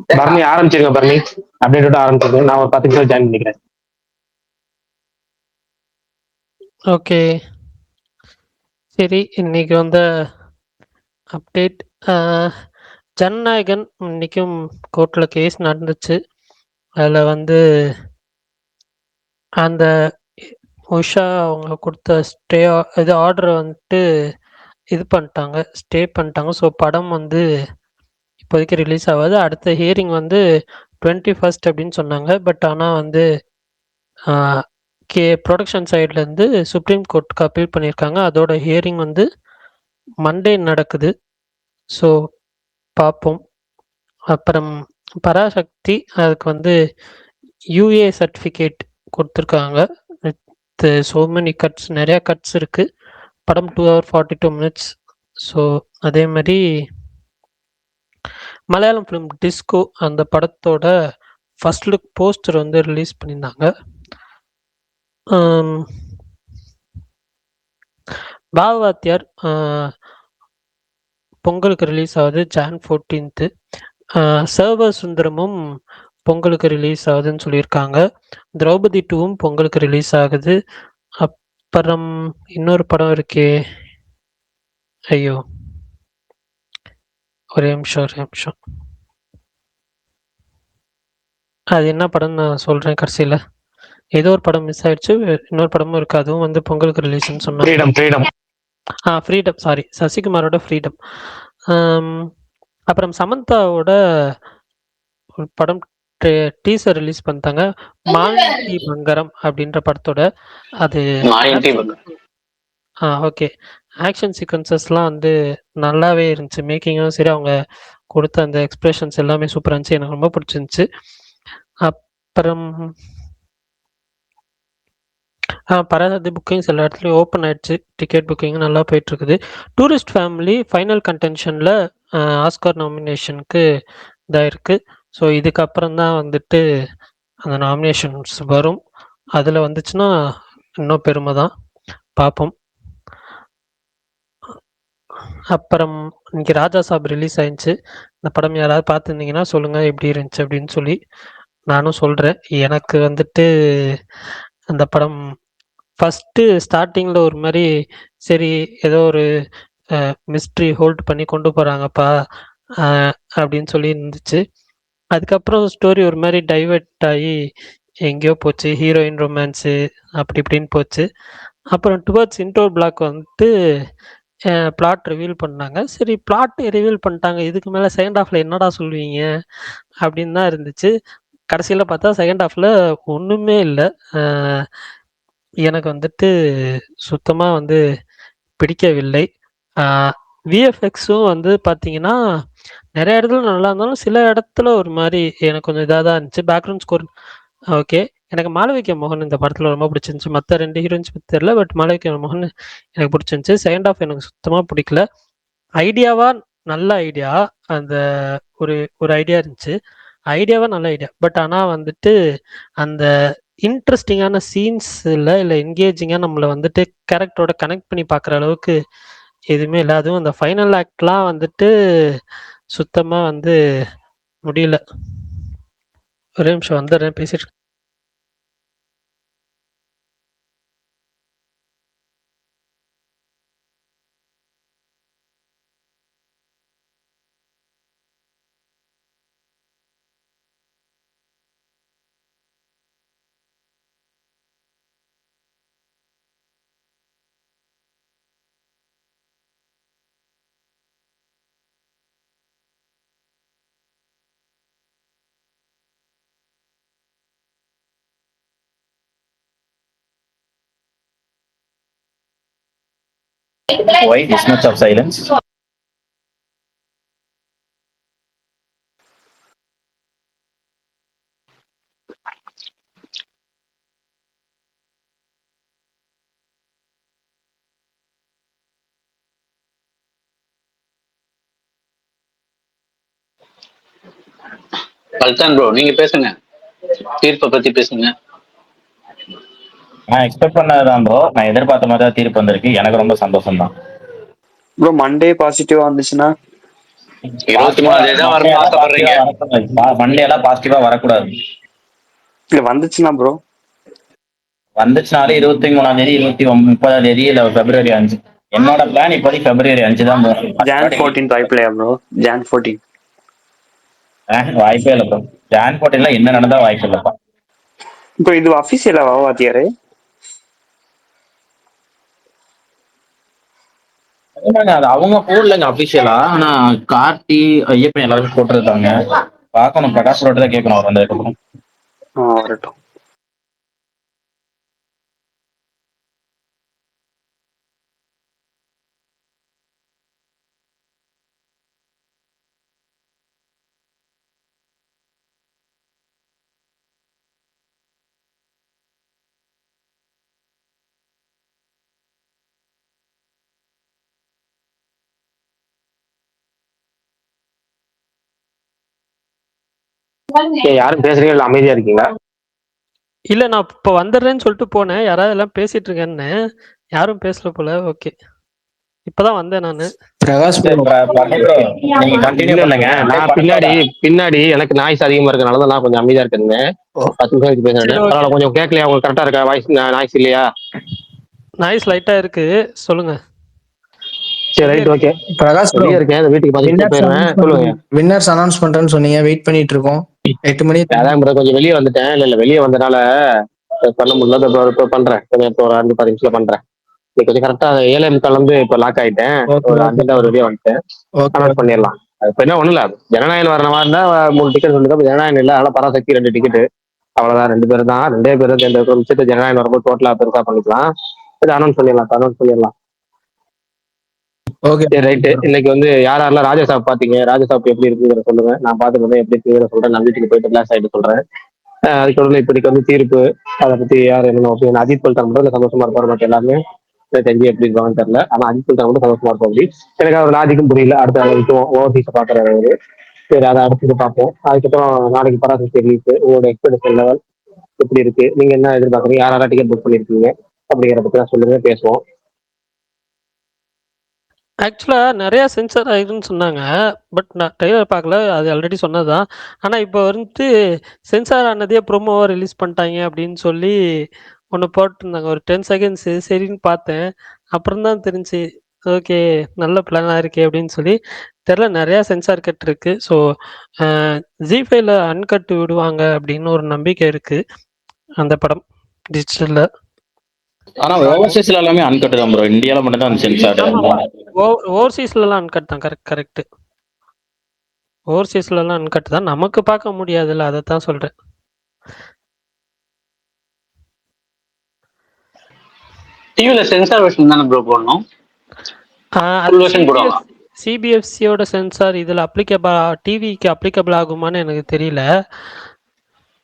பரணி ஆரம்பிச்சிருங்க. பரணி அப்டேட்டோட ஆரம்பிச்சிருங்க. நான் ஒரு 10 நிமிஷம் ஜாயின் பண்ணிக்கிறேன். ஓகே, சரி. இன்னைக்கு வந்த அப்டேட், ஜனநாயகன் இன்னைக்கும் கோர்ட்டில் கேஸ் நடந்துச்சு. அதில் வந்து அந்த உஷா அவங்க கொடுத்த ஸ்டே இது ஆர்டரை வந்துட்டு இது பண்ணிட்டாங்க, ஸ்டே பண்ணிட்டாங்க. ஸோ படம் வந்து இப்போதைக்கு ரிலீஸ் ஆகாது. அடுத்த ஹியரிங் வந்து 21 அப்படின்னு சொன்னாங்க. பட் ஆனால் வந்து ப்ரொடக்ஷன் சைட்லேருந்து சுப்ரீம் கோர்ட்டுக்கு அப்பீல் பண்ணியிருக்காங்க. அதோட ஹியரிங் வந்து மண்டே நடக்குது. ஸோ பார்ப்போம். அப்புறம் பராசக்தி அதுக்கு வந்து யூஏ சர்டிஃபிகேட் கொடுத்துருக்காங்க. வித் ஸோ மெனி கட்ஸ், நிறையா கட்ஸ் இருக்குது. படம் 2 hours 42 minutes. ஸோ அதே மாதிரி மலையாளம் ஃபிலிம் டிஸ்கோ அந்த படத்தோட ஃபர்ஸ்ட் லுக் போஸ்டர் வந்து ரிலீஸ் பண்ணியிருந்தாங்க. பாகவாத்தியார் பொங்கலுக்கு ரிலீஸ் ஆகுது Jan 14th. சர்வ சுந்தரமும் பொங்கலுக்கு ரிலீஸ் ஆகுதுன்னு சொல்லியிருக்காங்க. திரௌபதி 2வும் பொங்கலுக்கு ரிலீஸ் ஆகுது. அப்புறம் இன்னொரு படம் இருக்கே, ஐயோ ஒரே நிமிஷம், அது என்ன படம் நான் சொல்கிறேன் கடைசியில். ஏதோ ஒரு படம் மிஸ் ஆயிடுச்சு, இன்னொரு படமும் இருக்குது, அதுவும் வந்து பொங்கலுக்கு ரிலீஸ்ன்னு சொன்னாங்க. ஃப்ரீடம், சாரி, சசிகுமாரோட ஃப்ரீடம். அப்புறம் சமந்தாவோட ஒரு படம் டீசர் ரிலீஸ் பண்ணிட்டாங்க, மாலினி பங்கரம் அப்படின்ற படத்தோட. அது ஓகே, ஆக்ஷன் சீக்வன்சஸ்லாம் வந்து நல்லாவே இருந்துச்சு. மேக்கிங்கும் சரி, அவங்க கொடுத்த அந்த எக்ஸ்பிரஷன்ஸ் எல்லாமே சூப்பராக இருந்துச்சு. எனக்கு ரொம்ப பிடிச்சிருந்துச்சு. அப்புறம் பராசக்தி புக்கிங்ஸ் எல்லா இடத்துலையும் ஓப்பன் ஆயிடுச்சு. டிக்கெட் புக்கிங் நல்லா போயிட்டுருக்குது. டூரிஸ்ட் ஃபேமிலி ஃபைனல் கண்டென்ஷனில் ஆஸ்கார் நாமினேஷனுக்கு இதாக இருக்குது. ஸோ இதுக்கப்புறம் தான் வந்துட்டு அந்த நாமினேஷன்ஸ் வரும். அதில் வந்துச்சுன்னா இன்னும் பெருமை தான். பார்ப்போம். அப்புறம் இன்னைக்கு ராஜா சாப் ரிலீஸ் ஆயிடுச்சு. இந்த படம் யாராவது பார்த்துருந்தீங்கன்னா சொல்லுங்கள் எப்படி இருந்துச்சு அப்படின்னு சொல்லி. நானும் சொல்கிறேன். எனக்கு வந்துட்டு அந்த படம் ஃபஸ்ட்டு ஸ்டார்டிங்கில் ஒரு மாதிரி சரி ஏதோ ஒரு மிஸ்ட்ரி ஹோல்ட் பண்ணி கொண்டு போகிறாங்கப்பா அப்படின்னு சொல்லி இருந்துச்சு. அதுக்கப்புறம் ஸ்டோரி ஒரு மாதிரி டைவெர்ட் ஆகி எங்கேயோ போச்சு, ஹீரோயின் ரொமான்ஸு அப்படி இப்படின்னு போச்சு. அப்புறம் டுவர்ட்ஸ் இன்டோர் பிளாக் வந்துட்டு பிளாட் ரிவீல் பண்ணாங்க. சரி, பிளாட் ரிவீல் பண்ணிட்டாங்க, இதுக்கு மேலே செகண்ட் ஹாஃபில் என்னடா சொல்லுவீங்க அப்படின்னு தான் இருந்துச்சு. கடைசியில் பார்த்தா செகண்ட் ஹாஃபில் ஒன்றுமே இல்லை. எனக்கு வந்துட்டு சுத்தமாக வந்து பிடிக்கவில்லை. விஎஃப்எக்ஸும் வந்து பார்த்தீங்கன்னா நிறைய இடத்துல நல்லா இருந்தாலும் சில இடத்துல ஒரு மாதிரி எனக்கு கொஞ்சம் இதாக தான் இருந்துச்சு. Background score okay. எனக்கு மாளவிகா மோகன் இந்த படத்தில் ரொம்ப பிடிச்சிருந்துச்சு. மற்ற 2 ஹீரோயின்ஸ் பற்றி தெரியல, பட் மாளவிகா மோகன் எனக்கு பிடிச்சிருந்துச்சு. செகண்ட் ஹாஃப் எனக்கு சுத்தமாக பிடிக்கல. ஐடியாவா நல்ல ஐடியா, அந்த ஒரு ஒரு ஐடியா இருந்துச்சு. ஐடியாவா நல்ல ஐடியா, பட் ஆனால் வந்துட்டு அந்த இன்ட்ரெஸ்டிங்கான சீன்ஸ் இல்லை என்கேஜிங்காக நம்மளை வந்துட்டு கேரக்டரோட கனெக்ட் பண்ணி பார்க்குற அளவுக்கு எதுவுமே இல்லை. அதுவும் அந்த ஃபைனல் ஆக்ட்லாம் வந்துட்டு சுத்தமாக வந்து முடியல. ஒரே நிமிஷம் வந்துடுறேன், பேசிட்டு. Why this much of silence? கல்தான் ப்ரோ, நீங்க பேசுங்க, தீர்ப்பை பத்தி பேசுங்க. நான் எக்ஸ்பெக்ட் பண்ணதுதான் ப்ரோ. நான் எதிர்பார்த்த மாதிரி தான் தீர்ப்பு வந்திருக்கு. எனக்கு ரொம்ப சந்தோஷம் தான் ப்ரோ. மண்டே பாசிட்டிவா வந்துச்சுன்னா 23 தான் வரணும்னு ஆசைப்படுறீங்க. மண்டே எல்லாம் பாசிட்டிவா வரக்கூடாது. இல்ல வந்துச்சுன்னா ப்ரோ வந்துச்சுனாலே 23ஆம் தேதி 30ஆம் தேதி இல்ல பிப்ரவரி 5. என்னோட பிளான் இப்போதைக்கு பிப்ரவரி 5 தான் bro. ஜான் 14 வாய்ப்பில்லையா ப்ரோ? ஜான் 14 வாய்ப்பே இல்லை ப்ரோ. ஜான் 14ல என்ன நடந்தா வாய்ப்பு இல்லப்பா. இப்போ இது அபிஷியலாவா வாத்தியாரு? அது அவங்க போடலங்க அபிஷியலா. ஆனா கார்த்தி ஐயப்பன் எல்லாருமே போட்டிருக்காங்க. பார்க்கணும், பிரகாஷ் ரோட் தான் கேட்கணும் அவர் வந்ததுக்கப்புறம். வரட்டும். யாரும் பேசுறீங்க இல்ல அமைதியா இருக்கீங்களா? இல்ல நான் இப்போ வந்துடுறேன்னு சொல்லிட்டு போனேன். யாராவது எல்லாம் பேசிட்டு இருக்கேன்னு யாரும் பேசல போல. ஓகே, இப்பதான் வந்தேன் நானு. பிரகாஷ் bro, நீங்க கண்டினியூ இல்ல பண்ணுங்க. இல்லைங்க, நான் பின்னாடி எனக்கு நாய்ஸ் அதிகமா இருக்கனால தான் நான் கொஞ்சம் அமைதியா இருக்கேங்க. 10 நிமிஷம் கழிச்சு பேசுறேன். சரி, okay. பரவாயில்ல, கொஞ்சம் கேட்கலையா? உங்களுக்கு கரெக்டா இருக்கா வாய்ஸ்? நாய்ஸ் இல்லையா? நாய்ஸ் லைட்டா இருக்கு, சொல்லுங்க. சரி, ரைட், ஓகே. பிரகாஷ் bro, வெளியே இருக்கேன், வீட்டுக்கு 10 நிமிஷம் போயிருவேன். சொல்லுங்க. வின்னர்ஸ் அனௌன்ஸ் பண்றேன்னு சொன்னீங்க, வெயிட் பண்ணிட்டு இருக்கோம். 8 மணி. அதான் bro, கொஞ்சம் வெளியே வந்துட்டேன். இல்ல வெளியே வந்தனால பண்ண முடியல. இப்போ பண்றேன், கொஞ்சம் இப்போ ஒரு 5-10 நிமிஷத்துல பண்றேன். இன்னைக்கு கொஞ்சம் கரெக்டா 7 வந்து இப்போ லாக் ஆயிட்டேன். ஒரு 5 ஒரு வெளியே வந்துட்டேன். அனௌன்ஸ் பண்ணிடலாம். இப்போ என்ன ஒண்ணும் இல்ல, ஜனநாயகம் வர மாதிரி இருந்தா 3 டிக்கெட் சொல்லிட்டு, ஜனநாயகம் இல்ல, அதனால பராசக்தி 2 டிக்கெட், அவ்வளவுதான். 2 பேர் தான், 2 பேர் இந்த விஷயத்த ஜனநாயகம் வரும்போது டோட்டலா பெருசா பண்ணிக்கலாம். இது அனௌன்ஸ் பண்ணிடலாம். ஓகே சரி, ரைட்டு. இன்னைக்கு வந்து யாரெல்லாம் ராஜசாப் பாத்தீங்க? ராஜசாப் எப்படி இருக்குங்கிற சொல்லுங்க. நான் பார்த்துட்டு எப்படி இருக்குங்கிற சொல்றேன். நான் வீட்டுக்கு போயிட்டு கிளாஸ் ஆயிட்டு சொல்றேன். அதுக்கு தொடர்ந்து இப்படிக்கு வந்து தீர்ப்பு, அதை பத்தி யார் என்ன ஒப்பீனியன்? அஜித் பல்தான் மட்டும் இல்ல சந்தோஷமா இருப்பாரு, மற்ற எல்லாருமே தெரிஞ்சு எப்படி இருப்பாங்கன்னு தெரியல. ஆனா அஜித் பல்தான் மட்டும் சந்தோஷமா இருப்போம். அப்படி எனக்கு அவர் லாஜிக்கும் புரியல. அடுத்து அதை விட்டுவோம், ஓவர்சீஸை பாக்குறாரு அவரு. சரி, அதை அடுத்து பார்ப்போம். அதுக்கப்புறம் நாளைக்கு பராசக்தி ரிலீஸ், உங்களோட எக்ஸ்பெக்டேஷன் லெவல் எப்படி இருக்கு? நீங்க என்ன எதிர்பார்க்குறீங்க? யாரெல்லாம் டிக்கெட் புக் பண்ணிருக்கீங்க அப்படிங்கிற பத்தி தான் சொல்லுங்க, பேசுவோம். ஆக்சுவலா நிறைய சென்சார் ஆயிருன்னு சொன்னாங்க. பட் நான் ட்ரெய்லர் பார்க்கல, அது ஆல்ரெடி சொன்னதுதான். ஆனா இப்போ வந்து சென்சார் ஆனதே ப்ரோமோவா ரிலீஸ் பண்ணிட்டாங்க அப்படின்னு சொல்லி ஒன்று போட்டிருந்தாங்க, ஒரு 10 செகண்ட்ஸ். சரின்னு பார்த்தேன், அப்புறம் தான் தெரிஞ்சு ஓகே, நல்ல பிளானாக இருக்கே அப்படின்னு சொல்லி. தெரில, நிறையா சென்சார் கட் இருக்கு. ஸோ ஜி5ல அன்கட் விடுவாங்க அப்படின்னு ஒரு நம்பிக்கை இருக்கு அந்த படம் டிஜிட்டல்ல. ஆனா ஓவர்சீஸ்ல எல்லாமே அன்கட் தான் ப்ரோ. இந்தியால மட்டும் தான் சென்சார்ட். ஓவர்சீஸ்லாம் அன்கட் தான். கரெக்ட். ஓவர்சீஸ்லாம் அன்கட் தான், நமக்கு பார்க்க முடியாதுல்ல, அதை தான் சொல்றேன். டிவில சென்சார் வெர்ஷன் தானே ப்ரோ போடணும். Full version போடுவாங்க. சிபிஎஃப்சியோட சென்சார் இதுல டிவிக்கு அப்ளிகபிள் ஆகுமான்னு எனக்கு தெரியல.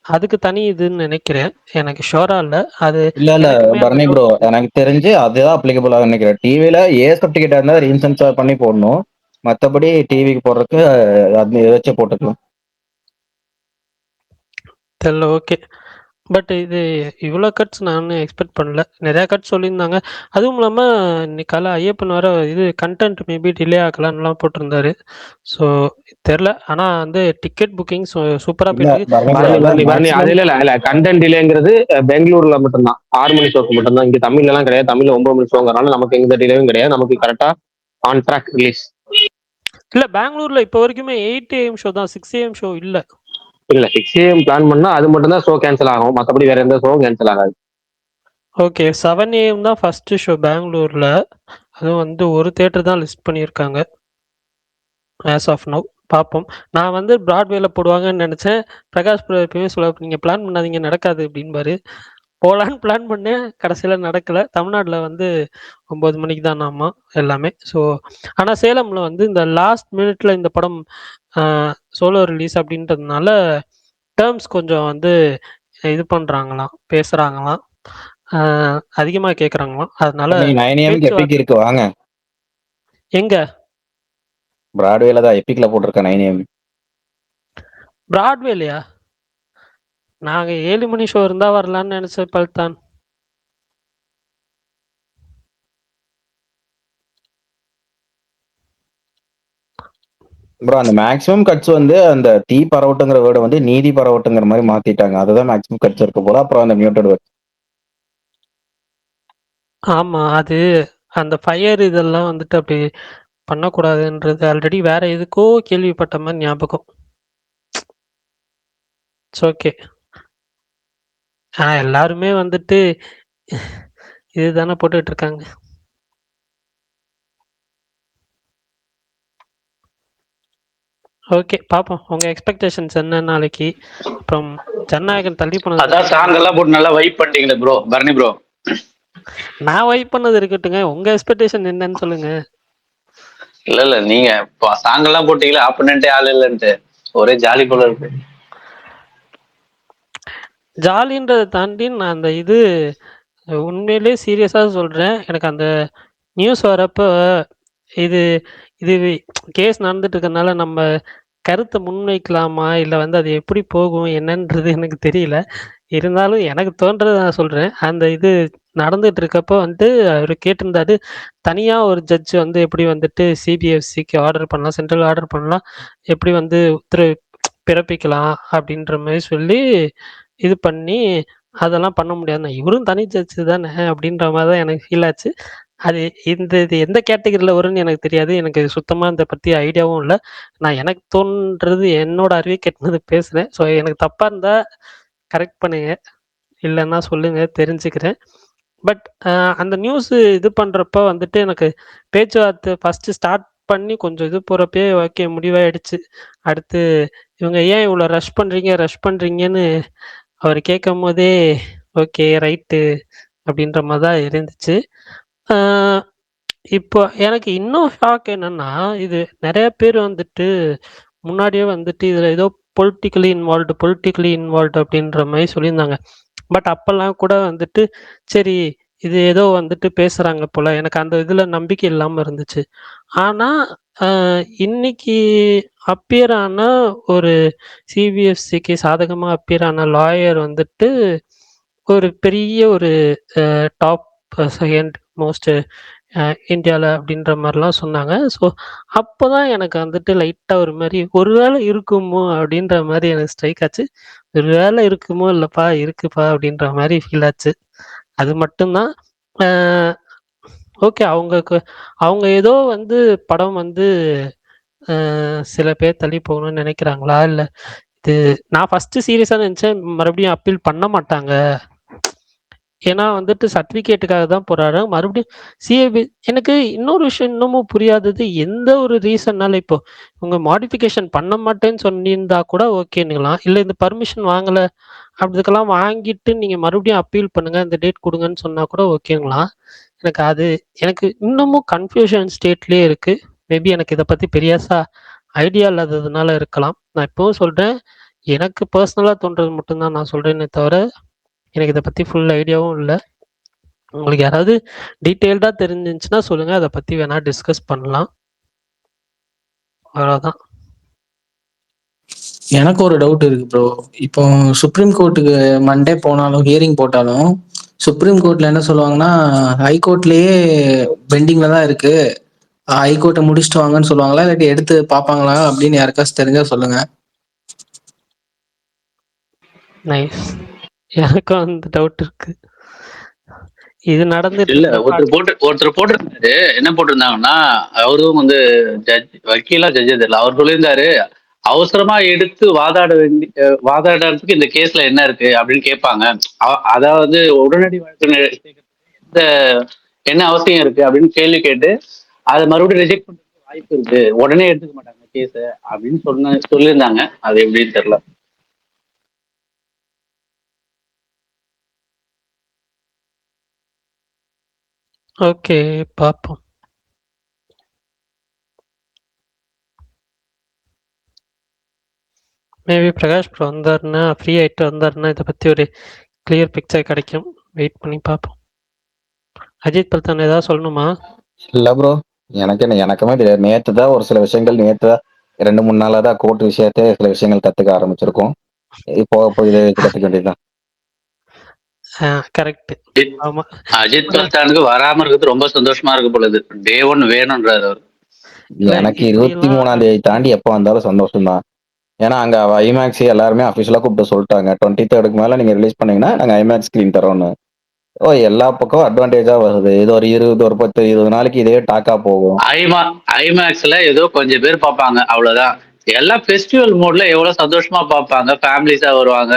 அதுக்கு தனி இதுன்னு நினைக்கிறேன், எனக்கு ஷோரா இல்ல. அது இல்ல பரணி ப்ரோ, எனக்கு தெரிஞ்சு அதுதான் அப்ளிகபிள் ஆகும் நினைக்கிறேன். டிவில ஏஎஸ்எஃப் டிக்கெட்டா இருந்தா ரீசென்சார் பண்ணி போடணும். மத்தபடி டிவிக்கு போடுறதுக்கு அது ஏதாச்சும் போட்டுக்கலாம். தெரியல, ஓகே. பட் இது இவ்வளோ கட்ஸ் நான் எக்ஸ்பெக்ட் பண்ணல. நிறையா கட் சொல்லியிருந்தாங்க. அதுவும் இல்லாமல் இன்னைக்கு காலை ஐயப்பன் வர இது கண்டென்ட் மேபி டிலே ஆகலாம்லாம் போட்டிருந்தாரு. ஸோ தெரில. ஆனால் வந்து டிக்கெட் புக்கிங் சூப்பராக போயிருக்கு. அது இல்ல கண்டென்ட் டிலேங்கிறது பெங்களூர்ல மட்டும்தான், 6 மணி ஷோக்கு மட்டும்தான். இங்க தமிழ்ல எல்லாம் கிடையாது. தமிழ்ல 9 மணி ஷோங்கிறனால நமக்கு எந்த டிலேவும் கிடையாது. நமக்கு கரெக்டா ஆன் ட்ராக் ரிலீஸ். இல்ல, பெங்களூர்ல இப்போ வரைக்குமே 8 AM ஷோ தான், 6 AM ஷோ இல்ல. 6 AM பிளான் பண்ணா அது மட்டும் தான் ஷோ கேன்சல் ஆகும், மற்றபடி வேற எந்த ஷோவும் கேன்சல் ஆகாது. ஓகே, 7 AM தான் ஃபர்ஸ்ட் ஷோ பெங்களூர்ல. அதுவும் வந்து ஒரு தியேட்டர் தான் லிஸ்ட் பண்ணியிருக்காங்க ஆஸ் ஆஃப் நவ். பார்ப்போம். நான் வந்து பிராட்வேல போடுவாங்கன்னு நினைச்சேன். பிரகாஷ் எப்பயுமே சொல்ல, நீங்க பிளான் பண்ணாதீங்க, நடக்காது அப்படின்பாரு. போலான்னு பிளான் பண்ணேன், கடைசியில நடக்கல. தமிழ்நாட்டில் வந்து 9 மணிக்கு தான் ஆமா எல்லாமே. ஸோ ஆனால் சேலம்ல வந்து இந்த லாஸ்ட் மினிட்ல இந்த படம் சோலோ ரிலீஸ் அப்படின்றதுனால டேர்ம்ஸ் கொஞ்சம் வந்து இது பண்றாங்களாம், பேசுறாங்களாம், அதிகமாக கேட்குறாங்களாம். அதனால 9 AM எபிக் இருக்கு, வாங்க. எங்க? பிராட்வேல தான் எபிக்ல போட்டிருக்கேன் 9 AM. பிராட்வேலையா? நாங்க 7 மணி ஷோ இருந்தா வரலான்னு நினைச்ச பல்தான். ப்ரோ அந்த மேக்ஸிமம் கட்ஸ் வந்து அந்த தீ பரவட்டுங்கிற வேர்டை வந்து நீதி பரவட்டுங்கிற மாதிரி மாத்திட்டாங்க. அதுதான் மேக்ஸிமம் கட்ஸ் இருக்க போல. அப்புறம் அந்த மியூட்டட் வேர்ட். ஆமா. அது அந்த ஃபயர் இதெல்லாம் வந்துட்டு அப்படி பண்ணக்கூடாதுன்றது ஆல்ரெடி வேற எதுக்கோ கேள்விப்பட்ட மாதிரி ஞாபகம். It's okay. எல்லாருமே வந்துட்டு இதுதானே போட்டுட்டு இருக்காங்க. ஓகே பாப்போம். உங்க எக்ஸ்பெக்டேஷன்ஸ் என்ன நாளைக்கு? அப்புறம் ஜனநாயகன் தள்ளி போனது அதான் சாங் எல்லாம் போட்டு நல்லா வைப் பண்ணிட்டீங்களே ப்ரோ பரணி ப்ரோ. நான் வைப் பண்ணது இருக்கட்டுங்க. உங்க எக்ஸ்பெக்டேஷன் என்னன்னு சொல்லுங்க. இல்ல நீங்க சாங் எல்லாம் போட்டீங்களா ஆப்பனண்டே ஆள் இல்லன்ட்டு ஒரே ஜாலி போல இருக்கு. ஜாலின்றதை தாண்டி நான் அந்த இது உண்மையிலே சீரியஸாக சொல்கிறேன். எனக்கு அந்த நியூஸ் வரப்போ இது இது கேஸ் நடந்துட்டு இருக்கறனால நம்ம கருத்தை முன்வைக்கலாமா இல்லை வந்து அது எப்படி போகும் என்னன்றது எனக்கு தெரியல. இருந்தாலும் எனக்கு தோன்றதை நான் சொல்கிறேன். அந்த இது நடந்துட்டு இருக்கப்போ வந்துட்டு அவர் கேட்டிருந்தாரு, தனியாக ஒரு ஜட்ஜ் வந்து எப்படி வந்துட்டு சிபிஎஃப்சிக்கு ஆர்டர் பண்ணலாம், சென்ட்ரல் ஆர்டர் பண்ணலாம், எப்படி வந்து உத்தரவு பிறப்பிக்கலாம் அப்படின்ற மாதிரி சொல்லி இது பண்ணி அதெல்லாம் பண்ண முடியாதுண்ணா. இவரும் தனி ஜட்ஜு தானே அப்படின்ற மாதிரி தான் எனக்கு ஃபீல் ஆச்சு. அது இது எந்த கேட்டகரியில் வரும்னு எனக்கு தெரியாது. எனக்கு சுத்தமாக இதை பற்றி ஐடியாவும் இல்லை. நான் எனக்கு தோன்றது என்னோட அறிவை கெட்டினது பேசுகிறேன். ஸோ எனக்கு தப்பாக இருந்தால் கரெக்ட் பண்ணுங்க, இல்லைன்னா சொல்லுங்க, தெரிஞ்சுக்கிறேன். பட் அந்த நியூஸு இது பண்ணுறப்ப வந்துட்டு எனக்கு பேச்சுவார்த்தை ஃபஸ்ட்டு ஸ்டார்ட் பண்ணி கொஞ்சம் இது போகிறப்பே ஓகே முடிவாயிடுச்சு. அடுத்து இவங்க ஏன் இவ்வளோ ரஷ் பண்ணுறீங்கன்னு அவர் கேட்கும் போதே ஓகே ரைட்டு அப்படின்ற மாதிரி தான் இருந்துச்சு. இப்போ எனக்கு இன்னும் ஷாக் என்னன்னா, இது நிறைய பேர் வந்துட்டு முன்னாடியே வந்துட்டு இதில் ஏதோ பொலிட்டிக்கலி இன்வால்வ்டு அப்படின்ற மாதிரி சொல்லியிருந்தாங்க. பட் அப்போல்லாம் கூட வந்துட்டு சரி இது ஏதோ வந்துட்டு பேசுகிறாங்க போல், எனக்கு அந்த இதில் நம்பிக்கை இல்லாமல் இருந்துச்சு. ஆனால் இன்னைக்கு அப்பியர் ஆன ஒரு சிபிஎஃப்சிக்கு சாதகமாக அப்பியர் ஆன லாயர் வந்துட்டு ஒரு பெரிய ஒரு டாப் செகண்ட் மோஸ்ட் இந்தியாவில் அப்படின்ற மாதிரிலாம் சொன்னாங்க. ஸோ அப்போ தான் எனக்கு வந்துட்டு லைட்டாக ஒரு மாதிரி ஒருவேளை இருக்குமோ அப்படின்ற மாதிரி எனக்கு ஸ்ட்ரைக் ஆச்சு. ஒரு வேலை இருக்குமோ இல்லைப்பா இருக்குப்பா அப்படின்ற மாதிரி ஃபீல் ஆச்சு. அது மட்டும்தான். ஓகே அவங்க ஏதோ வந்து படம் வந்து சில பேர் தள்ளி போகணும்னு நினைக்கிறாங்களா, இல்லை இது நான் ஃபஸ்ட்டு சீரியஸாக நினச்சேன் மறுபடியும் அப்பீல் பண்ண மாட்டாங்க, ஏன்னா வந்துட்டு சர்டிஃபிகேட்டுக்காக தான் போறாரு. மறுபடியும் சிஏபி எனக்கு இன்னொரு விஷயம் இன்னமும் புரியாதது, எந்த ஒரு ரீசன்னால இப்போ உங்க மாடிஃபிகேஷன் பண்ண மாட்டேன்னு சொல்லியிருந்தா கூட ஓகேனுங்களாம். இல்லை இந்த பர்மிஷன் வாங்கலை அப்படிதுக்கெல்லாம் வாங்கிட்டு நீங்கள் மறுபடியும் அப்பீல் பண்ணுங்க, இந்த டேட் கொடுங்கன்னு சொன்னா கூட ஓகேங்களாம். எனக்கு இன்னமும் கன்ஃபியூஷன் ஸ்டேட்லேயே இருக்கு. மேபி எனக்கு இதை பற்றி பெரியாசா ஐடியா இல்லாததுனால இருக்கலாம். நான் இப்போவும் சொல்கிறேன், எனக்கு பர்சனலாக தோன்றது மட்டும்தான் நான் சொல்கிறேன்னே தவிர எனக்கு இதை பற்றி ஃபுல் ஐடியாவும் இல்லை. உங்களுக்கு யாராவது டீட்டெயில்டாக தெரிஞ்சிருந்துச்சுன்னா சொல்லுங்கள், அதை பற்றி வேணால் டிஸ்கஸ் பண்ணலாம். அவ்வளோதான். எனக்கு ஒரு டவுட் இருக்கு ப்ரோ. இப்போ சுப்ரீம் கோர்ட்டுக்கு மண்டே போனாலும் ஹியரிங் போட்டாலும் சுப்ரீம் கோர்ட்ல என்ன சொல்லுவாங்கன்னா ஹைகோர்ட்லயே பெண்டிங்ல தான் இருக்கு, ஹைகோர்ட்டை முடிச்சுட்டு வாங்கன்னு சொல்லுவாங்களா, இல்லாட்டி எடுத்து பார்ப்பாங்களா அப்படின்னு யாருக்காச்சும் தெரிஞ்சா சொல்லுங்க. நைஸ். எனக்கும் அந்த டவுட் இருக்கு. இது நடந்துட்டு இல்ல ஒருத்தர் போட்டிருந்தாரு. என்ன போட்டிருந்தாங்கன்னா, அவரும் வந்து வக்கீலா ஜட்ஜ் தெரியல, அவர் சொல்லியிருந்தாரு அவசரமா எடுத்து வாதாடுறதுக்கு இந்த கேஸ்ல என்ன இருக்கு அப்படின்னு கேட்பாங்க. அதாவது உடனடி வழக்கு என்ன அவசியம் இருக்கு அப்படின்னு கேள்வி கேட்டு அதை மறுபடியும் ரிஜெக்ட் பண்றதுக்கு வாய்ப்பு இருக்கு, உடனே எடுத்துக்க மாட்டாங்க கேஸ அப்படின்னு சொல்லியிருந்தாங்க. அது எப்படின்னு தெரியல. ஓகே பார்ப்போம். மேபி பிரகாஷ் ப்ரோ வந்தாருன்னா, ஃப்ரீ ஆகிட்டு வந்தாருன்னா இதை பற்றி ஒரு கிளியர் பிக்சர் கிடைக்கும். வெயிட் பண்ணி பார்ப்போம். அஜித் பிரதான் ஏதாவது சொல்லணுமா? இல்ல ப்ரோ, எனக்குமே தெரியாது. நேற்று தான் ஒரு சில விஷயங்கள், நேற்று தான் 2-3 நாளா தான் கோர்ட் விஷயத்தை சில விஷயங்கள் கத்துக்க ஆரம்பிச்சிருக்கோம். இப்போ இதை கத்துக்க வேண்டியதுதான். கரெக்ட். ஆமா, அஜித் பிரதானுக்கு வராம இருக்கிறது ரொம்ப சந்தோஷமா இருக்கு பொழுது. டே 1 வேணும்ன்றாரு அவர். இல்ல எனக்கு இப்படியெல்லாம் 23ஆம் தேதி தாண்டி எப்போ வந்தாலும் சந்தோஷம் தான். ஏன்னா அங்க ஐமேக்ஸ் எல்லாருமே அஃபிஷியலா கூப்பிட்டு சொல்லிட்டாங்க 23rd மேல நீங்க ரிலீஸ் பண்ணீங்கன்னா நாங்க ஐமேக்ஸ் ஸ்கிரீன் தரோம்னு. எல்லா பக்கம் அட்வான்டேஜா வருது. இது ஒரு 20 ஒரு 10 20 நாளைக்கு இதே டாக்கா போகும். ஐமேக்ஸ்ல ஏதோ கொஞ்சம் பேர் பார்ப்பாங்க, அவ்வளவுதான். எல்லாம் ஃபெஸ்டிவல் மோட்ல எவ்வளவு சந்தோஷமா பார்ப்பாங்க, ஃபேமிலிஸா வருவாங்க,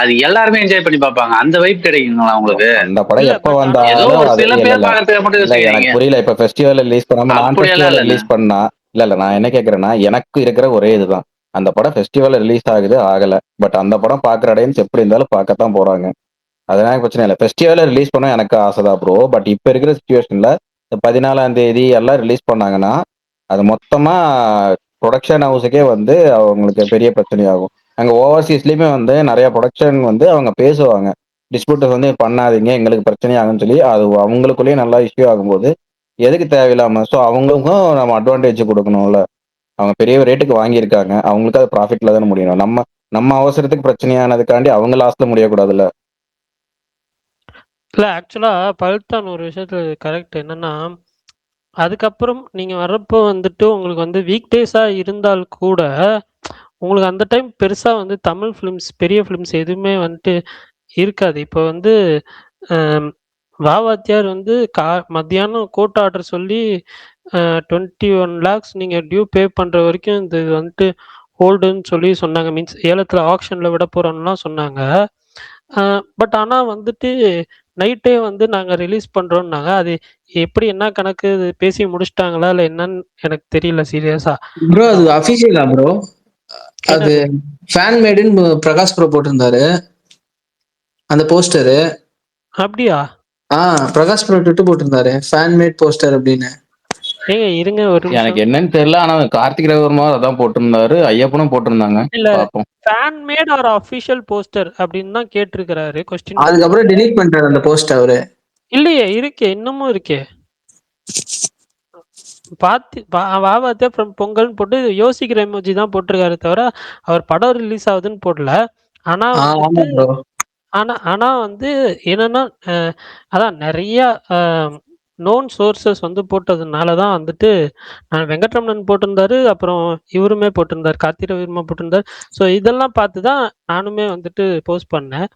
அது எல்லாருமே என்ஜாய் பண்ணி பார்ப்பாங்க. அந்த வைப் கிடைக்குங்களா உங்களுக்கு? அந்த படம் இல்ல எப்ப பட் ஆனா ஏதோ வந்தாலும் ஒரு அது சில இல்ல பேர் இல்ல பார்க்கறதுக்கு மட்டும் இல்ல எனக்கு யோசிக்கிறீங்க. புரியல. இப்ப ஃபெஸ்டிவல் ரிலீஸ் பண்ணாம நான் அப்படியெல்லாம் ஃபெஸ்டிவல் இல்லைங்க. ரிலீஸ் பண்ணா இல்ல நான் என்ன கேக்குறேன்னா எனக்கு இருக்கிற ஒரே இதுதான். அந்த படம் ஃபெஸ்டிவல் ரிலீஸ் ஆகுது ஆகல. பட் அந்த படம் பாக்குற ஆடியன்ஸ் எப்படி இருந்தாலும் பார்க்கத்தான் போறாங்க. அதனால பிரச்சனை இல்லை. ஃபெஸ்டிவல் ரிலீஸ் பண்ண எனக்கு ஆசைதான் ப்ரோ. பட் இப்ப இருக்கிற சுச்சுவேஷன்ல 14ஆம் தேதி எல்லாம் ரிலீஸ் பண்ணாங்கன்னா அது மொத்தமா ப்ரொடக்ஷன் ஹவுஸுக்கே வந்து அவங்களுக்கு பெரிய பிரச்சனையாகும். அங்க ஓவர்சீஸ்லயுமே வந்து நிறைய ப்ரொடக்ஷன் வந்து அவங்க பேசுவாங்க. டிஸ்ட்ரிபியூட்டர்ஸ் வந்து பண்ணாதீங்க எங்களுக்கு பிரச்சனையாகும்னு சொல்லி அது அவங்களுக்குள்ளேயே நல்லா இஷ்யூ ஆகும்போது எதுக்கு தேவையில்லாம ஸோ அவங்களுக்கும் நம்ம அட்வான்டேஜ் கொடுக்கணும்ல. அவங்க பெரிய ரேட்டுக்கு வாங்கியிருக்காங்க. அவங்களுக்கு அது ப்ராஃபிட்ல தானே முடியணும். நம்ம நம்ம அவசரத்துக்கு பிரச்சனையானதுக்காண்டி அவங்க லாஸ்ட்ல முடியக்கூடாதுல்ல. இல்ல ஆக்சுவலா பல்தான் ஒரு விஷயத்துல கரெக்ட். என்னன்னா அதுக்கப்புறம் நீங்க வர்றப்போ வந்துட்டு உங்களுக்கு வந்து வீக் டேஸா இருந்தால் கூட உங்களுக்கு அந்த டைம் பெருசா வந்து தமிழ் ஃபிலிம்ஸ் பெரிய ஃபிலிம்ஸ் எதுவுமே வந்துட்டு இருக்காது. இப்போ வந்து அம், வாத்தியார் வந்து மத்தியானம் கோர்ட் ஆர்டர் சொல்லி 21 lakhs நீங்க டியூ பே பண்ற வரைக்கும் இது வந்துட்டு ஹோல்டுன்னு சொல்லி சொன்னாங்க. மீன்ஸ் ஏலத்துல ஆக்ஷன்ல விட போறோம்லாம் சொன்னாங்க. பட் ஆனா வந்துட்டு நைட்டே வந்து நாங்க ரிலீஸ் பண்றோம்னாங்க. அது எப்படி என்ன கணக்கு இது பேசி முடிச்சிட்டாங்களா இல்ல என்னன்னு எனக்கு தெரியல சீரியஸா. ப்ரோ அது அபிஷியலா ப்ரோ? அது என்னது? ஃபேன் மேடுன்னு பிரகாஷ் ப்ரோ போட்டிருந்தாரு அந்த போஸ்டரு. அப்படியா? பிரகாஷ் ப்ரோ ட்விட்டர் போட்டிருந்தாரு ஃபேன் மேட் போஸ்டர் அப்படின்னு. ஏங்க இருங்க ஒரு எனக்கு நிமிஷம். என்னன்னு தெரியல. ஆனா கார்த்திக் ரவிவர்மா அதான் போட்டிருந்தாரு. ஐயப்பனும் போட்டிருந்தாங்க. இல்ல பார்ப்போம். Fan made or official poster அப்படின்னு தான் கேட்டிருக்கிறாரு கொஸ்டின். அதுக்கப்புறம் delete பண்ணிட்டாரு அந்த போஸ்ட் அவரு. இல்லையே, இருக்கே, இன்னமும் இருக்கே. வாவாத்தே ஃப்ரம் பொங்கல்னு போட்டு யோசிக்கிற எமோஜி தான் போட்டிருக்காரு தவிர அவர் படம் ரிலீஸ் ஆகுதுன்னு போடல. ஆனா ஆமா வந்துட்டு ப்ரோ. ஆனா வந்து என்னன்னா அதான் நிறைய நோன் சோர்சஸ் வந்து போட்டதுனால தான் வந்துட்டு வெங்கட்ரமணன் போட்டிருந்தாரு, அப்புறம் இவருமே போட்டிருந்தாரு, கார்த்திக் ரவிவர்மா போட்டிருந்தாரு. ஸோ இதெல்லாம் பார்த்து தான் நானுமே வந்துட்டு போஸ்ட் பண்ணேன்.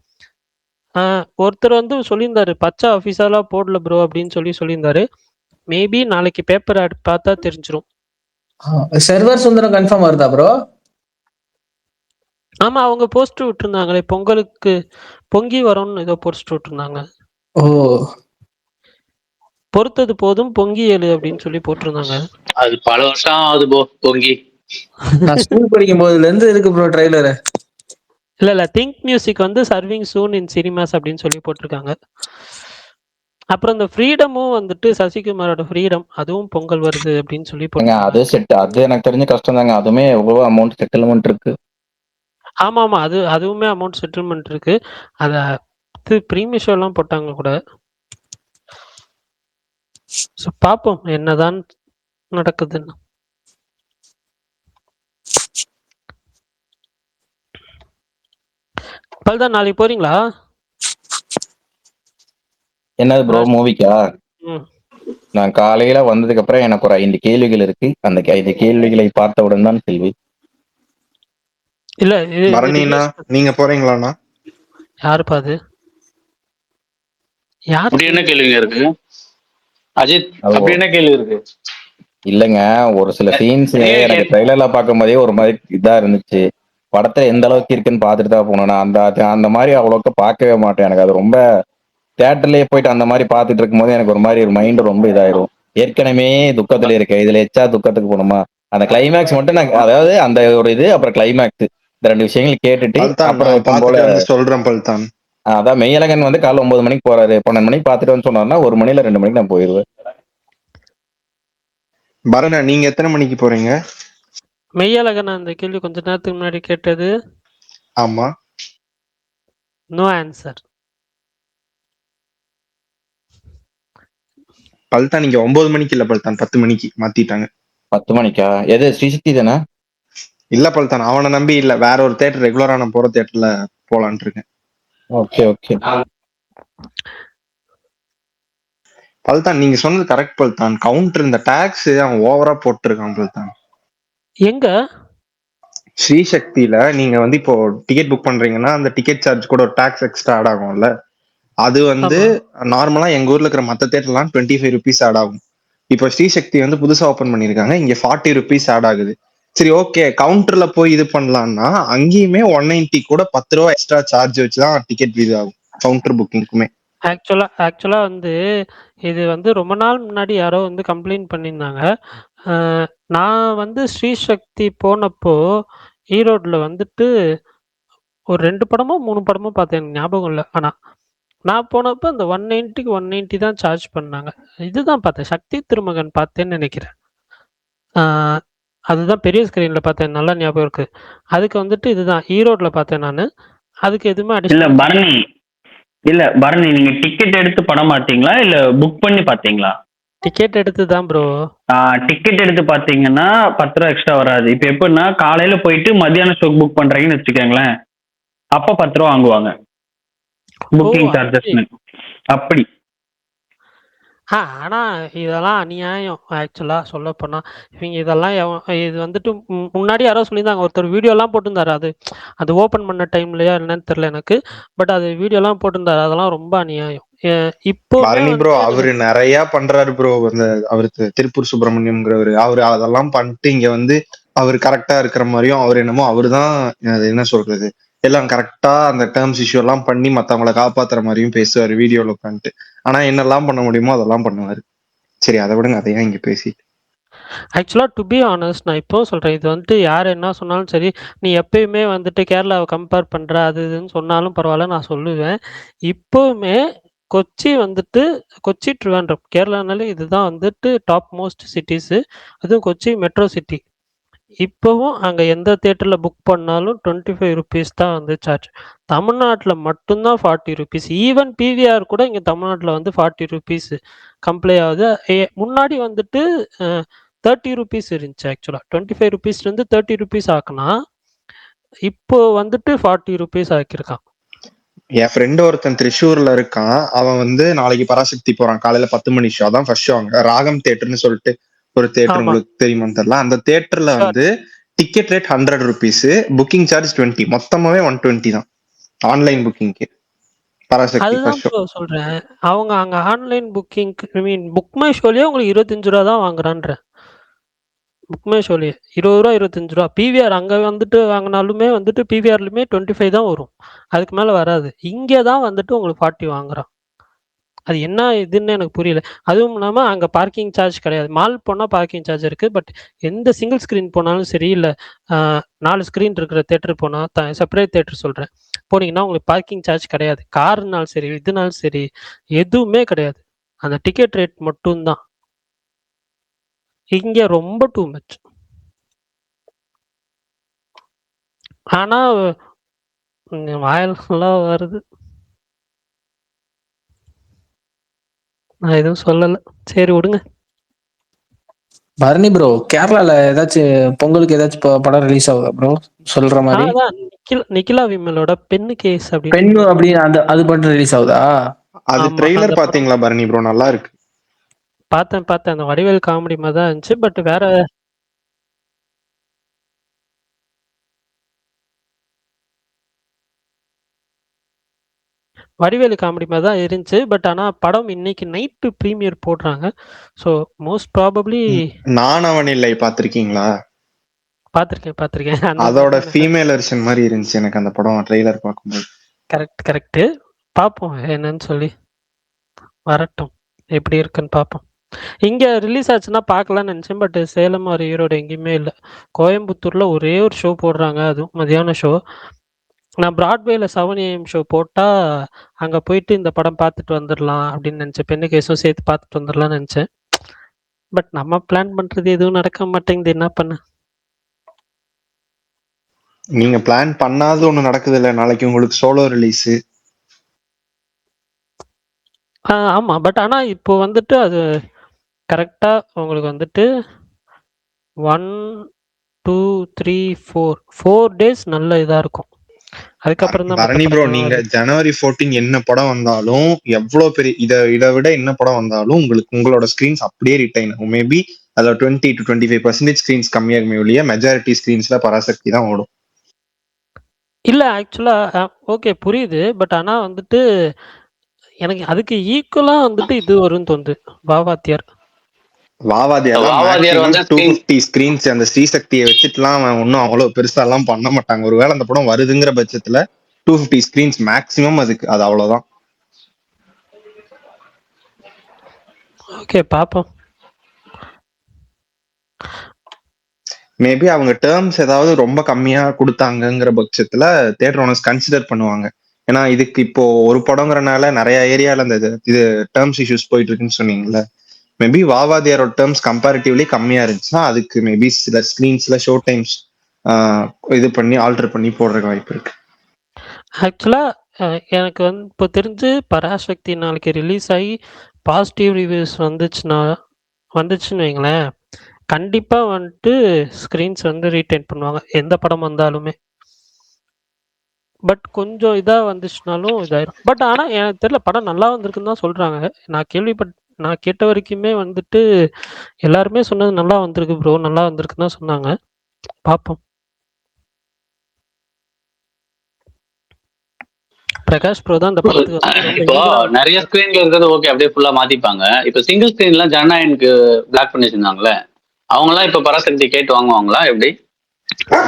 ஒருத்தர் வந்து சொல்லியிருந்தாரு பச்சை அஃபிஷியலா போடல ப்ரோ அப்படின்னு சொல்லியிருந்தாரு. மேபி நாளைக்கு பேப்பர் ஆட் பார்த்தா தெரிஞ்சிரும். சர்வர் சுந்தரம் கன்ஃபார்ம் வருதா ப்ரோ? ஆமா, அவங்க போஸ்ட் விட்டுருந்தாங்களே பொங்கலுக்கு பொங்கி வரும்னு ஏதோ போஸ்ட் விட்டுருந்தாங்க. ஓ பொறுத்தது போதும் பொங்கி ஏழு அப்படின்னு சொல்லி போட்டிருந்தாங்க. அது பல வருஷம் ஆகுது போ பொங்கி. நான் ஸ்கூல் படிக்கும் போதுல இருந்து இருக்கு ப்ரோ ட்ரைலரு. இல்ல திங்க் மியூசிக் வந்து சர்விங் சூன் இன் சினிமாஸ் அப்படின்னு சொல்லி போட்டிருக்காங்க. அப்புறம் இந்த ஃப்ரீடமும் வந்துட்டு சசிகுமாரோட ஃப்ரீடம் அதுவும் பொங்கல் வருது அப்படின்னு சொல்லி அது செட் அது எனக்கு தெரிஞ்ச கஷ்டம் தாங்க. அதுவுமே எவ்வளவு அமௌண்ட் செட்டில்மெண்ட் இருக்கு. ஆமா அதுவுமே அமௌண்ட் செட்டில்மெண்ட் இருக்கு. அது ப்ரீமியம் ஷோ எல்லாம் போட்டாங்க கூட. ஸோ பார்ப்போம் என்னதான் நடக்குதுன்னு. பல்தான் நாளைக்கு போறீங்களா? என்னது ப்ரோ மூவிக்கா? நான் காலையில வந்ததுக்கு அப்புறம் எனக்கு ஒரு 5 கேள்விகள் இருக்கு. அந்த 5 கேள்விகளை பார்த்தவுடன் தான் செல்வி. இல்ல பரணினா நீங்க போறீங்களாண்ணா? யாருப்பா அது? யார்? அப்படி என்ன கேள்விங்க இருக்கு அஜித்? அது அப்படி என்ன கேள்வி இருக்கு? இல்லைங்க, ஒரு சில சீன்ஸ் எனக்கு ட்ரைலர்ல பார்க்கும் போதே ஒரு மாதிரி இதா இருந்துச்சு. படத்துல எந்த அளவுக்கு இருக்குன்னு பார்த்துட்டு தான் போனேன். நான் அந்த மாதிரி அவ்வளோக்கு பார்க்கவே மாட்டேன். எனக்கு அது ரொம்ப தியேட்டர்லயே போயிட்டு அந்த மாதிரி பார்த்துட்டு இருக்கும்போது எனக்கு ஒரு மாதிரி ஒரு மைண்ட் ரொம்ப இதாயிரும். ஏற்கனவே துக்கத்துல இருக்கேன், இதுல எச்சா துக்கத்துக்கு போகணுமா? அந்த கிளைமேக்ஸ் மட்டும் நான் அதாவது அந்த ஒரு இது அப்புறம் கிளைமேக்ஸ் இந்த 2 விஷயங்கள் கேட்டுட்டு அப்புறம் எப்பவும் போல சொல்றேன் பல்தான். அதான் மெய்யழகன் வந்து காலைல 9 மணிக்கு போறாரு, 12 மணிக்கு பார்த்துட்டு வந்து சொன்னாருன்னா 1 மணில 2 மணிக்கு நான் போயிருவேன். பரணா நீங்க எத்தனை மணிக்கு போறீங்க? மெய்யழகன் அந்த கேள்வி கொஞ்ச நேரத்துக்கு முன்னாடி கேட்டது. ஆமா. No answer. பல்தான் நீங்க 9 மணிக்கு இல்ல பல்தான் 10 மணிக்கு மாத்திட்டாங்க. 10 மணிக்கா? எது ஸ்ரீசக்தி தானே? இல்ல பல்தான் அவனை நம்பி இல்ல, வேற ஒரு தியேட்டர் ரெகுலரா நான் போற தியேட்டர்ல போலான் இருக்கேன். ஓகே பல்தான் நீங்க சொன்னது கரெக்ட் பல்தான். கவுண்டர் இந்த டாக்ஸ் அவன் ஓவரா போட்டிருக்கான் பல்தான். எங்க ஸ்ரீசக்தியில நீங்க வந்து இப்போ டிக்கெட் புக் பண்றீங்கன்னா அந்த டிக்கெட் சார்ஜ் கூட ஒரு டாக்ஸ் எக்ஸ்ட்ரா ஆட் ஆகும்ல. அது வந்து ஆமா நார்மலா எங்க ஊர்ல இருக்கிற மத்த தேட்டர்லாம் 25 ருபீஸ் ஆட் ஆகும். இப்போ ஸ்ரீசக்தி வந்து புதுசா ஓபன் பண்ணிருக்காங்க, இங்க 40 ருபீஸ் ஆட் ஆகுது. சரி ஓகே, கவுண்டர்ல போய் இது பண்ணலாம்னா அங்கேயுமே 190 கூட 10 ரூபா எக்ஸ்ட்ரா சார்ஜ் வச்சுதான் டிக்கெட் இது ஆகும் கவுண்டர் புக்கிங்க்குமே. ஆக்சுவலா வந்து இது வந்து ரொம்ப நாள் முன்னாடி யாரோ வந்து கம்ப்ளைண்ட் பண்ணியிருந்தாங்க. நான் வந்து ஸ்ரீசக்தி போனப்போ ஈரோட்ல வந்துட்டு ஒரு 2 படமோ 3 படமோ பார்த்தேன். எனக்கு ஞாபகம் இல்ல. ஆனா நான் போனப்போ அந்த 190க்கு 190 தான் சார்ஜ் பண்ணாங்க. இதுதான் பார்த்தேன். சக்தி திருமகன் பார்த்தேன்னு நினைக்கிறேன். ஆ அதுதான் பெரிய ஸ்க்ரீன்ல பார்த்தேன். நல்லா ஞாபகம் இருக்கு. அதுக்கு வந்துட்டு இதுதான் ஈரோட்ல பார்த்தேன் நானு. அதுக்கு எதுவுமே இல்ல அடிஷனல் பரணி பரணி நீங்க டிக்கெட் எடுத்து படம் பார்த்தீங்களா இல்ல புக் பண்ணி பார்த்தீங்களா? டிக்கெட் எடுத்து தான் ப்ரோ. டிக்கெட் எடுத்து பார்த்தீங்கன்னா 10 ரூபா எக்ஸ்ட்ரா வராது. இப்போ எப்படின்னா காலையில போயிட்டு மத்தியானம் ஷோக்கு புக் பண்றீங்கன்னு வச்சுக்கோங்களேன், அப்ப 10 ரூபா வாங்குவாங்க ஓ! புக்கிங் அப்படி. சார்ஜஸ்னு. அப்படி ஆனா இதெல்லாம் அநியாயம் ஆக்சுவலா சொல்லப்போனா. இவங்க இதெல்லாம் இது வந்துட்டு முன்னாடி யாரோ சொல்லியிருந்தாங்க. ஒருத்தர் வீடியோலாம் போட்டிருந்தாரு. அது ஓப்பன் பண்ண டைம்லயா என்னன்னு தெரியல எனக்கு. பட் அது வீடியோலாம் போட்டிருந்தாரு. அதெல்லாம் ரொம்ப அநியாயம். இப்போவுமே பரணி ப்ரோ வந்துட்டு அவரு நிறைய பண்றாரு ப்ரோ. அந்த அவருக்கு திருப்பூர் சுப்பிரமணியம்ங்கிறவரு அவரு அதெல்லாம் பண்ணிட்டு இங்க வந்து அவர் கரெக்டா இருக்கிற மாதிரியும் அவர் என்னமோ அவரு தான் அது என்ன சொல்றது எல்லாம் கரெக்டா அந்த டேர்ம்ஸ் இஷ்யூ எல்லாம் பண்ணி மத்தவங்கள காப்பாத்துற மாதிரியும் பேசுவாரு வீடியோல உட்காந்துட்டு. ஆனா என்னெல்லாம் பண்ண முடியுமோ அதெல்லாம் பண்ணுவாரு. சரி அதை விடுங்க, அதையா இங்க பேசி. ஆக்சுவலா டு பி ஆனஸ்ட் நான் இப்பவும் சொல்றேன். இது வந்துட்டு யார் என்ன சொன்னாலும் சரி, நீ எப்பயுமே வந்துட்டு கேரளாவை கம்பேர் பண்ற அது இதுன்னு சொன்னாலும் பரவாயில்ல நான் சொல்லுவேன். இப்பவுமே கொச்சி வந்துட்டு கொச்சி, ட்ரிவாண்ட்ரம் கேரளானாலே இதுதான் வந்துட்டு டாப் மோஸ்ட் சிட்டிஸு. அதுவும் கொச்சி மெட்ரோ சிட்டி. இப்பவும் அங்க எந்த தியேட்டர்ல புக் பண்ணாலும் 25 ருபீஸ் தான் வந்து சார்ஜ். தமிழ்நாட்டுல மட்டும் தான் 40 ருபீஸ். ஈவன் பிவிஆர் கூட இங்க தமிழ்நாட்டுல வந்து 40 ருபீஸ் கம்ப்ளை ஆகுது. முன்னாடி வந்துட்டு 30 ருபீஸ் இருந்துச்சு ஆக்சுவலா. 25 ருபீஸ்லேருந்து 30 ருபீஸ் ஆக்குனா, இப்போ வந்துட்டு 40 ருபீஸ் ஆக்கியிருக்கான். என் ஃப்ரெண்டு ஒருத்தன் திரிஷூர்ல இருக்கான். அவன் வந்து நாளைக்கு பராசக்தி போறான். காலையில 10 மணி ஷோ தான் ஃபர்ஸ்ட் ஷோ. அங்க ராகம் தியேட்டர்னு சொல்லிட்டு ஒரு தியேட்டர் ஆமா. உங்களுக்கு தெரியுமான்னு தெரியல. அந்த தியேட்டர்ல ஷூர். வந்து ticket rate 100 rupees, booking charge 20, மொத்தமாவே 120 தான் ஆன்லைன் புக்கிங்க்கு. பராசக்தி அதுதான் ஃபர்ஸ்ட் ஷோ. ப்ரோ சொல்றேன். அவங்க அங்க ஆன்லைன் புக்கிங்க்கு ஐ மீன் புக் மை ஷோலயே உங்களுக்கு 25 ரூபா தான் வாங்குறான்றேன். புக் மை ஷோலயே ரூ. 20 ரூ. 25. பிவிஆர் அங்க வந்துட்டு வாங்குனாலுமே வந்துட்டு பிவிஆர்லயுமே 25 தான் வரும். அதுக்கு மேல வராது. இங்க தான் வந்துட்டு உங்களுக்கு 40 வாங்குறான். அது என்ன இதுன்னு எனக்கு புரியல. அதுவும் இல்லாம அங்க பார்க்கிங் சார்ஜ் கிடையாது. மால் போனா பார்க்கிங் சார்ஜ் இருக்கு. பட் எந்த சிங்கிள் ஸ்க்ரீன் போனாலும் சரி, இல்ல 4 ஸ்க்ரீன் இருக்கிற தியேட்டர் போனா செப்பரேட் தியேட்டர் சொல்றேன். போனீங்கன்னா உங்களுக்கு பார்க்கிங் சார்ஜ் கிடையாது. காருனாலும் சரி, இதுனாலும் சரி எதுவுமே கிடையாது. அந்த டிக்கெட் ரேட் மட்டும் தான். இங்க ரொம்ப டூ மச். ஆனா வாயிலலாம் வருது. நான் எதுவும் சொல்லல. சரி விடுங்க. பரணி ப்ரோ, கேரளால ஏதாச்சும் பொங்கலுக்கு ஏதாச்சும் படம் ரிலீஸ் ஆகுதா ப்ரோ சொல்ற மாதிரி? அதான் நிக்கிலா விமலோட பெண்ணு கேஸ் அப்படின்னு பெண்ணு அப்படின்னு அது மட்டும் ரிலீஸ் ஆகுதா? அது ஆமா. அந்த ட்ரெய்லர் படம் பாத்தீங்களா பரணி ப்ரோ? நல்லா இருக்கு. பார்த்தேன். அந்த வடிவேல் காமெடி மாதிரி தான் இருந்துச்சு. பட் வேற வடிவேலு காமெடி மாதிரி தான் இருந்துச்சு. பட் ஆனா படம் இன்னைக்கு நைட்டு ப்ரீமியர் போடுறாங்க. ஸோ மோஸ்ட் ப்ராபப்ளி நான் அவன் இல்லை பாத்திருக்கீங்களா? பார்த்துருக்கேன். அந்த அதோட மாதிரி ஃபீமேல் வெர்ஷன் மாதிரி இருந்துச்சு எனக்கு அந்த படம் ட்ரெய்லர் பார்க்கும்போது. கரெக்ட். பார்ப்போம் என்னன்னு சொல்லி. வரட்டும். எப்படி இருக்குன்னு பார்ப்போம். இங்க ரிலீஸ் ஆச்சுன்னா பார்க்கலாம்னு நினைச்சேன். பட் சேலம் ஒரு ஈரோடு எங்கேயுமே இல்லை. கோயம்புத்தூர்ல ஒரே ஒரு ஷோ போடுறாங்க. அதுவும் மதியான ஷோ. நான் பிராட்வேல 7 AM ஷோ போட்டா அங்க போயிட்டு இந்த படம் பார்த்துட்டு வந்துடலாம் அப்படின்னு நினைச்சேன். பெண்ணு கேஸும் சேர்த்து பார்த்துட்டு வந்துடலாம்னு நினைச்சேன். பட் நம்ம பிளான் பண்றது எதுவும் நடக்க மாட்டேங்குது. என்ன பண்ண? நீங்க பிளான் பண்ணாத ஒண்ணு நடக்குது இல்ல. நாளைக்கு உங்களுக்கு சோலோ ரிலீஸ். ஆமா. பட் ஆனா இப்போ வந்துட்டு அது கரெக்டா உங்களுக்கு வந்துட்டு 1, 2, 3, 4 டேஸ் நல்ல இதா இருக்கும். அதுக்கப்புறம் தான் மற்ற பரணி ப்ரோ, படங்கள்லாம் நீங்க வருது. ஜனவரி 14 என்ன படம் வந்தாலும், எவ்வளவு பெரிய இதை விட என்ன படம் வந்தாலும் உங்களுக்கு உங்களோட ஸ்கிரீன்ஸ் அப்படியே ரிட்டைன் ஆகும். மேபி அதுல 20 to 25% ஸ்கிரீன்ஸ் கம்மியாகுமே ஒழிய மெஜாரிட்டி ஸ்கிரீன்ஸ்ல பராசக்தி தான் ஓடும். இல்ல ஆக்சுவலா ஓகே புரியுது. பட் ஆனா வந்துட்டு எனக்கு அதுக்கு ஈக்குவலா வந்துட்டு இது வரும்னு தோணுது. வாவாத்தியார். வாவாதியார் வாவாதியார் வந்து screen 250 ஸ்கிரீன்ஸ் அந்த ஸ்ரீசக்தியை வச்சுட்டுலாம் அவன் ஒன்றும் அவ்வளவு பெருசா எல்லாம் பண்ண மாட்டாங்க. ஒருவேளை அந்த படம் வருதுங்கிற பட்சத்துல 250 ஸ்கிரீன்ஸ் மேக்ஸிமம், அது அவ்வளவுதான். ஓகே பாப்போம். மேபி அவங்க டேர்ம்ஸ் ஏதாவது ரொம்ப கம்மியா கொடுத்தாங்கங்கிற பட்சத்துல தியேட்டர் ஓனர்ஸ் கன்சிடர் பண்ணுவாங்க. ஏன்னா இதுக்கு இப்போ ஒரு படங்கிறனால நிறைய ஏரியால இந்த இது டேர்ம்ஸ் இஷ்யூஸ் போயிட்டு இருக்குன்னு சொன்னீங்கல்ல. மேபி வாவாதியாரோட டேர்ம்ஸ் கம்பேரிட்டிவ்லி கம்மியா இருந்துச்சுன்னா அதுக்கு மேபி சில ஸ்கிரீன்ஸ்ல ஷோ டைம்ஸ் இது பண்ணி ஆல்டர் பண்ணி போடுறதுக்கு வாய்ப்பு இருக்கு. ஆக்சுவலா எனக்கு வந்து இப்போ தெரிஞ்சு பராசக்தி நாளைக்கு ரிலீஸ் ஆகி பாசிட்டிவ் ரிவ்யூஸ் வந்துச்சுன்னு வைங்களேன், கண்டிப்பா வந்துட்டு ஸ்க்ரீன்ஸ் வந்து ரீடைன் பண்ணுவாங்க எந்த படம் வந்தாலுமே. பட் கொஞ்சம் இதா வந்துச்சுனாலும் இதாயிரும். பட் ஆனா எனக்கு தெரியல, படம் நல்லா வந்திருக்குன்னு தான் சொல்றாங்க. நான் கேட்ட வரைக்குமே வந்துட்டு எல்லாருமே சொன்னது நல்லா வந்திருக்கு ப்ரோ, நல்லா வந்திருக்குன்னு தான் சொன்னாங்க. பார்ப்போம். பிரகாஷ் ப்ரோ தான் இந்த படத்துக்கு வந்து ரொம்ப இப்போ eager-ஆ நிறைய ஸ்கிரீன்ல இருக்கிறது ஓகே, அப்படியே ஃபுல்லா மாத்திப்பாங்க. இப்போ சிங்கிள் ஸ்கிரீன்லாம் ஜனநாயகனுக்கு பிளாக் பண்ணி வச்சிருந்தாங்களே, அவங்க எல்லாம் இப்ப பராசக்தி கேட்டு வாங்குவாங்களா எப்படி?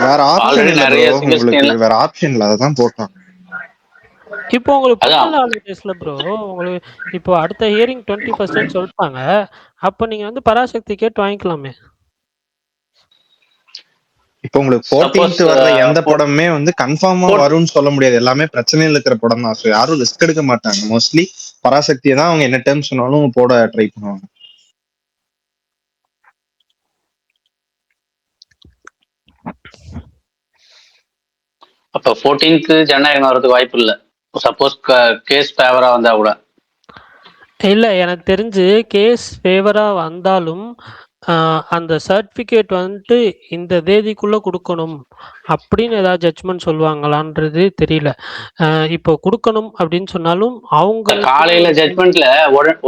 வேற ஆப்ஷன் ஆல்ரெடி இல்ல நிறைய ப்ரோ, சிங்கிள் உங்களுக்கு ஸ்கிரீன்ல வேற ஆப்ஷன் இல்ல, அதான் போட்டாங்க. இப்போ உங்களுக்கு அதான் பொங்கல் ஹாலிடேஸ்ல ப்ரோ, உங்களுக்கு இப்போ அடுத்த ஹியரிங் 21st சொல்லிட்டாங்க. அப்போ நீங்க வந்து பராசக்தி கேட்டு வாங்கிக்கலாமே. இப்போ உங்களுக்கு சப்போஸ் 14th வர்ற எந்த படமே வந்து கன்ஃபார்மா வரும்னு சொல்ல முடியாது. எல்லாமே பிரச்சனையில் இருக்கிற படம் தான். ஸோ யாரும் ரிஸ்க் எடுக்க மாட்டாங்க. மோஸ்ட்லி பராசக்தியை தான் அவங்க என்ன டேர்ம் சொன்னாலும் போட ட்ரை பண்ணுவாங்க. அப்ப 14th ஜனநாயகம் வர்றதுக்கு வாய்ப்பு இல்ல. சப்போஸ் கேஸ் ஃபேவரா வந்தா கூட. இல்ல எனக்கு தெரிஞ்சு கேஸ் ஃபேவரா வந்தாலும் அந்த சர்டிபிகேட் வந்துட்டு இந்த தேதிக்குள்ள கொடுக்கணும் அப்படின்னு ஏதாவது ஜட்ஜ்மெண்ட் சொல்லுவாங்களான்றது தெரியல. இப்போ கொடுக்கணும் அப்படின்னு சொன்னாலும் அவங்க காலையில ஜட்மெண்ட்ல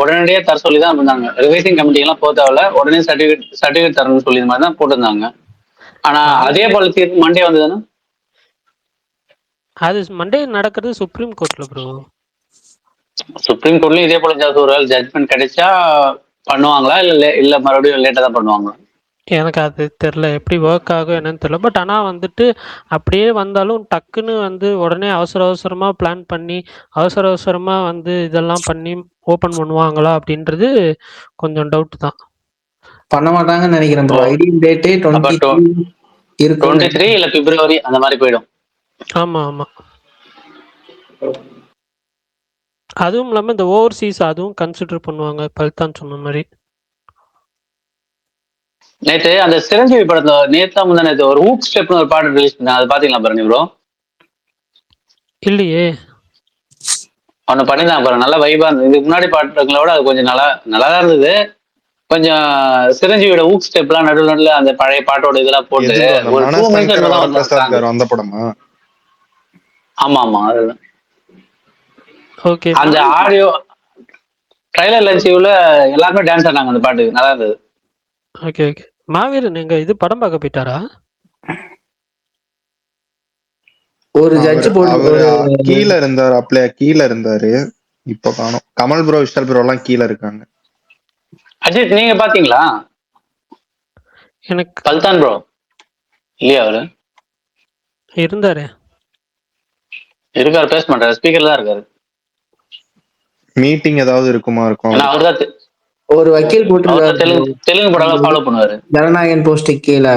உடனடியே தர சொல்லி தான் இருந்தாங்க. ரிவைசிங் கமிட்டி எல்லாம் போத்தாவில உடனே சர்டிபிகேட் தரணும்னு சொல்லி மாதிரி தான் போட்டிருந்தாங்க. ஆனா அதே போல தீர்ப்பு மண்டே வந்ததுன்னா அது மண்டே நடக்கிறது சுப்ரீம் கோர்ட்ல ப்ரோ. சுப்ரீம் கோர்ட்லயும் இதே போல ஒரு ஜட்மெண்ட் கிடைச்சா பண்ணுவாங்களா இல்ல மறுபடியும் லேட்டா தான் பண்ணுவாங்களா? எனக்கு அது தெரில, எப்படி ஒர்க் ஆகும் என்னன்னு தெரில. பட் ஆனால் வந்துட்டு அப்படியே வந்தாலும் டக்குன்னு வந்து உடனே அவசரமாக பிளான் பண்ணி அவசரமாக வந்து இதெல்லாம் பண்ணி ஓப்பன் பண்ணுவாங்களா அப்படின்றது கொஞ்சம் டவுட் தான். பண்ண மாட்டாங்கன்னு நினைக்கிறேன் ப்ரோ. ஐடியல் டேட்டே 23 இல்ல பிப்ரவரி அந்த மாதிரி போயிடும். ஆமாம். அதுவும் இல்லாமல் இந்த ஓவர்சீஸ் அதுவும் கன்சிடர் பண்ணுவாங்க, பல்தான் சொன்ன மாதிரி. நேற்று அந்த சிரஞ்சீவி படத்துல நேத்தா முந்தா நேற்று ஒரு ஊக் ஸ்டெப்னு ஒரு பாட்டு ரிலீஸ் பண்ணாங்க. அது பாத்தீங்களா பாருங்க ப்ரோ? இல்லையே. ஒன்னு பண்ணிருந்தாங்க பாருங்க, நல்லா வைபா இருந்தது. இதுக்கு முன்னாடி பாட்டுங்களோட அது கொஞ்சம் நல்லா தான் இருந்தது. கொஞ்சம் சிரஞ்சீவியோட ஊக் ஸ்டெப் எல்லாம் நடுவில் அந்த பழைய பாட்டோட இதெல்லாம் போட்டு ஒரு 2 minutes அந்த படமா? ஆமா அதுதான். ஓகே. அந்த ஆடியோ ட்ரைலர் லஞ்சிவ்ல எல்லாருமே டான்ஸ் ஆனாங்க அந்த பாட்டுக்கு, நல்லா இருந்தது. ஓகே. மாவீரன் எங்க இது படம் பார்க்க போயிட்டாரா? ஒரு ஜட்ஜ் போட்டு கீழே இருந்தாரு. இப்ப காணோம். கமல் ப்ரோ, விஷால் ப்ரோ எல்லாம் கீழே இருக்காங்க. அஜித் நீங்க பாத்தீங்களா? எனக்கு பல்தான் ப்ரோ இல்லையா? அவரு இருந்தாரு, பேச மாட்டாரு, ஸ்பீக்கர்ல தான் இருக்காரு. மீட்டிங் ஏதாவது இருக்கும். அவர்தான் ஒரு வக்கீல் போட்டிருக்காரு, தெலுங்கு படம் ஃபாலோ பண்ணுவாரு. ஜனநாயகன் போஸ்டுக்கு கீழே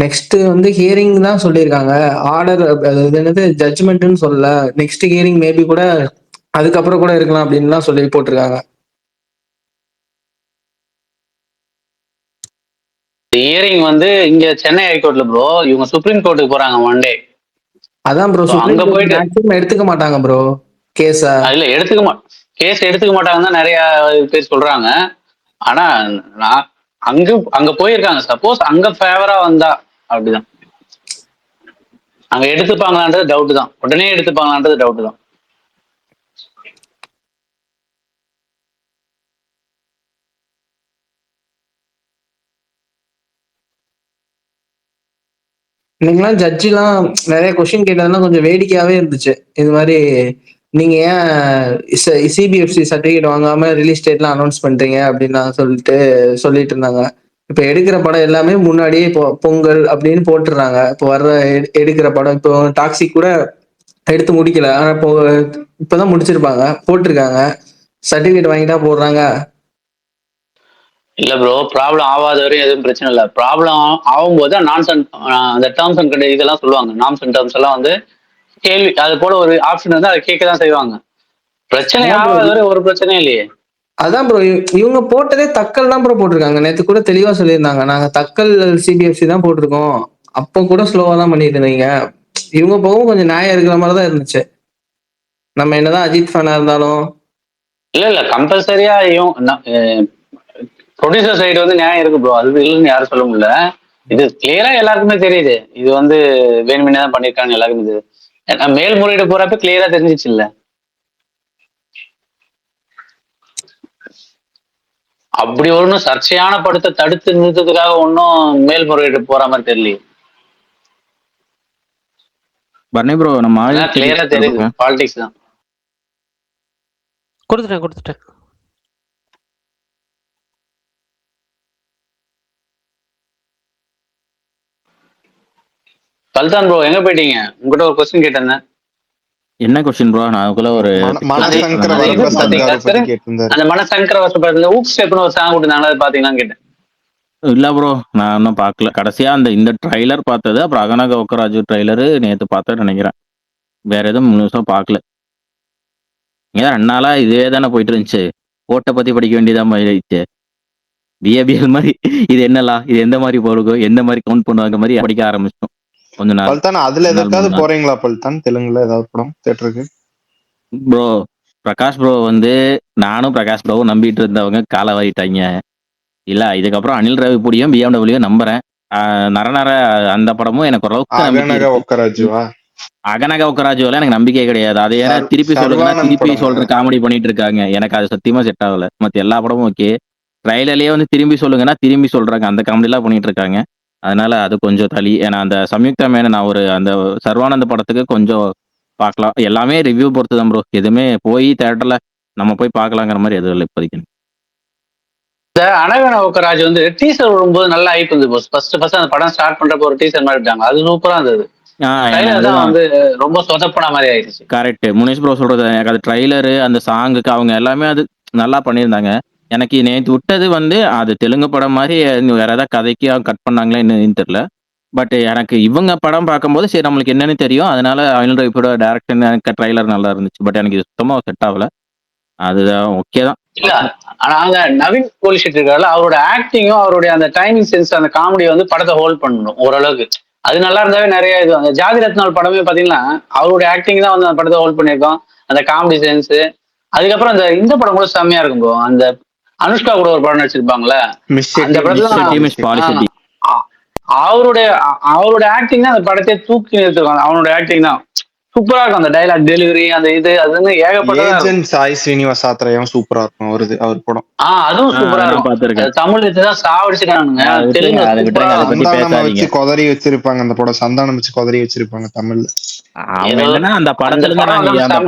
நெக்ஸ்ட் வந்து ஹியரிங் தான் சொல்லியிருக்காங்க. ஆர்டர் என்னது ஜட்ஜ்மெண்ட்னு சொல்லல. நெக்ஸ்ட் ஹியரிங் மேபி கூட அதுக்கப்புறம் கூட இருக்கலாம் அப்படின்லாம் சொல்லி போட்டிருக்காங்க. ஹியரிங் வந்து இங்க சென்னை ஹைகோர்ட்ல ப்ரோ, இவங்க சுப்ரீம் கோர்ட்டுக்கு போறாங்க மண்டே. அதான் ப்ரோ, சுப்ரீம் கோர்ட் மேக்ஸிமம் எடுத்துக்க மாட்டாங்க ப்ரோ கேஸ. இல்ல கேஸ் எடுத்துக்க மாட்டாங்கன்னு தான் நிறைய பேர் சொல்றாங்க. ஆனா நான் அங்க போயிருக்காங்க. சப்போஸ் அங்க ஃபேவரா வந்தா அப்படிதான். அங்க எடுத்துப்பாங்களான்றது டவுட் தான், உடனே எடுத்துப்பாங்களான்றது டவுட் தான். இன்னைக்கெல்லாம் ஜட்ஜிலாம் நிறைய கொஸ்டின் கேட்டதெல்லாம் கொஞ்சம் வேடிக்கையாவே இருந்துச்சு. இது மாதிரி நீங்க ஏன் சிபிஎஃப்சி சர்டிஃபிகேட் வாங்காம ரிலீஸ் டேட்லாம் அனௌன்ஸ் பண்றீங்க அப்படின்லாம் சொல்லிட்டு இருந்தாங்க. இப்ப எடுக்கிற படம் எல்லாமே முன்னாடியே இப்போ பொங்கல் அப்படின்னு போட்டுடுறாங்க. இப்போ வர்ற எடுக்கிற படம் இப்போ டாக்ஸிக் கூட எடுத்து முடிக்கல, ஆனா இப்பதான் முடிச்சிருப்பாங்க, போட்டிருக்காங்க. சர்டிஃபிகேட் வாங்கிட்டா போடுறாங்க. இல்ல ப்ரோ, ப்ராப்ளம் ஆகாத வரையும் எதுவும் பிரச்சனை இல்லை. ப்ராப்ளம் ஆகும்போது அந்த டேர்ம்ஸ் அண்ட் இதெல்லாம் சொல்லுவாங்க, நார்ம்ஸ் அண்ட் டேர்ம்ஸ் எல்லாம் வந்து கேள்வி அது போல ஒரு ஆப்ஷன் வந்து அதை கேட்க தான் செய்வாங்க. பிரச்சனை ஆகாத வரை ஒரு பிரச்சனையும் இல்லையே. அதான் ப்ரோ, இவங்க போட்டதே தக்கல் தான் ப்ரோ போட்டிருக்காங்க. நேற்று கூட தெளிவா சொல்லியிருந்தாங்க, நாங்க தக்கல் சிபிஎஃப்சி தான் போட்டிருக்கோம். அப்போ கூட ஸ்லோவா தான் பண்ணிட்டு இருந்தீங்க. இவங்க போகவும் கொஞ்சம் நியாயம் இருக்கிற மாதிரி தான் இருந்துச்சு. நம்ம என்னதான் அஜித் ஃபேனா இருந்தாலும் இல்ல கம்பல்சரியா ப்ரொடியூசர் சைடு வந்து நியாயம் இருக்கு ப்ரோ, அது இல்லைன்னு யாரும் சொல்ல முடியல. இது கிளியரா எல்லாருக்குமே தெரியுது, இது வந்து வேணுமெனே தான் பண்ணிருக்காங்க எல்லாருக்குமே தெரியுது. மேல்முறையீடு போறப்ப கிளியரா தெரிஞ்சிச்சு இல்ல. அப்படி ஒன்றும் சர்ச்சையான படத்தை தடுத்து நிறுத்ததுக்காக ஒன்றும் மேல்முறையீடு போற மாதிரி தெரியல. பர்னி ப்ரோ நம்ம கிளியரா தெரியுது, பாலிடிக்ஸ் தான். கொடுத்துட்டேன். பல்தான் ப்ரோ எங்க போயிட்டீங்க? உங்ககிட்ட ஒரு கொஸ்டின் கேட்டேன். என்ன கொஸ்டின் ப்ரோ? நான் அதுக்குள்ள ஒரு அந்த மனசங்கர வசப்படத்துல ஊக் ஸ்டெப்னு ஒரு சாங் விட்டுருந்தாங்க, அதை பாத்தீங்களான்னு கேட்டேன். இல்ல ப்ரோ, நான் இன்னும் பார்க்கல. கடைசியா இந்த ட்ரைலர் பார்த்தது, அப்புறம் அகனக ஒக்கராஜு ட்ரைலரு நேற்று பார்த்தேன்னு நினைக்கிறேன். வேற எதுவும் முழுசா பார்க்கல. ஏன் 2 நாளா இதே தானே போயிட்டு இருந்துச்சு. ஓட்டை பத்தி படிக்க வேண்டியதான் ஆயிடுச்சு. பிஏபிஎல் மாதிரி இது என்னலாம், இது எந்த மாதிரி போடுக்கும், எந்த மாதிரி கவுண்ட் பண்ணுவாங்க மாதிரி படிக்க ஆரம்பிச்சோம் கொஞ்ச நாள். பல்தான் அதுல எதுக்காவது போறீங்களா பல்தான்? தெலுங்குல ஏதாவது படம் தியேட்டருக்கு? ப்ரோ பிரகாஷ் ப்ரோ வந்து நானும் பிரகாஷ் ப்ரோவும் நம்பிட்டு இருந்தவங்க காலை வாரிட்டாங்க. இல்ல இதுக்கப்புறம் அனில் ரவி புடியும் பிஎம்டபிள்யூ நம்புறேன். நரநர அந்த படமும் எனக்கு ஓரளவுக்கு அகனக ஒக்கராஜுவெல்லாம் எனக்கு நம்பிக்கை கிடையாது. அது ஏன்னா திருப்பி சொல்ற காமெடி பண்ணிட்டு இருக்காங்க. எனக்கு அது சத்தியமா செட் ஆகல. மத்த எல்லா படமும் ஓகே, ட்ரைலர்லயே வந்து திரும்பி சொல்லுங்கன்னா திரும்பி சொல்றாங்க, அந்த காமெடி எல்லாம் பண்ணிட்டு இருக்காங்க. அதனால அது கொஞ்சம் தள்ளி. ஏன்னா அந்த சம்யுக்தா மேனன் நான் அந்த சர்வானந்த படத்துக்கு கொஞ்சம் பார்க்கலாம். எல்லாமே ரிவ்யூ பொறுத்து தான் ப்ரோ. எதுவுமே போய் தேட்டர்ல நம்ம போய் பார்க்கலாங்கிற மாதிரி எதுவும் இல்லை இப்போதைக்கு. இந்த அனகன ஒக்கராஜ் வந்து டீசர் விடும்போது நல்லா ஹைப் இருந்தது. ஃபர்ஸ்ட் அந்த படம் ஸ்டார்ட் பண்றப்ப ஒரு டீசர் மாதிரி விட்டாங்க, அது சூப்பரா இருந்தது. வந்து ரொம்ப சொதப்பன மாதிரி ஆயிடுச்சு. கரெக்ட், முனேஷ் ப்ரோ சொல்றது. எனக்கு அது ட்ரைலரு, அந்த சாங்குக்கு அவங்க எல்லாமே அது நல்லா பண்ணியிருந்தாங்க. எனக்கு நேற்று விட்டது வந்து அது தெலுங்கு படம் மாதிரி வேற ஏதாவது கதைக்கு கட் பண்ணாங்களா என்னன்னு தெரியல. பட் எனக்கு இவங்க படம் பார்க்கும்போது சரி நம்மளுக்கு என்னன்னு தெரியும், அதனால அனில் ரவியோட டைரக்ஷன் எனக்கு ட்ரைலர் நல்லா இருந்துச்சு. பட் எனக்கு இது சுத்தமா செட் ஆகல. அதுதான் ஓகே தான். இல்ல ஆனா அங்க நவீன் போலிஷெட்டி இருக்காருல்ல, அவரோட ஆக்டிங்கும் அவருடைய அந்த டைமிங் சென்ஸ், அந்த காமெடி வந்து படத்தை ஹோல்ட் பண்ணணும் ஓரளவுக்கு. அது நல்லா இருந்தாவே நிறைய இது. அந்த ஜாதி ரத்னால் படமே பாத்தீங்கன்னா அவருடைய ஆக்டிங் தான் வந்து அந்த படத்தை ஹோல்ட் பண்ணியிருக்கோம், அந்த காமெடி சென்ஸ். அதுக்கப்புறம் இந்த படம் கூட செம்மையா இருக்கும் ப்ரோ. அந்த அனுஷ்கா கூட ஒரு படம் நடிச்சிருப்பாங்கல்ல, அந்த படத்துல அவருடைய ஆக்டிங் தான் அந்த படத்தை தூக்கி நிறுத்திருக்காங்க. அவனோட ஆக்டிங் தான் சூப்பரா இருக்கும். அந்த டைலாக் டெலிவரி, அந்த இது அது வந்து ஏகப்பட்ட. சாய் ஸ்ரீனிவாஸ் ஆத்ரேயம் சூப்பரா இருக்கும் அவர் படம். அதுவும் சூப்பரா இருக்கும். தமிழ் தான் சாவடிச்சுட்டானுங்க. வச்சு கொதறி வச்சிருப்பாங்க அந்த படம். சந்தானம் வச்சு கொதறி வச்சிருப்பாங்க தமிழ்ல. அந்த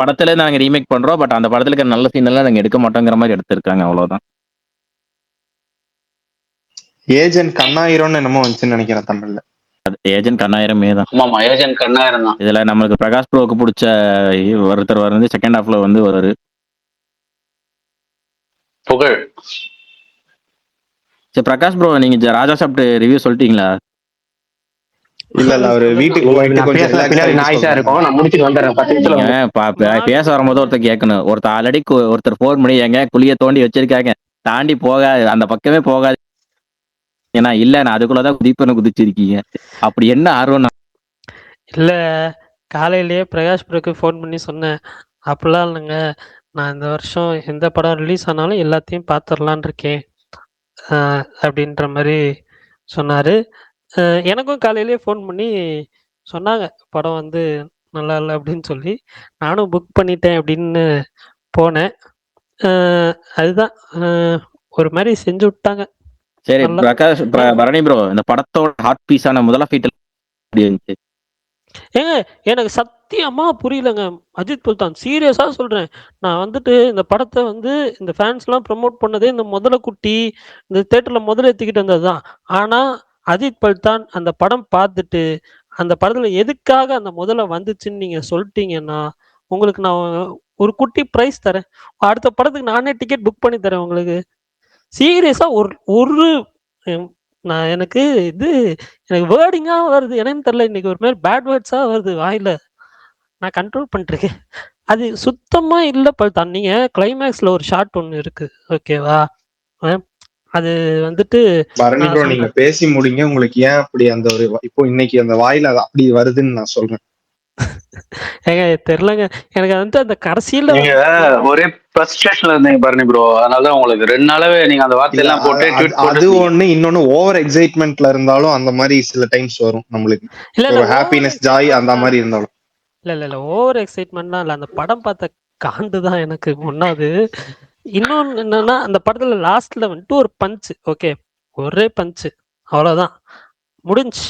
படத்துல நாங்க ரீமேக் பண்றோம், பட் அந்த படத்துல நல்ல சீன் எல்லாம் நாங்க எடுக்க மாட்டோங்கிற மாதிரி எடுத்திருக்காங்க, அவ்வளவுதான். ஏஜென்ட் கண்ணாயிரம்னு என்னமோ வந்துச்சுன்னு நினைக்கிறேன் தமிழ்ல. ஏஜென்ட் கண்ணாயிரமே தான். ஆமா, ஏஜென்ட் கண்ணாயிரம் தான். இதுல நம்மளுக்கு பிரகாஷ் ப்ரோக்கு பிடிச்ச ஒருத்தர் வந்து செகண்ட் ஹாஃப்ல வந்து வருவாரு, புகழ். சரி பிரகாஷ் ப்ரோ, நீங்க ராஜா சாப்பிட்டு ரிவ்யூ சொல்லிட்டீங்களா? இல்ல அவரு வீட்டுக்கு போயிட்டு கொஞ்சம் நாய்ஸா இருக்கும், நான் முடிச்சிட்டு வந்துடுறேன். பேச வரும்போது ஒருத்தர் கேட்கணும். ஆல்ரெடி ஒருத்தர் போன் பண்ணி எங்க குழிய தோண்டி வச்சிருக்காங்க, தாண்டி போகாது, அந்த பக்கமே போகாது. ஏன்னா இல்ல நான் அதுக்குள்ளதான் குதிச்சிருக்கீங்க, அப்படி என்ன ஆர்வம்? இல்ல காலையிலேயே பிரகாஷ் ப்ரோக்கு ஃபோன் பண்ணி சொன்னேன், அப்படிலாம் இல்லைங்க, நான் இந்த வருஷம் எந்த படம் ரிலீஸ் ஆனாலும் எல்லாத்தையும் பார்த்துடலான் இருக்கேன் அப்படின்ற மாதிரி சொன்னார். எனக்கும் காலையிலேயே ஃபோன் பண்ணி சொன்னாங்க படம் வந்து நல்லா இல்ல அப்படின்னு சொல்லி. நானும் புக் பண்ணிட்டேன் அப்படின்னு போனேன். அதுதான் ஒரு மாரி செஞ்சு விட்டாங்க. சரி நல்லா பிரகாஷ் பரணி ப்ரோ, இந்த படத்தோட ஹாட் பீஸான முதல்ல ஃபீட் எப்படி இருந்துச்சு? ஏங்க எனக்கு சத்தியமா புரியலங்க. அஜித் புல்தான் சீரியஸா சொல்றேன். நான் வந்துட்டு இந்த படத்த வந்து இந்த ஃபேன்ஸ்லாம் ப்ரமோட் பண்ணதே இந்த முதல குட்டி, இந்த தியேட்டர்ல முதல்ல ஏத்திக்கிட்டு வந்தது தான். ஆனா, அஜித் பல்தான் அந்த படம் பார்த்துட்டு, அந்த படத்துல எதுக்காக அந்த முதல வந்துச்சுன்னு நீங்க சொல்ட்டீங்கன்னா, உங்களுக்கு நான் ஒரு குட்டி பிரைஸ் தரேன். அடுத்த படத்துக்கு நானே டிக்கெட் புக் பண்ணி தரேன் உங்களுக்கு. சீரியஸா ஒரு ஒரு ம் நான் எனக்கு இது எனக்கு வேர்டிங்கா வருது. என்னன்னு தெரியல. இன்னைக்கு ஒரு மாரி பேட் வேர்ட்ஸா வருது வாயில. நான் கண்ட்ரோல் பண்ணிட்டுருக்கேன். அது சுத்தமா இல்ல பல்தான். நீங்க கிளைமாக்ஸ்ல ஒரு ஷாட் ஒண்ணு இருக்கு. ஓகேவா? அ அது வந்துட்டு பரணி நான் ப்ரோ, நீங்க சொல்றேன். பேசி முடிங்க. உங்களுக்கு ஏன் அப்படி அந்த ஒரு இப்போ இன்னைக்கு அந்த வாயில அது அப்படி வருதுன்னு நான் சொல்றேன். ஏங்க தெரியலங்க. எனக்கு வந்துட்டு அந்த கடைசியில நீங்க ஒரே ஃப்ரஸ்ட்ரேஷன்ல இருந்தீங்க பரணி ப்ரோ. அதனாலதான் உங்களுக்கு 2 நாளாவே நீங்க அந்த இல்ல வார்த்தையெல்லாம் போட்டு ட்வீட் அது போட்டு ஒண்ணு, இன்னொன்னு ஓவர் எக்ஸைட்மெண்ட்ல இருந்தாலும் அந்த மாதிரி சில டைம்ஸ் வரும் நம்மளுக்கு. இல்ல ஒரு ஓவர் ஹாப்பினஸ் ஜாய் அந்த எக்ஸைட்மென்ட்லாம் மாதிரி இருந்தாலும். இல்ல. ஓவர் எக்ஸைட்மென்ட்லாம் இல்ல. அந்த படம் பார்த்த காண்டு தான் எனக்கு 1வது. இன்னொன்னு என்னன்னா, அந்த படத்துல லாஸ்ட்ல வந்துட்டு ஒரு பஞ்ச். ஓகே. ஒரே பஞ்ச். அவ்வளோதான். முடிஞ்சுச்சு.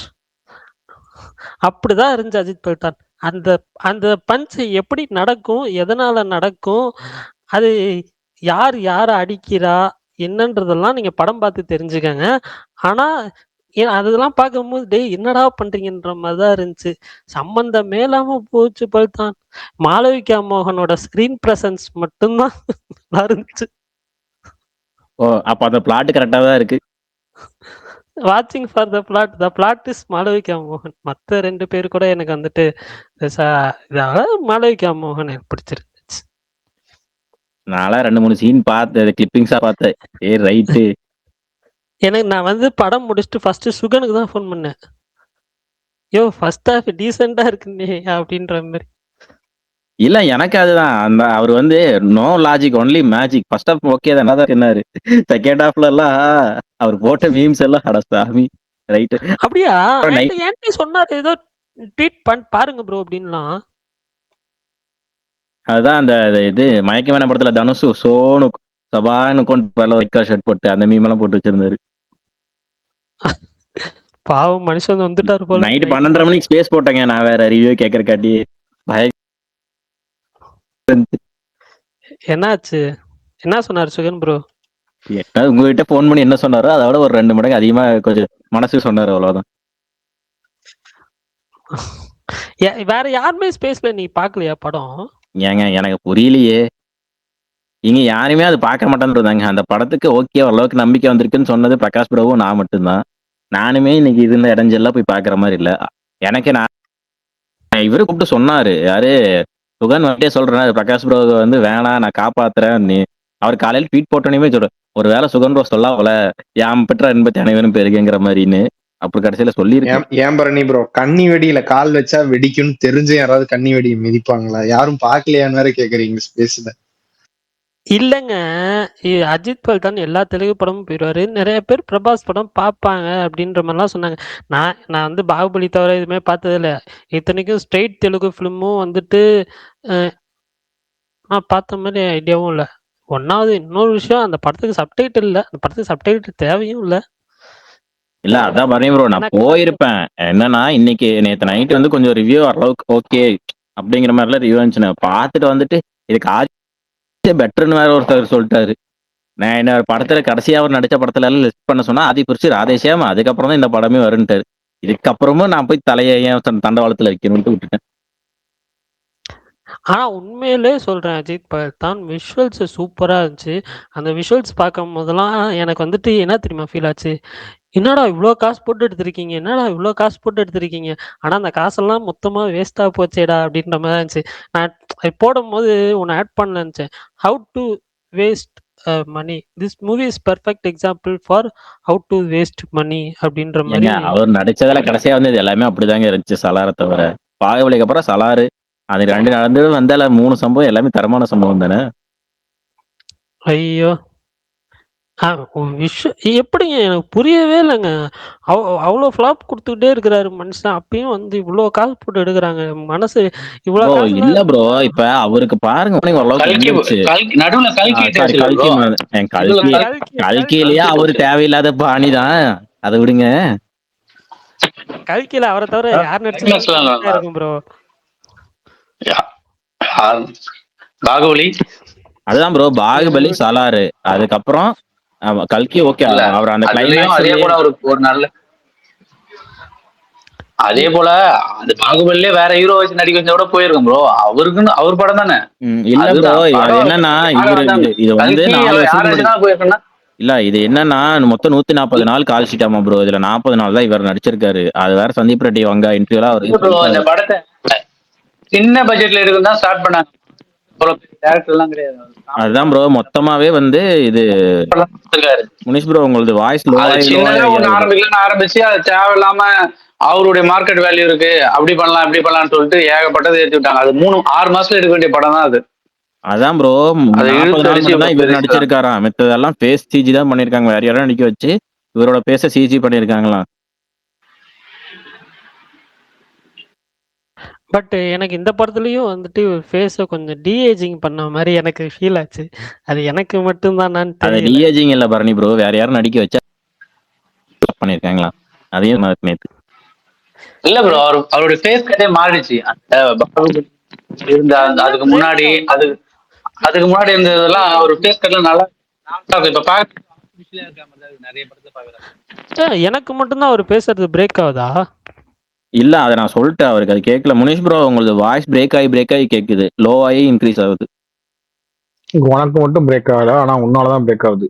அப்படிதான் இருந்துச்சு அஜித் பல்டான். அந்த அந்த பஞ்ச் எப்படி நடக்கும்? எதனால நடக்கும்? அது யார அடிக்கிறா? என்னன்றதெல்லாம் நீங்க படம் பார்த்து தெரிஞ்சுக்கங்க. ஆனா, அதெல்லாம் பார்க்கும்போது, "டேய் என்னடா பண்றீங்கன்ற" மாரி தான் இருந்துச்சு. சம்மந்தமே இல்லாம போச்சு பல்தான். மாளவிகா மோகனோட ஸ்க்ரீன் பிரசன்ஸ் மட்டும் தான் நல்லா இருந்துச்சு. ஓ, அப்ப அந்த பிளாட் கரெக்டா தான் இருக்கு. வாட்சிங் for the plot is Malavika மோகன். மத்த 2 பேர் கூட எனக்கு வந்துட்டு பெருசா மாளவிகா மோகன் எனக்கு பிடிச்சிருந்துச்சு. நான்லாம் 2, 3 சீன் பார்த்தேன். கிளிப்பிங்ஸா பார்த்தேன். ரைட்டு. எனக்கு நான் வந்து படம் முடிச்சுட்டு ஃபர்ஸ்ட்டு சுகனுக்கு தான் ஃபோன் பண்ணேன். "யோவ்! ஃபர்ஸ்ட் ஹாஃப் டீசென்ட்டா இருக்குண்ணே" அப்படின்ற மாரி. இல்ல எனக்கு அதுதான். அந்த அவர் வந்து no logic only magic. First half okay தான், நல்லா சொன்னாரு. செகண்ட் ஹாஃப்ல எல்லாம் அவர் போட்ட மீம்ஸ் எல்லாம் அட சாமி. ரைட்டு. அப்படியா? நைட் என்ட்டயும் சொன்னாரு. ஏதோ ட்வீட் பாருங்க ப்ரோ அப்படின்லாம். அதுதான் அந்த இது மயக்கமான படத்துல தனுஷு சோனு சபான்னு உட்காந்து ஒயிட் கலர் ஷர்ட் போட்டு அந்த மீம் எல்லாம் போட்டு வச்சிருந்தாரு. பாவம் மனுஷன் வந்துட்டாரு போல. நைட்டு நைட்டு 12:30 மணிக்கு ஸ்பேஸ் போட்டேங்க. நான் வேற ரிவ்யூ கேட்கறக்காட்டி என்னாச்சு? என்ன சொன்னாரு சுகன் ப்ரோ? உங்ககிட்ட போன் பண்ணி என்ன சொன்னாரோ அதை விட ஒரு 2 மடங்கு அதிகமா கொஞ்சம் மனசு சொன்னாரு, அவ்வளவுதான். வேற யாருமே ஸ்பேஸ்ல நீ பார்க்கலையா படம்? ஏங்க எனக்கு புரியலையே. இங்க யாருமே அது பார்க்க மாட்டேன்னு இருந்தாங்க. அந்த படத்துக்கு ஓகே ஓரளவுக்கு நம்பிக்கை வந்திருக்குன்னு சொன்னது பிரகாஷ் பிரபு நான் மட்டும்தான். நானுமே இன்னைக்கு இருந்த இடைஞ்செல்லாம் போய் பாக்குற மாதிரி இல்ல. எனக்கு நான் இவரு கூப்பிட்டு சொன்னாரு, யாரு சுகன் வந்துட்டே சொல்றேன் பிரகாஷ் பிரபு வந்து வேணாம் நான் காப்பாத்துறேன் நீ. அவர் காலையில ட்வீட் போட்டோன்னே சொல்ற ஒருவேளை சுகன் ப்ரோ சொல்லாவல யாம் பெற்ற என்பத்தி அனைவரும் பெருகுங்கிற மாதிரின்னு. அப்புறம் கடைசியில சொல்லியிருக்கேன். ஏன் பரணி ப்ரோ, கன்னி வெடியில கால் வச்சா வெடிக்கும்னு தெரிஞ்சு யாராவது கன்னி வெடியை மிதிப்பாங்களா? யாரும் பாக்கலையான்னு வேற கேக்குறீங்க ஸ்பேஸ்ல. இல்லங்க. அஜித் பல்தான் எல்லா தெலுங்கு படமும் போயிருவாரு. நெறைய பேர் பிரபாஸ் படம் பார்ப்பாங்க அப்படின்ற மாரிலாம் சொன்னாங்க. நான் வந்து பாகுபலி தவிர எதுவுமே பார்த்ததில்ல. இத்தனைக்கும் ஸ்ட்ரெய்ட் தெலுங்கு ஃபிலிமும் வந்துட்டு அ நான் பார்த்த மாரி ஐடியாவும் இல்ல. 1வது இன்னொரு விஷயம் அந்த படத்துக்கு சப்டைட்டில் இல்ல. அந்த படத்துக்கு சப்டைட்டில் தேவையும் இல்ல. இல்ல அதான் பரணி ப்ரோ, நான் எனக்கு போயிருப்பேன். என்னன்னா இன்னைக்கு நேத்து நைட் வந்து கொஞ்சம் ரிவ்யூ ஓரளவுக்கு ஓகே அப்படிங்கிற மாதிரிலாம் ரிவ்யூ இருந்துச்சு. பார்த்துட்டு வந்துட்டு இதுக்கு ஆதி பெட்டர்னு வேற ஒருத்தர் சொல்லிட்டாரு. நான் என்ன படத்துல கடைசியா அவர் நடிச்ச படத்துல எல்லாம் லிஸ்ட் பண்ண சொன்னா ஆதி குறிச்சு ராதேஷியாம், அதுக்கப்புறம் தான் இந்த படமே வரும்ட்டாரு. இதுக்கப்புறமும் நான் போய் தலையை ஏன் தண்டவாளத்துல வைக்கணும்னு விட்டுட்டேன். ஆனா உண்மையிலே சொல்றேன் அஜித் பல்தான் விஷுவல்ஸ் சூப்பரா இருந்துச்சு. அந்த விஷுவல்ஸ் பார்க்கும்போதெல்லாம் எனக்கு வந்துட்டு என்ன தெரியுமா ஃபீல் ஆச்சு? என்னடா இவ்ளோ காசு போட்டு எடுத்திருக்கீங்க? என்னடா இவ்ளோ காசு போட்டு எடுத்திருக்கீங்க? ஆனா அந்த காசெல்லாம் மொத்தமா வேஸ்ட்டா போச்சேடா! அப்படின்ற மாரி இருந்துச்சு. நான் போடும்போது ஒண்ணு ஆட் பண்ணலாம்னு நெனச்சேன். How to waste money. This movie is perfect example for how to waste money அப்படின்ற ஏங்க மாரி. அவர் நடிச்சதுல கடைசியா வந்து இது எல்லாமே அப்படிதாங்க இருந்துச்சு. சலாரை தவிர பாகுபலிக்கு அப்புறம் சலாறு அது 2 நடந்தது வந்தால 3 சம்பவம் எல்லாமே தரமான சம்பவம் தானே. ஐயோ! எப்படிங்க எனக்கு புரியவே இல்லைங்க. அவ்வளோ ஃப்ளாப் குடுத்துக்கிட்டே இருக்கிறாரு மனுஷன். அப்பயும் வந்து இவ்வளோ காசு போட்டு எடுக்குறாங்க. மனசு இவ்வளோ ப்ரோ காசுலாம் இல்ல ப்ரோ, இப்ப அவருக்கு பாருங்க ஓரளவுக்கு கல்கி வந்துருச்சு. நடுவுல கல்கி சாரி, ப்ரோ. கல்கி நடுவுல கல்கி கல்கிலேயே அவரு தேவையில்லாத பாணிதான். அதை விடுங்க. கல்கில அவரை தவிர யார் நடிச்சாலும் இருக்கும் ப்ரோ. பாகுபலி அதுதான் ப்ரோ, பாகுபலி, சலாரு, அதுக்கப்புறம் கல்கி. ஓகே, இல்ல அவர் அந்த அதுலயும் அதே போல ஒரு நல்ல அதே போல அந்த பாகுபலிலே வேற ஹீரோ வச்சு நடிக்க வச்சா கூட போயிருக்கும் ப்ரோ. அவருக்குன்னு அவர் படம் தானே. இல்ல ப்ரோ, அதுதான் அது படம் என்னன்னா இவரு இது வந்து கல்கி 4 யார் வருஷத்துக்கு முன்னாடி. நடிச்சா போயிருக்குன்னா இல்ல, இது என்னன்னா மொத்தம் 140 நாள் கால் ஷீட்டாமா ப்ரோ. இதுல 40 நாள் தான் இவர் நடிச்சிருக்காரு. அது வேற சந்தீப் ரெட்டி வங்க இன்டர்வியூலாம் அவர் ப்ரோ இந்த சொல்லிட்டாரு. படத்தை சின்ன பட்ஜெட்ல எடுக்கணும் தான் ஸ்டார்ட் பண்ணாங்க. டேரக்டர் எல்லாம் கிடையாது. அதுதான் ப்ரோ, மொத்தமாவே வந்து இது முனிஷ் ப்ரோ, உங்களது வாய்ஸ் அது லோவாகி சின்னதா ஒண்ணு ஆகுது. ஆரம்பிக்கலாம்னு ஆரம்பிச்சு அது தேவையில்லாம அவருடைய மார்க்கெட் வேல்யூ இருக்கு, அப்படி பண்ணலாம் இப்படி பண்ணலாம்னு சொல்லிட்டு ஏகப்பட்டதை ஏற்றி விட்டாங்க. அது 6 மாசத்துல எடுக்க வேண்டிய படம் தான் அது. அதான் ப்ரோ, அதை 40 இழுத்து நாள் அடிச்சு மட்டும் தான் இவ்வளவு இவர் பெருசு. நடிச்சிருக்காராம். மித்ததெல்லாம் பேஸ் சிஜி தான் பண்ணிருக்காங்க. வேற யாரும் நடிக்க வச்சு இவரோட பேச சிஜி பண்ணிருக்காங்களாம். பட் எனக்கு இந்த படத்துலயும் வந்துட்டு ஃபேஸ கொஞ்சம் டீஏஜிங் பண்ண மாதிரி எனக்கு ஃபீல் ஆச்சு. அது எனக்கு மட்டும்தானான்னு அது தெரியல. டிஏஜிங் இல்ல பரணி ப்ரோ, வேற யாரும் நடிக்க வச்சா பண்ணிருக்காங்களா? அதையும் நேத்து இல்ல ப்ரோ, அவருடைய ஃபேஸ் கட்டே மாறிடுச்சு. இருந்த அதுக்கு முன்னாடி அதுக்கு முன்னாடி இருந்ததெல்லாம் ஒரு ஃபேஸ் கட்லாம் நல்லா இப்ப பாக்க நிறைய படத்தை பாக்குறாங்க. எனக்கு மட்டும்தான் அவர் பேசுறது பிரேக் ஆகுதா? இல்ல, அதை நான் சொல்லிட்டேன் அவருக்கு, அது கேட்கல. முனிஷ் ப்ரோ, உங்களது வாய்ஸ் பிரேக் ஆகி கேக்குது. லோ ஆகி இன்க்ரீஸ் ஆகுது. உனக்கு மட்டும் பிரேக் ஆகல, ஆனா உன்னாலதான் பிரேக் ஆகுது.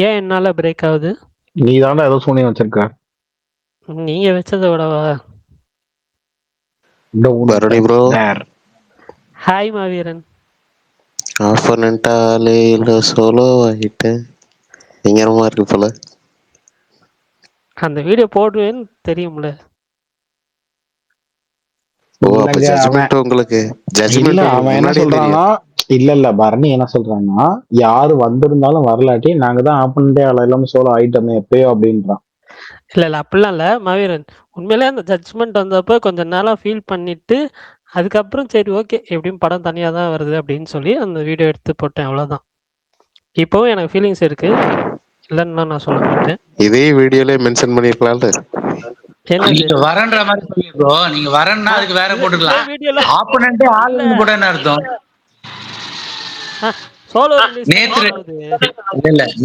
ஏன் என்னால பிரேக் ஆகுது? நீ தாண்டா ஏதோ சூனியம் வச்சிருக்க. நீங்க வச்சதை விடவா? பரணி ப்ரோ, ஹாய் மாவீரன். ஆப்பனண்டாலே இல்ல சோலோ ஆகிட்டேன். பயங்கரமா இருக்கு போல. அந்த வீடியோ போடுவேன்னு தெரியும்ல. ஓ, அப்ப ஜட்ஜ்மெண்ட் உங்களுக்கு அவன் என்ன முன்னாடியே தெரியும். சொல்றான்னா, இல்ல பரணி என்ன சொல்றான்னா, யாரு வந்திருந்தாலும் வரலாட்டி நாங்க தான் ஆப்பனண்டே இல்லாம சோலோ ஆயிட்டோமே எப்பயோ அப்படின்றான். இல்ல அப்படிலாம் இல்ல மாவீரன். உண்மையிலே அந்த ஜட்ஜ்மெண்ட் வந்தப்ப கொஞ்ச நாளா ஃபீல் பண்ணிட்டு அதுக்கப்புறம் சரி ஓகே எப்படியும் படம் தனியா தான் வருது அப்படின்னு சொல்லி அந்த வீடியோ எடுத்து போட்டேன், அவ்வளவுதான். இப்போவும் எனக்கு ஃபீலிங்ஸ் இருக்கு, இல்லைன்னு நான் சொல்ல மாட்டேன். இதே வீடியோல மென்ஷன் பண்ணிருக்கலாம்ல. நீங்க வரன்ற மாதிரி சொல்லி ப்ரோ, நீங்க வரன்னா அதுக்கு வேற போட்டுக்கலாம். ஆப்போனன்ட்டே ஆள் வந்து போட்டா என்ன அர்த்தம்? சோலோ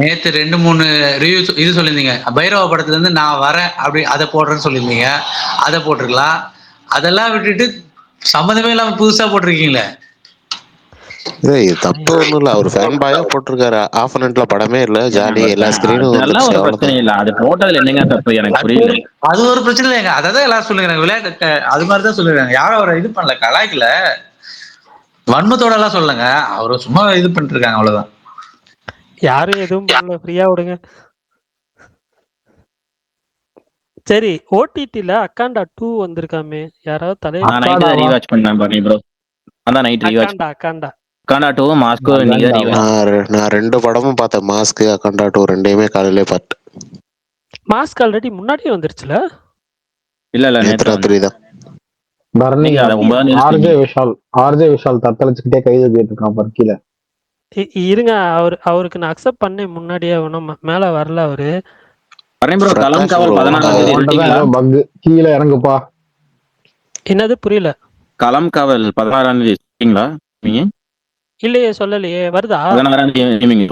நேத்து 2-3 ரிவ்யூ இது சொல்லியிருந்தீங்க. பைரவ படத்துல இருந்து நான் வரேன் அப்படி அதை போடுறேன்னு சொல்லியிருந்தீங்க. அதை போட்டிருக்கலாம். அதெல்லாம் விட்டுட்டு சம்மந்தமே இல்லாம புதுசா போட்டிருக்கீங்களே. இது தப்பு ஒண்ணும் இல்ல. அவர் ஃபேன் பாயா போட்டிருக்காரு. ஆப்பனண்ட்ல படமே இல்ல, ஜாலி எல்லா ஸ்கிரீனும் அதெல்லாம் வந்துருச்சு, ஒரு பிரச்சனை அவ்வளவுதான். இல்ல. அது போட்டதுல என்னங்க தப்பு எனக்கு புரியல. அது ஒரு பிரச்சனை இல்லைங்க. அதான் எல்லாரும் சொல்லுங்க, விளையாட்டு அது மாதிரிதான் சொல்லுறாங்க. யாரும் அவரை இது பண்ணல, கலாய்க்கல, வன்மத்தோட எல்லாம் சொல்லுங்க. அவரை சும்மா இது பண்ணிட்டு இருக்காங்க, அவ்வளவுதான். யாரும் எதுவும் பண்ணல, ஃப்ரீயா விடுங்க. சரி, ஓடிடில அக்காண்டா 2 வந்திருக்காமே, யாராவது தலைவர்? நான் நைட் ரீவாட்ச் பண்ணேன் பாருங்க ப்ரோ. அதான் நைட் ரீவாட்ச். அக்காண்டா 2 மாஸ்கோ இன்னைக்கு தான் ரீவாட்ச். நான் 2 படமும் பார்த்தேன். மாஸ்க், அக்கண்டா 2 ரெண்டையுமே காலையிலே பார்த்தேன். மாஸ்க் ஆல்ரெடி முன்னாடியே வந்துருச்சுல? இல்ல நேத்து ராத்திரி தான். பரணி, ஆர்ஜே விஷால் தத்தளிச்சுக்கிட்டே கை தூக்கிட்டு இருக்கான் பர்க்கில. இருங்க, அவருக்கு நான் அக்செப்ட் பண்ணேன் முன்னாடியே, ஒன்றும் மேல வரல அவரு. ப்ரோ, களம் காவல் 16 பக் கீழே இறங்குப்பா. என்னது புரியல? களம் காவல் 16 இருக்கீங்களா நீங்க? இல்லையே, சொல்லலையே. வருதா? 16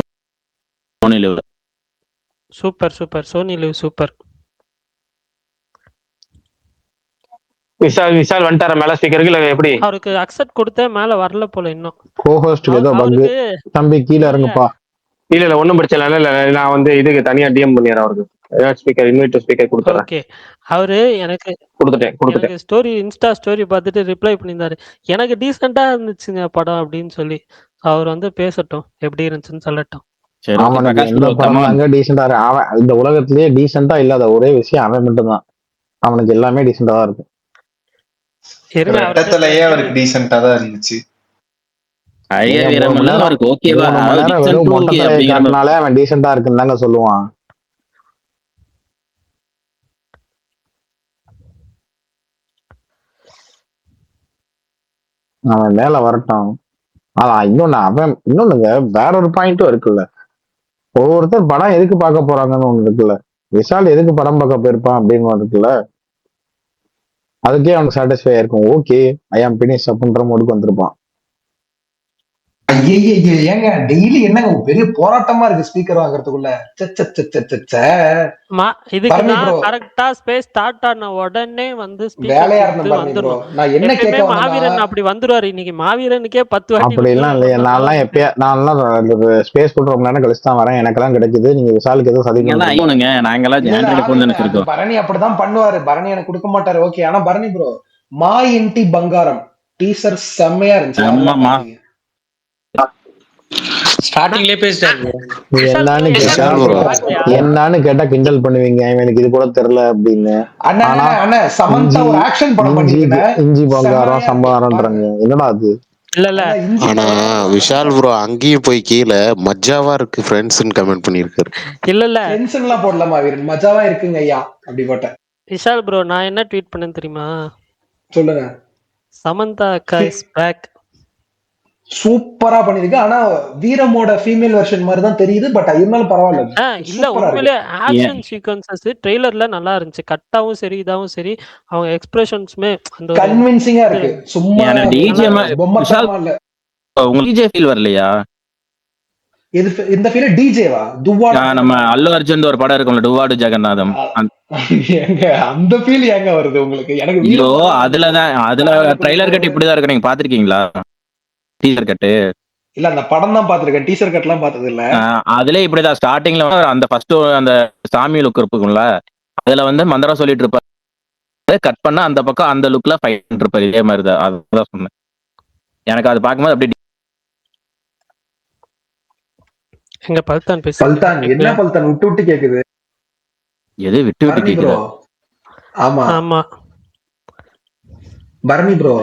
சோனி லிவ்ல. Super Sony Liv super. Vishal வந்துட்டார மேல ஸ்பீக்கருக்கு? இல்ல எப்படி? அவருக்கு அக்செப்ட் கொடுத்தேன், மேல வரல போல இன்னும். கோஹோஸ்ட்க்கு ஏதோ பக். தம்பி கீழே இறங்குப்பா. இல்ல ஒண்ணும் பிரச்சனை இல்ல. நான் வந்து இதுக்கு தனியா டிஎம் பண்ணிடுறேன் அவருக்கு. ஸ்பீக்கர் இன்வைட் ஸ்பீக்கர் கொடுத்துறேன். ஓகே. அவரு எனக்கு கொடுத்துட்டேன். ஸ்டோரி, இன்ஸ்டா ஸ்டோரி பார்த்துட்டு ரிப்ளை பண்ணியிருந்தாரு. எனக்கு டீசெண்டா இருந்துச்சுங்க படம் அப்படின்னு சொல்லி. அவர் வந்து பேசட்டும், எப்படி இருந்துச்சுன்னு சொல்லட்டும். இந்த உலகத்திலேயே டீசெண்டா இல்லாத ஒரே விஷயம் அவன் மட்டும்தான். அவனுக்கு எல்லாமே டீசெண்டா தான் இருக்கும். அவருக்கு டீசெண்டா தான் இருந்துச்சு. அழகிய நீங்க 3 வீரம் மணி எல்லாம் நேரம் அவருக்கு ஓகேவா 3 மணி நேரம் டீசென்ட் வெறும் மொட்டை ஓகே தலையை அப்படிங்கிற மாதிரி. காட்டினாலே அவன் டீசெண்டா இருக்குன்னு தாங்க சொல்லுவான். அவன் மேல வரட்டும். அதான் இன்னொன்னுங்க, வேற ஒரு பாயிண்ட்டும் இருக்குல்ல. ஒவ்வொருத்தர் படம் எதுக்கு பார்க்க போறாங்கன்னு ஒண்ணு இருக்குல்ல. விஷால் எதுக்கு படம் பார்க்க போயிருப்பான் அப்படின்னு ஒண்ணு இருக்குல்ல. அதுக்கே அவனுக்கு சாட்டிஸ்ஃபை ஆயிருக்கும். ஓகே, ஐ ஆம் பினிஷ் அப்படின்ற மோடுக்கு வந்திருப்பான். ஐயையே, ஏங்க டெய்லி என்னங்க ஒரு பெரிய போராட்டமா இருக்கு ஸ்பீக்கர் வாங்குறதுக்குள்ள. இதுக்கு பரணி நான் ப்ரோ, கரெக்டா ஸ்பேஸ் ஸ்டார்ட் ஆன உடனே வந்து ஸ்பீக்கர் வேலையா கொடுத்து இருந்தேன் பரணி ப்ரோ. வந்துடணும். நான் என்ன எப்பயுமே கேட்க வந்தேன்னா, மாவீரன் அப்படி வந்துருவாரு. இன்னைக்கு மாவீரனுக்கே 10 வாட்டி அப்படிலாம் இல்லையே. நான்லாம் ஸ்பேஸ் போட்டு ரொம்ப நேரம் கழிச்சு தான் வரேன். எனக்கெல்லாம் கிடைக்குது. நீங்க விஷாலுக்கு எதுவும் சதி நீங்கெல்லாம் பண்றீங்க. ஐயோனுங்க, நாங்கெல்லாம் இல்ல இல்ல ஆண்ட்ராய்டு அது போன் இல்ல, தானே அது இருக்கோம். பரணி அப்படிதான் பண்ணுவாரு. பரணி எனக்கு கொடுக்க மாட்டாரு. ஓகே, ஆனா பரணி ப்ரோ, மா இன்டி பங்காரம் டீசர் செம்மையா இருந்துச்சு. யாரெல்லாம் ஆமாமா. பாத்தீங்க? ஸ்டார்டிங்லயே பேசிட்டாரு. என்னன்னு கேட்டா விஷால் bro. என்னன்னு கேட்டா கிண்டல் பண்ணுவீங்க. எனக்கு இது கூட தெரியல அப்படின்னு. அண்ணா ஆனா அண்ணா சமந்தா ஒரு ஆக்ஷன் படம் பண்ணிருக்கேன். இஞ்சி பங்காரம் சம்பாரம்ன்றாங்க. என்னடா அது? இல்ல ஆனா விஷால் ப்ரோ அங்கேயும் போய் கீழே மஜாவா இருக்கு ஃப்ரெண்ட்ஸ்னு கமெண்ட் பண்ணிருக்காரு. இல்ல ஃப்ரெண்ட்ஸ்லாம் போடலாமா வீரன்? மஜாவா இருக்குங்க ஐயா அப்படி போட்டேன். விஷால் ப்ரோ, நான் என்ன ட்வீட் பண்ணேன்னு தெரியுமா? சொல்லுங்க. சமந்தா அக்கா இஸ் பேக். சூப்பரா பண்ணிருக்கு. ஆனா வீரமோட ஃபீமேல் வெர்ஷன் மாதிரி தான் தெரியுது. பட் இருந்தாலும் பரவாயில்ல. இல்ல, சூப்பரா இருக்கு. உண்மையிலே ஆக்ஷன் சீக்வன்சஸ் ட்ரெய்லர்ல நல்லா இருந்துச்சு. கட்டாவும் சரி, இதாவும் சரி, அவங்க எக்ஸ்பிரஷன்ஸுமே அந்த ஒரு கன்வின்சிங்கா இருக்கு. சும்மா எனக்கு டிஜே பொம்மத்தனமா இல்ல. உங்களுக்கு டிஜே ஃபீல் வரலையா? இந்த ஃபீல் டிஜேவா? துவாடு நம்ம அல்லு அர்ஜுன் ஒரு படம் இருக்கும்ல, டுவாடு ஜெகநாதம். ஏங்க அந்த ஃபீல் ஏங்க வருது உங்களுக்கு? எனக்கு ஐயோ, அதுல ட்ரைலர் கட் இப்படிதான் இருக்கு. நீங்க பாத்திருக்கீங்களா டீசர் கட்டு? இல்ல, அந்த படம் தான் பாத்திருக்கேன். டீசர் கட்லாம் பார்த்தது இல்ல. அதுல இப்படிதான் ஸ்டார்டிங்ல அந்த ஃபர்ஸ்ட் அந்த சாமி லுக் இருக்கும்ல, அதுல வந்து மந்திரம் சொல்லிட்டு இருப்பாரு. கட் பண்ணா அந்த பக்கம் அந்த லுக்ல ஃபைட் இருப்பாரு. இதே மாதிரி தான். அதுதான் சொன்னேன். எனக்கு அது பார்க்கும்போது அப்படி எங்க பல்தான் பேச. பல்தான் என்ன பல்தான் விட்டு விட்டு கேக்குது? எது விட்டு விட்டு பரணி ப்ரோ. கேக்குது? ஆமா பரணி ப்ரோ,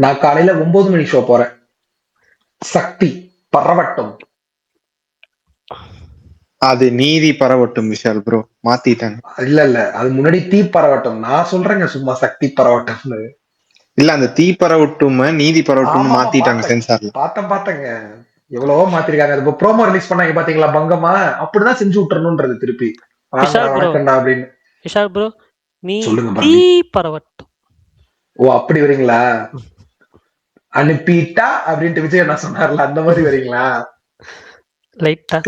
நான் காலையில 9 மணி ஷோ போறேன். சக்தி பரவட்டும். அது நீதி பரவட்டும் விஷால் ப்ரோ, மாத்திட்டாங்க. இல்ல அது முன்னாடி தீ பரவட்டும். நான் சொல்றேங்க சும்மா சக்தி பரவட்டும். இல்ல, அந்த தீ பரவட்டும் நீதி பரவட்டும் மாத்திட்டாங்க சென்சார்ல. பார்த்தேங்க. எவ்வளவோ மாத்திருக்காங்க. அது ப்ரோமோ ரிலீஸ் பண்ணாங்க பாத்தீங்களா பங்கமா? அப்படிதான் செஞ்சு விட்டுறணும்ன்றது திருப்பி. அப்படின்னு விஷால் ப்ரோ, நீ சொல்லுங்க தீ பரவட்டும். ஓ, அப்படி வரீங்களா? அனுப்பிட்டா அப்படின்ட்டு விஜய் என்ன சொன்னார்ல, அந்த மாதிரி வரீங்களா? லைட்டா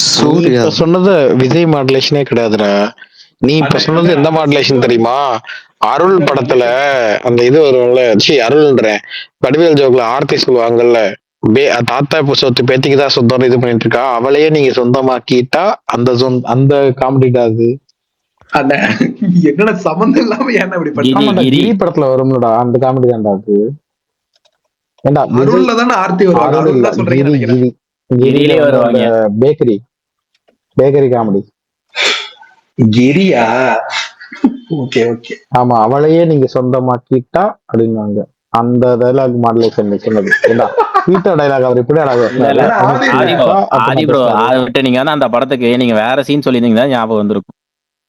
சூர்யா இப்ப சொன்னது விஜய் மாடுலேஷனே கிடையாதுடா. நீ இப்ப சொன்னது எந்த மாடுலேஷன் தெரியுமா? அருள் படத்துல அந்த இது வரும்ல, அருள்ன்றேன், வடிவேல் ஜோக்ல ஆர்த்தி சொல்லுவாங்கல்ல, தாத்தா இப்ப சொத்து பேத்திக்கு தான் சொந்தம் இது பண்ணிட்டு இருக்கா, அவளையே நீங்க சொந்தமாக்கிட்டா அந்த காமெடி தான் அது. என்னோட சம்பந்தம் இல்லாம ஏன்னா இப்படி பண்ணாம? கிரி படத்துல வரும்லடா, அந்த காமெடி தான்டா அது. ஏண்டா அருள்ல தானே ஆர்த்தி வருவாங்க. அருள் தான் சொல்றீங்க நினைக்கிறேன். கிரியிலே வருவாங்க. Bakery comedy. கிரியா? ஓகே. ஆமா, அவளையே நீங்க சொந்தமாக்கிட்டா அப்படின்னாங்க. அந்த டைலாக் மாடுலேஷன் சொன்னது. ஏண்டா ட்விட்டர் டைலாக் அவர் இப்படி ஆதி ப்ரோ, அதை விட்டு நீங்க அந்த படத்துக்கு நீங்க வேற சீன் சொல்லியிருந்தீங்கன்னா ஞாபகம் வந்திருக்கும்.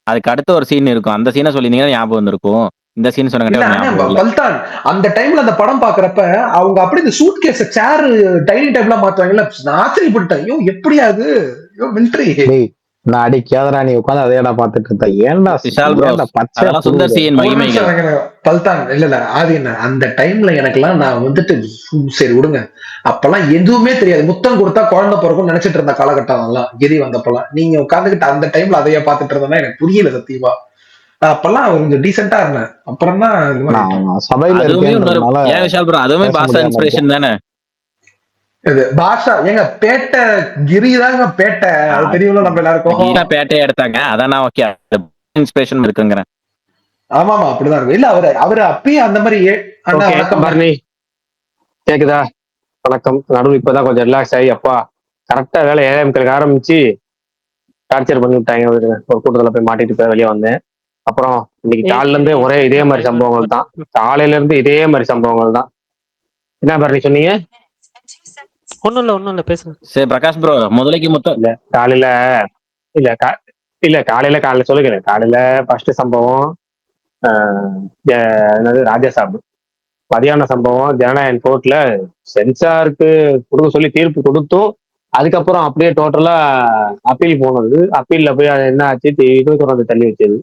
அதுக்கு அடுத்த ஒரு சீன் இருக்கும், அந்த சீனை சொல்லியிருந்தீங்கன்னா ஞாபகம் வந்திருக்கும். இந்த சீன் சொன்ன அந்த டைம்ல அந்த படம் பாக்குறப்ப அவங்க அப்படி இந்த சூட் கேஸ் சேர் டைனிங் டேபிளா மாத்துவாங்கல்ல, நான் ஆச்சரியப்பட்டேன். ஐயோ எப்படியாது மிலிட்டரி. நான் அடிக்காதரா, நீ உட்காந்து அதையடா பாத்துட்டு இருந்த. ஏன்டா சுந்தர் சியின் மகிமைகள் பல்தான். இல்ல ஆதி என்ன, அந்த டைம்ல எனக்கெல்லாம் நான் வந்துட்டு சரி விடுங்க, அப்பெல்லாம் எதுவுமே தெரியாது. முத்தம் கொடுத்தா குழந்தை பிறக்கும் நினைச்சிட்டு இருந்த காலகட்டம் எல்லாம் கிரி வந்தப்பெல்லாம். நீங்க உட்காந்துக்கிட்டு அந்த டைம்ல அதைய பாத்துட்டு இருந்தேன்னா எனக்கு புரியல சத்தியமா. அப்பெல்லாம் கொஞ்சம் டீசென்டா இருந்தேன். அப்புறம் தான் சபையில அதுவுமே பாஷா இன்ஸ்பிரேஷன் தானே. பாஷா ஏங்க பேட்டை கிரிதாங்க, பேட்டை அது தெரியும்ல நம்ம எல்லாருக்கும். பேட்டையை எடுத்தாங்க, அதான் ஓகே இன்ஸ்பிரேஷன் இருக்குங்கிறேன். ஆமா அப்படிதான் இருக்கு. இல்ல அவரு அப்பயே அந்த மாதிரி. பரணி கேக்குதா? வணக்கம். நடுவில் இப்பதான் கொஞ்சம் ரிலாக்ஸ் ஆகி அப்பா கரெக்டா வேலை 7 ஆரம்பிச்சு டார்ச்சர் பண்ணி விட்டாங்க. ஒரு கூட்டத்துல போய் மாட்டிட்டு போய் வெளியே வந்தேன். அப்புறம் இன்னைக்கு காலையில இருந்து ஒரே இதே மாதிரி சம்பவங்கள் தான். காலையில இருந்து இதே மாதிரி சம்பவங்கள் தான். என்ன பரணி சொன்னீங்க? ஒன்றும் இல்லை பேசுங்க. சரி பிரகாஷ் ப்ரோ, முதலைக்கு மொத்தம் இல்ல காலையில இல்ல இல்ல காலையில சொல்லுகிறேன். காலையில ஃபர்ஸ்ட் சம்பவம் என்னது ராஜா சாப். மதியான சம்பவம் ஜனநாயகன் கோர்ட்ல சென்சாருக்கு கொடுக்க சொல்லி தீர்ப்பு கொடுத்தும் அதுக்கப்புறம் அப்படியே டோட்டலா அப்பீல் போனது. அப்பீல்ல போய் அது என்ன ஆச்சு 21 தள்ளி வச்சது.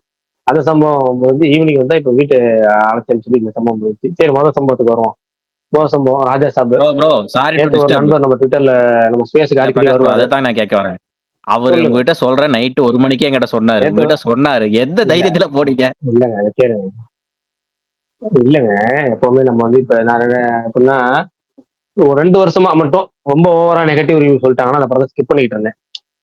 அந்த சம்பவம் வந்து ஈவினிங் வந்தா இப்ப வீட்டு அழைச்சல் சொல்லி இந்த சம்பவம் போயிடுச்சு. சரி முதல் சம்பவத்துக்கு வருவோம். முதல் சம்பவம் ராஜா சாப். ப்ரோ சாரி டு நேற்று ஒரு டிஸ்டர்ப். நண்பர் நம்ம ட்விட்டர்ல நம்ம ஸ்பேஸுக்கு அடிக்கடி பிரகாஷ் ப்ரோ, வருவாரு. அதை தான் நான் கேட்க வரேன். அவர் சொல்லுங்க. உங்ககிட்ட சொல்ற நைட்டு 1 மணிக்கே என்கிட்ட சொன்னாரு. நேத்து உங்ககிட்ட சொன்னாரு, எந்த இல்ல தைரியத்துல போனீங்க? இல்லங்க அதை கேளுங்க. இல்லங்க எப்பவுமே நம்ம வந்து இப்ப நான் எப்படின்னா ஒரு 2 வருஷமா மட்டும் ரொம்ப ஓவரா நெகட்டிவ் ரிவ்யூ சொல்லிட்டாங்கன்னா அந்த படத்தை ஸ்கிப் பண்ணிட்டு இருந்தேன்.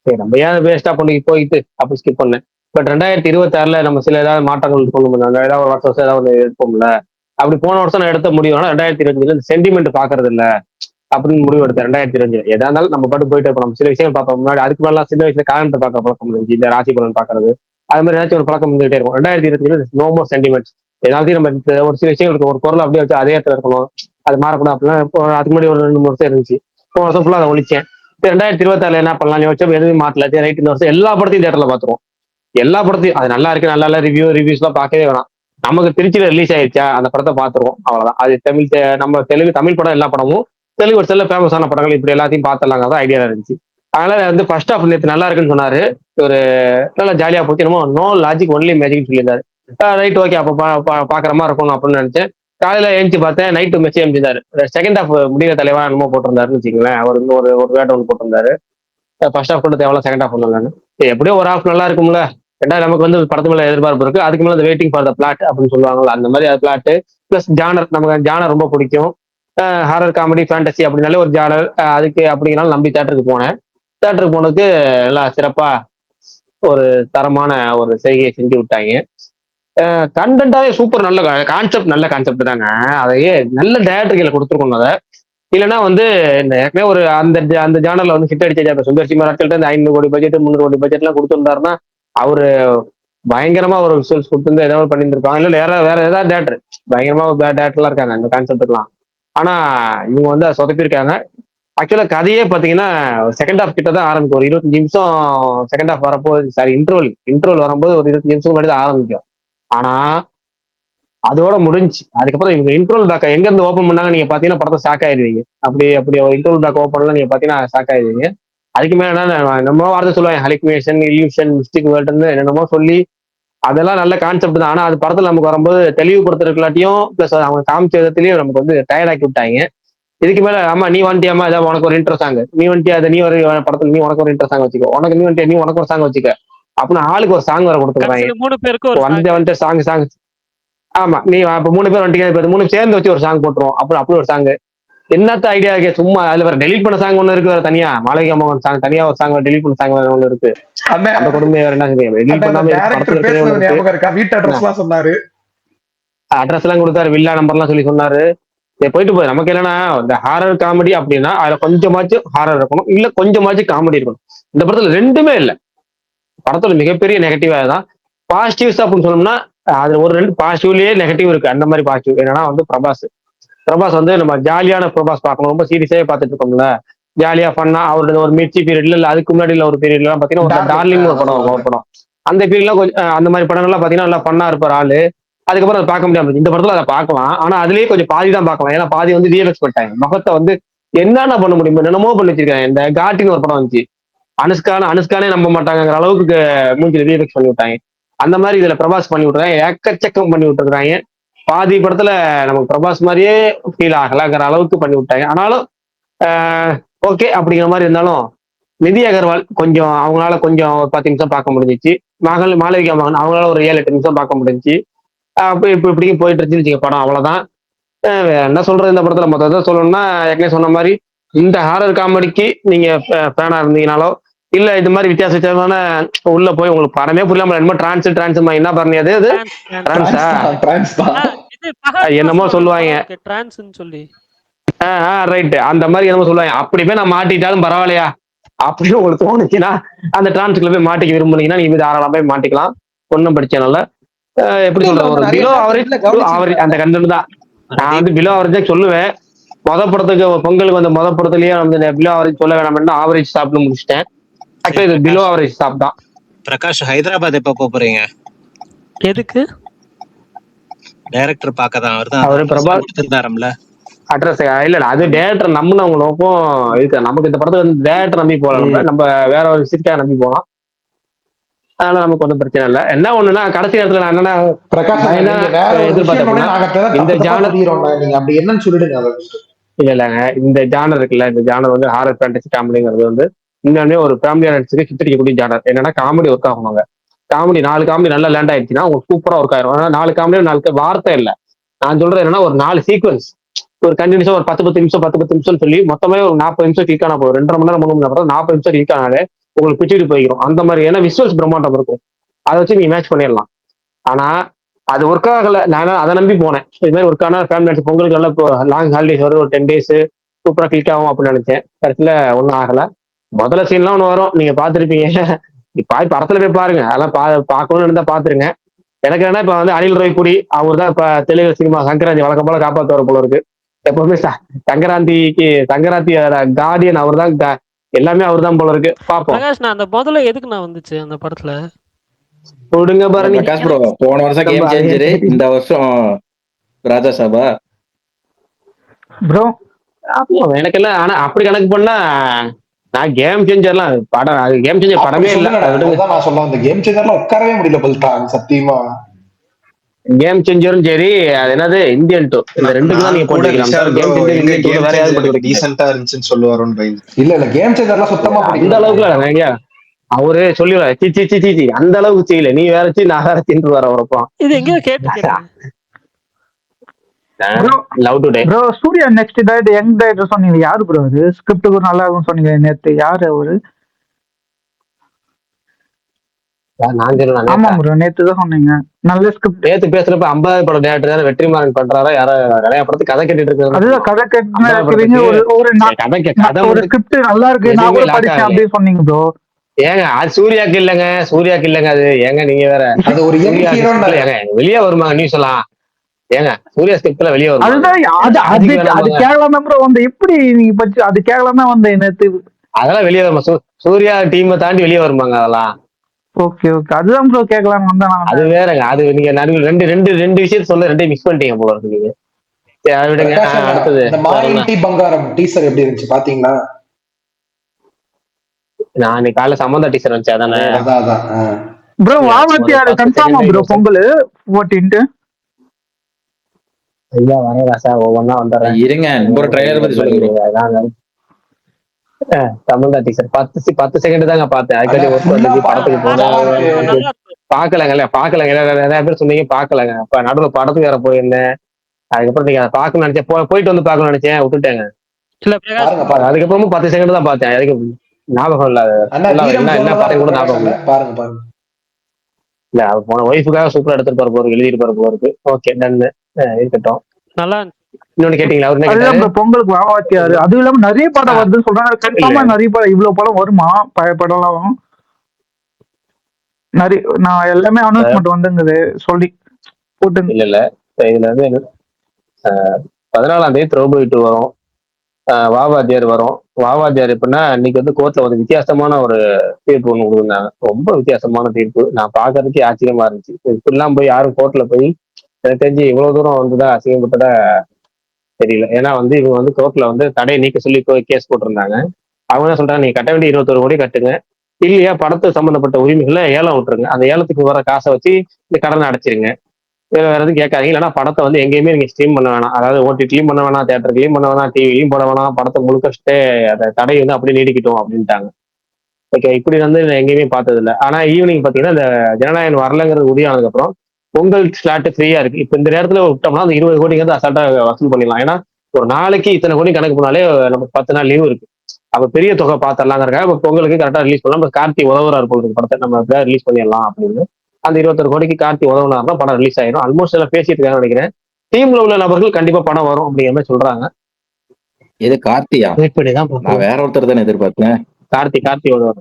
சரி நம்ம ஏன் வேஸ்டா பண்ணி போயிட்டு அப்படி ஸ்கிப் பண்ணேன். பட் 2026ல நம்ம சில ஏதாவது மாற்றங்கள் கொண்டு வந்தாங்க. ஏதாவது ஒரு வருஷம் ஏதாவது ஒன்று எடுப்போம்ல. அப்படி போன வருஷம் நான் எடுத்த முடிவு. ஆனா 2025 சென்டிமெண்ட் பாக்குறது இல்ல அப்படின்னு முடிவு எடுத்தேன். 2025 எதா இருந்தாலும் நம்ம பாட்டு போயிட்டு இருப்போம். நம்ம சில விஷயம் பார்ப்போம். முன்னாடி அதுக்கு மேலாம் சின்ன வயசுல காலத்தை பார்க்க பழக்கம் இருந்துச்சு. இந்த ராசி பலன் பாக்குறது அது மாதிரி ஏதாச்சும் ஒரு பழக்கம் இருந்துகிட்டே இருக்கும். 2025 நோ மோர் சென்டிமெண்ட்ஸ். ஏதாவது நம்ம ஒரு சில விஷயங்களுக்கு ஒரு பொருள் அப்படியே வச்சு அதே இடத்துல இருக்கணும், அது மாறக்கூடாது அப்படின்னா இப்போ அதுக்கு முன்னாடி ஒரு 2-3 வருஷம் இருந்துச்சு. போன வருஷம் ஃபுல்லா அதை ஒழிச்சேன். 2026 என்ன பண்ணலாம் யோசிச்சா எதுவும் மாத்தல. ரைட், இந்த வருஷம் எல்லா படத்தையும் தியேட்டர்ல பாத்துருவோம். எல்லா படத்தையும் அது நல்லா இருக்கு நல்லா இல்ல ரிவ்யூஸ் எல்லாம் பார்க்கவே வேணாம். நமக்கு திருச்சியில ரிலீஸ் ஆயிடுச்சா அந்த படத்தை பாத்துருவோம், அவ்வளவுதான். அது நம்ம தமிழ் படம் எல்லா படமும் தெலுங்கு வருஷத்துல ஃபேமஸான படங்கள் இப்படி எல்லாத்தையும் பார்த்துலாங்க ஐடியா இருந்துச்சு. அதனால வந்து ஃபர்ஸ்ட் ஆஃப் நேற்று நல்லா இருக்குன்னு சொன்னாரு. ஒரு நல்லா ஜாலியா போச்சு. என்னமோ நோ லாஜிக் ஒன்லி மேஜிக் சொல்லியிருந்தாரு. ரைட் ஓகே, அப்ப பாக்குற மாதிரி இருக்கணும் அப்படின்னு நினைச்சேன். காலையில எழுந்து பார்த்தேன், நைட்டு மெச்சே எழுந்தாரு. செகண்ட் ஹாஃப் முடிகிற தலைவா என்னமோ போட்டிருந்தாருன்னு வச்சுக்கங்களேன். அவர் இன்னும் ஒரு வேட்டை ஒன்று போட்டிருந்தாரு. ஃபர்ஸ்ட் ஹாஃப் கூட தேவையில்ல, செகண்ட் ஹாஃப் ஒன்றும் எப்படியோ ஒரு ஹாஃப் நல்லா இருக்கும்ல. ரெண்டாவது நமக்கு வந்து படத்து மேல எதிர்பார்ப்பு இருக்கு. அதுக்கு மேல வெயிட்டிங் ஃபார் த பிளாட் அப்படின்னு சொல்லுவாங்கல்ல, அந்த மாதிரி அது பிளாட் பிளஸ் ஜானர். நமக்கு ஜானர் ரொம்ப பிடிக்கும். ஹாரர் காமெடி ஃபேண்டசி அப்படின்னாலே ஒரு ஜானர். அதுக்கு அப்படிங்கிறனால நம்பி தேட்டருக்கு போனேன். தேட்டருக்கு போனதுக்கு நல்லா சிறப்பா ஒரு தரமான ஒரு செய்கையை செஞ்சு விட்டாங்க. கண்டென்ட்டாவே சூப்பர், நல்ல கான்செப்ட், நல்ல கான்செப்ட் தாங்க. அதையே நல்ல டேரக்டர்களை கொடுத்துருக்கணும். அதை இல்லைன்னா வந்து இந்த ஏற்கனவே ஒரு அந்த ஜானர்ல வந்து ஹிட் அடிச்ச சுந்தர் சி மராட்கள்ட்ட இந்த 500 கோடி பட்ஜெட் 300 கோடி பட்ஜெட் எல்லாம் கொடுத்துருந்தாருன்னா அவரு பயங்கரமா ஒரு ரிசல்ட்ஸ் கொடுத்து ஏதாவது பண்ணியிருந்திருப்பாங்க. இல்ல வேற ஏதாவது டேரக்டர் பயங்கரமா டேரக்டர்லாம் இருக்காங்க அந்த கான்செப்டுலாம். ஆனா இவங்க வந்து அதை சொதப்பிருக்காங்க. ஆக்சுவலா கதையே பாத்தீங்கன்னா செகண்ட் ஹாஃப் கிட்ட தான் ஆரம்பிக்கும். ஒரு 25 நிமிஷம் செகண்ட் ஹாஃப் வரப்போது, சாரி இன்ட்ரோல் வரும்போது ஒரு 25 நிமிஷம் முன்னாடி தான் ஆரம்பிக்கும். ஆனா அதோட முடிஞ்சு அதுக்கப்புறம் இவங்க இன்ட்ரோல் பேக்கை எங்க இருந்து ஓப்பன் பண்ணாங்க நீங்க பாத்தீங்கன்னா படத்தை ஷாக் ஆயிடுவீங்க. அப்படி ஒரு இன்ட்ரோல் பேக் ஓப்பன்ல நீங்க பாத்தீங்கன்னா ஷாக் ஆயிடுவீங்க. அதுக்கு மேல என்னமோ வார்த்தை சொல்லுவாங்க, ஹலிக்மேஷன், இல்யூஷன், மிஸ்டிக் வேர்ல்டுன்னு என்னென்னமோ சொல்லி அதெல்லாம் நல்ல கான்செப்ட் தான். ஆனா அது படத்துல நமக்கு வரும்போது தெளிவுபடுத்துறதுலாட்டியும் பிளஸ் அவங்க காமிச்ச விதத்திலயும் நமக்கு வந்து டயர்டாக்கி விட்டாங்க. இதுக்கு மேல ஆமா நீ வந்துட்டியாமா, ஏதாவது உனக்கு ஒரு இன்ட்ரெஸ்ட் சாங், நீ வந்துட்டியா அதை நீ ஒரு படத்துல நீ உனக்கு ஒரு இன்ட்ரெஸ்ட் சாங் வச்சுக்கோ, உனக்கு நீ வந்துட்டியா நீ உனக்கு ஒரு சாங் வச்சுக்க அப்படின்னு ஆளுக்கு ஒரு சாங் வர கொடுத்துருக்காங்க. கடைசியில 3 பேருக்கு ஒரு வந்துட்டு சாங் ஆமா நீ இப்ப 3 பேர் வந்துட்டீங்க, இப்ப 3 சேர்ந்து வச்சு ஒரு சாங் போட்டுருவோம். அப்புறம் அப்படி ஒரு சாங் என்னத்த ஐடியா இருக்கு சும்மா. அதுல வேற டெலிட் பண்ண சாங் ஒண்ணு இருக்கு, வேற தனியா மாளவிகா மோகன் சாங் தனியா ஒரு சாங் டெலிட் பண்ண சாங் ஒண்ணு இருக்கு. அந்த கொடுமை வேற என்ன டெலிட் பண்ணாம வீட்டு அட்ரஸ் எல்லாம் சொன்னாரு, அட்ரஸ் எல்லாம் கொடுத்தாரு, வில்லா நம்பர் எல்லாம் சொல்லி சொன்னாரு. போயிட்டு போய் நமக்கு என்னன்னா இந்த ஹாரர் காமெடி அப்படின்னா அதுல கொஞ்சமாச்சும் ஹாரர் இருக்கணும், இல்ல கொஞ்சமாச்சும் காமெடி இருக்கணும். இந்த படத்துல ரெண்டுமே இல்லை. படத்துல மிகப்பெரிய நெகட்டிவா தான். பாசிட்டிவ்ஸ் அப்படின்னு சொல்லணும்னா அதுல ஒரு 2 பாசிட்டிவ்லயே நெகட்டிவ் இருக்கு. அந்த மாதிரி பாசிட்டிவ் என்னன்னா வந்து பிரபாஸ் வந்து நம்ம ஜாலியான பிரபாஸ் பார்க்கணும். ரொம்ப சீரியஸாவே பார்த்துட்டு இருக்கோம்ல, ஜாலியா பண்ணா அவரோட ஒரு மிர்ச்சி பீரியட்ல இல்ல அதுக்கு முன்னாடி ஒரு பீரியட்ல எல்லாம் பாத்தீங்கன்னா டார்லிங் ஒரு படம் அந்த பீரியட்லாம் கொஞ்சம் அந்த மாதிரி படங்கள்லாம் பாத்தீங்கன்னா நல்லா பண்ணா இருப்பார் ஆளு. அதுக்கப்புறம் அதை பார்க்க முடியாது. இந்த படத்துல அதை பார்க்கலாம், ஆனா அதுலயே கொஞ்சம் பாதி தான் பார்க்கலாம். ஏன்னா பாதி வந்து விஎஃப்எக்ஸ் பண்ணிட்டாங்க. முகத்தை வந்து என்னென்ன பண்ண முடியும் என்னென்னமோ பண்ணி வச்சிருக்காங்க. இந்த காட்டின்னு ஒரு படம் வந்துச்சு, அனுஷ்கானே நம்ப மாட்டாங்கிற அளவுக்கு மூஞ்சில விஎஃப்எக்ஸ் பண்ணி விட்டாங்க. அந்த மாதிரி இதுல பிரபாஸ் பண்ணி விட்டுறாங்க, ஏக்கச்சக்கம் பண்ணி விட்டுருக்காங்க. பாதி படத்துல நமக்கு பிரபாஸ் மாதிரியே ஃபீல் ஆகலாங்கிற அளவுக்கு பண்ணி விட்டாங்க. ஆனாலும் ஓகே அப்படிங்கிற மாதிரி இருந்தாலும் நிதி அகர்வால் கொஞ்சம் அவங்களால கொஞ்சம் ஒரு 10 நிமிஷம் பார்க்க முடிஞ்சிச்சு. மாளவிகா மகன் அவங்களால ஒரு 7-8 நிமிஷம் பார்க்க முடிஞ்சிச்சு. அப்போ இப்படியும் போயிட்டு இருந்துச்சு படம், அவ்வளவுதான். என்ன சொல்றது இந்த படத்துல மொத்தத்தை சொல்லணும்னா ஏற்கனவே சொன்ன மாதிரி இந்த ஹாரர் காமெடிக்கு நீங்க ஃபேனா இருந்தீங்கனாலோ இல்ல இது மாதிரி வித்தியாசமான உள்ள போய் உங்களுக்கு படமே புரியலாம என்னமோ டிரான்ஸ் என்ன பண்ணியது அது என்னமோ சொல்லுவாங்க சொல்லி ரைட் அந்த மாதிரி என்னமோ சொல்லுவாங்க. அப்படி போய் நான் மாட்டிட்டாலும் பரவாயில்லையா அப்படின்னு உங்களுக்கு தோணுச்சுன்னா அந்த டிரான்ஸ்குள்ள போய் மாட்டிக்க விரும்புனீங்கன்னா நீங்க தாராளமா போய் மாட்டிக்கலாம், ஒன்றும் பிரச்சனை. எப்படி சொல்றது, ஒரு பிலோ அவரேஜ் அந்த கண்டென்ட் தான். நான் வந்து பிலோ அவரேஜ் சொல்லுவேன். படத்துக்கு பொங்கலுக்கு வந்த படத்துலயே வந்து பிலோ ஆவரேஜ் சொல்ல வேணாம்னா ஆவரேஜ் சாப்பிட்டு முடிச்சிட்டேன். ஆக்சுவலி இது பிலோ ஆவரேஜ் ஸ்டாப் தான். பிரகாஷ் ஹைதராபாத் எப்ப போறீங்க? எதுக்கு? டைரக்டர் பார்க்க தான். அவர் தான் அவரு பிரபா கொடுத்திருந்தாருல அட்ரஸ். இல்ல அது டேரக்டர் நம்பினவங்க நோக்கம் இருக்கு. நமக்கு இந்த படத்துக்கு வந்து டேரக்டர் நம்பி போகலாம், நம்ம வேற ஒரு விஷயத்துக்காக நம்பி போகலாம். அதனால நமக்கு ஒன்றும் பிரச்சனை இல்லை. என்ன ஒண்ணுன்னா கடைசி நேரத்துல நான் என்னன்னா பிரகாஷ் இந்த ஜானர் நீங்க அப்படி என்னன்னு சொல்லிடுங்க. இல்லைங்க, இந்த ஜானர் இருக்குல்ல, இந்த ஜானர் வந்து ஹாரர் ஃபேண்டசி காமெடிங்கிறது வந்து இன்னொன்னே ஒரு ஃபேமிலி ஆடியன்ஸுக்கு சித்தரிக்கக்கூடிய ஜானர். என்னன்னா காமெடி ஒர்க் ஆகணுங்க. காமெடி 4 காமெடி நல்லா லேண்ட் ஆயிடுச்சுன்னா உங்களுக்கு சூப்பரா ஒர்க் ஆயிரும். ஆனா 4 காமெடி 4 வார்த்தை இல்லை. நான் சொல்றேன் என்னன்னா ஒரு 4 சீக்வன்ஸ் ஒரு கண்டினியூஸா ஒரு 10 நிமிஷம் 10 நிமிஷம் சொல்லி மொத்தமே ஒரு 40 நிமிஷம் கிளிக் ஆனா போதும். 2.5 மணி நேரம் 3 மணி நேரம் 40 நிமிஷம் கிளிக் ஆனாலே உங்களுக்கு பிச்சுட்டு போயிடும். அந்த மாதிரி ஏன்னா விஷுவல்ஸ் பிரம்மாண்டம் இருக்கும், அதை வச்சு நீங்க மேட்ச் பண்ணிடலாம். ஆனா அது ஒர்க் ஆகல. நான் அதை நம்பி போனேன். இது மாதிரி ஒர்க் ஆனா ஃபேமிலி பொங்கலுக்கு நல்லா லாங் ஹாலிடேஸ் வரும், ஒரு 10 days சூப்பரா கிளிக் ஆகும் அப்படின்னு நினைச்சேன். கடைசியில ஒன்றும் ஆகல. முதல்ல சீன்லாம் ஒன்று வரும், நீங்க பார்த்துருப்பீங்க. படத்துல போய் பாருங்க, அதெல்லாம் பார்க்கணும்னு இருந்தா பாத்துருங்க. எனக்கு என்ன இப்ப வந்து அனில் ரோய்புரி அவர் தான் இப்ப தெலுங்கு சினிமா சங்கராந்தி வழக்கம் போல காப்பாற்றுவார் போல இருக்கு. எப்பவுமே சங்கராந்தி கார்டியன் அவர் தான், எல்லாமே அவர் தான் போல இருக்கு. பாப்போம். பிரகாஷ், நான் அந்த முதல்ல எதுக்கு நான் வந்துச்சு அந்த படத்துல? கொடுங்க பாருங்க. பிரகாஷ் ப்ரோ போன வருஷம் கேம் சேஞ்சரு, இந்த வருஷம் ராஜா சாபா ப்ரோ. எனக்கு எல்லாம் ஆனா அப்படி கணக்கு பண்ணா நான் கேம் சேஞ்சர்லாம் படம், கேம் சேஞ்சர் படமே இல்ல. நான் சொல்ல அந்த கேம் சேஞ்சர்லாம் உட்காரவே முடியல பல்தான் சத்தியமா. கேம் சேஞ்சரும் சரி, அது என்னது இந்தியன் 2 இந்த ரெண்டுக்கு தான் நீங்க போட்டுக்கலாம். கேம் சேஞ்சர் இந்தியன் 2 வேற யாரும் போட்டு டீசன்ட்டா இருந்துச்சுன்னு சொல்லுவாரோன்னு பயந்து. இல்ல கேம் சேஞ்சர்லாம் சுத்தமா இந்த அளவுக்கு இல்ல. அவரு சொல்லிடுவாரு சி அந்த அளவுக்கு செய்யல, நீ வேற சி நான் வேற தின்று வர வரப்போ. இது எங்கேயோ கேட்டு love today bro. Suriya next director young director சொன்னீங்க, யாரு ப்ரோ அது? ஸ்கிரிப்ட் கூட நல்லா இருக்கும்னு சொன்னீங்க நேத்து, யாரு அவரு? ஆமா ப்ரோ, நேத்து தான் சொன்னீங்க நல்ல ஸ்கிரிப்ட். நேத்து பேசுறப்ப 50 படம் டேரக்டர் வெற்றிமாறன் பண்றாரா, யாரோ நிறைய படத்துக்கு கதை கேட்டுட்டு இருக்காரு. அதுதான் கதை கேட்டுறீங்க. ஒரு ஸ்கிரிப்ட் நல்லா இருக்கு, நான் கூட படிச்சேன் அப்படின்னு சொன்னீங்க ப்ரோ. ஏங்க அது சூர்யாக்கு இல்லங்க, சூர்யாக்கு இல்லங்க அது. ஏங்க நீங்க வேற அது ஒரு வெளியே வருமாங்க நியூஸ் எல்லாம். ஏங்க சூர்யா ஸ்கிரிப்ட்ல வெளியே வரும். அதுதான் அது கேட்கலாம் தான் ப்ரோ வந்து. எப்படி நீங்க பச்சு அது கேட்கலாம் தான் வந்து நேத்து. அதெல்லாம் வெளியே வருமா? சூர்யா டீமை தாண்டி வெளியே வருமாங்க அதெல்லாம். ஓகே அதுதான் ப்ரோ கேட்கலாம் வந்தேன். அது வேறங்க, அது நீங்க நடுவில் ரெண்டு விஷயத்த சொல்ல ரெண்டையும் மிக்ஸ் பண்ணிட்டீங்க போல இருக்கு நீங்க. விடுங்க. அடுத்தது பங்காரம் டீசர் எப்படி இருந்துச்சு பாத்தீங்களா? நான் இன்னைக்கு காலைல சம்பந்தா டீசர் வந்துச்சு அதானே ப்ரோ. வாவத்தியாரு கன்ஃபார்மா ப்ரோ பொங்கல் 14th? ஐயா வரேன் சார், ஒவ்வொன்னா வந்துடுறேன் இருங்க. ஒரு ட்ரைலர் பத்தி சொல்லுங்க. சம்பந்தா டீசர் 10 செகண்ட் தாங்க பார்த்தேன். அதுக்காண்டி படத்துக்கு போனேன். பாக்கலங்க நிறைய பேர் சொன்னீங்க பாக்கலங்க. அப்ப நடுவில் படத்துக்கு வேற போயிருந்தேன். அதுக்கப்புறம் நீங்க அதை பார்க்கணும்னு நினைச்சேன், போயிட்டு வந்து பார்க்கணும்னு நினைச்சேன், விட்டுட்டேங்க. அதுக்கப்புறமும் 10 செகண்ட் தான் பார்த்தேன். அதுக்கு ஞாபகம் இல்ல என்ன பாருங்க கூட ஞாபகம் இல்ல. பாருங்க இல்ல அவர் போன ஒய்ஃபுக்காக சூப்பரா எடுத்துட்டு போற எழுதிட்டு போற இருக்கு. ஓகே டன்னு இருக்கட்டும். நல்லா இன்னொன்னு கேட்டீங்களா? அவர் பொங்கலுக்கு வாவாத்தியாரு. அதுவும் இல்லாம நிறைய படம் வருதுன்னு சொல்றாங்க. கன்ஃபார்மா நிறைய படம், இவ்வளவு படம் வருமா? பழைய படம் எல்லாம் நிறைய நான் எல்லாமே அனௌன்ஸ்மெண்ட் வந்துங்குது சொல்லி போட்டு. இல்ல இதுல வந்து 14ஆம் தேதி திரௌபதி 2 வரும். வாவாத்தியார் வரும். வாவாத்தியார் எப்படின்னா இன்னைக்கு வந்து கோர்ட்ல வந்து வித்தியாசமான ஒரு தீர்ப்பு ஒண்ணு கொடுக்குறாங்க. ரொம்ப வித்தியாசமான தீர்ப்பு. நான் பாக்குறதுக்கே ஆச்சரியமா இருந்துச்சு. இப்படிலாம் போய் யாரும் கோர்ட்ல போய் எனக்கு தெரிஞ்சு இவ்வளவு தூரம் வந்துதான் அசிங்கப்பட்டதா தெரியல. ஏன்னா வந்து இவங்க வந்து கோர்ட்ல வந்து தடையை நீக்க சொல்லி கேஸ் போட்டிருந்தாங்க. அவங்க என்ன சொல்றாங்க, நீங்க கட்ட வேண்டிய 21 கோடி கட்டுங்க, இல்லையா படத்துக்கு சம்பந்தப்பட்ட உரிமைகளை ஏலம் விட்டுருங்க, அந்த ஏலத்துக்கு வர காசை வச்சு இந்த கடனை அடைச்சிருங்க, வேற எதுவும் கேட்காதீங்க. இல்லைன்னா படத்தை வந்து எங்கேயுமே நீங்க ஸ்ட்ரீம் பண்ண வேணாம், அதாவது ஓடிடிலையும் பண்ண வேணாம், தியேட்டர்லையும் பண்ண வேணாம், டிவிலையும் போட வேணாம், படத்தை முழுக்க அந்த தடை வந்து அப்படியே நீடிக்கட்டும் அப்படின்ட்டாங்க. ஓகே, இப்படி வந்து எங்கேயுமே பார்த்தது இல்லை. ஆனா ஈவினிங் பாத்தீங்கன்னா இந்த ஜனநாயகம் வரலங்கிறது உறுதியானதுக்கு அப்புறம் பொங்கல் ஸ்லாட் ஃப்ரீயா இருக்கு. இப்ப இந்த நேரத்துல விட்டோம்னா அந்த 20 கோடிக்கு வந்து அசால்ட்டா வசூல் பண்ணிடலாம். ஏன்னா ஒரு நாளைக்கு இத்தனை கோடி கணக்கு பண்ணாலே நமக்கு 10 நாள் லீவு இருக்கு. அப்ப பெரிய தொகை பார்த்துடலாங்கிறக்காக இப்ப பொங்கலுக்கு கரெக்டா ரிலீஸ் பண்ணலாம். நம்ம கார்த்தி உதவுறாரு பொழுது படத்தை நம்ம ரிலீஸ் பண்ணிடலாம் அப்படின்னு அந்த 21 கோடிக்கு கார்த்தி உதவுனாருன்னா படம் ரிலீஸ் ஆயிடும். ஆல்மோஸ்ட் எல்லாம் பேசிட்டு இருக்காங்கன்னு நினைக்கிறேன். டீம்ல உள்ள நபர்கள் கண்டிப்பா படம் வரும் அப்படிங்கிற மாதிரி சொல்றாங்க. இது கார்த்தியா? இப்படிதான் நான் வேற ஒருத்தர் தானே எதிர்பார்த்தேன். கார்த்தி உதவுறாரு.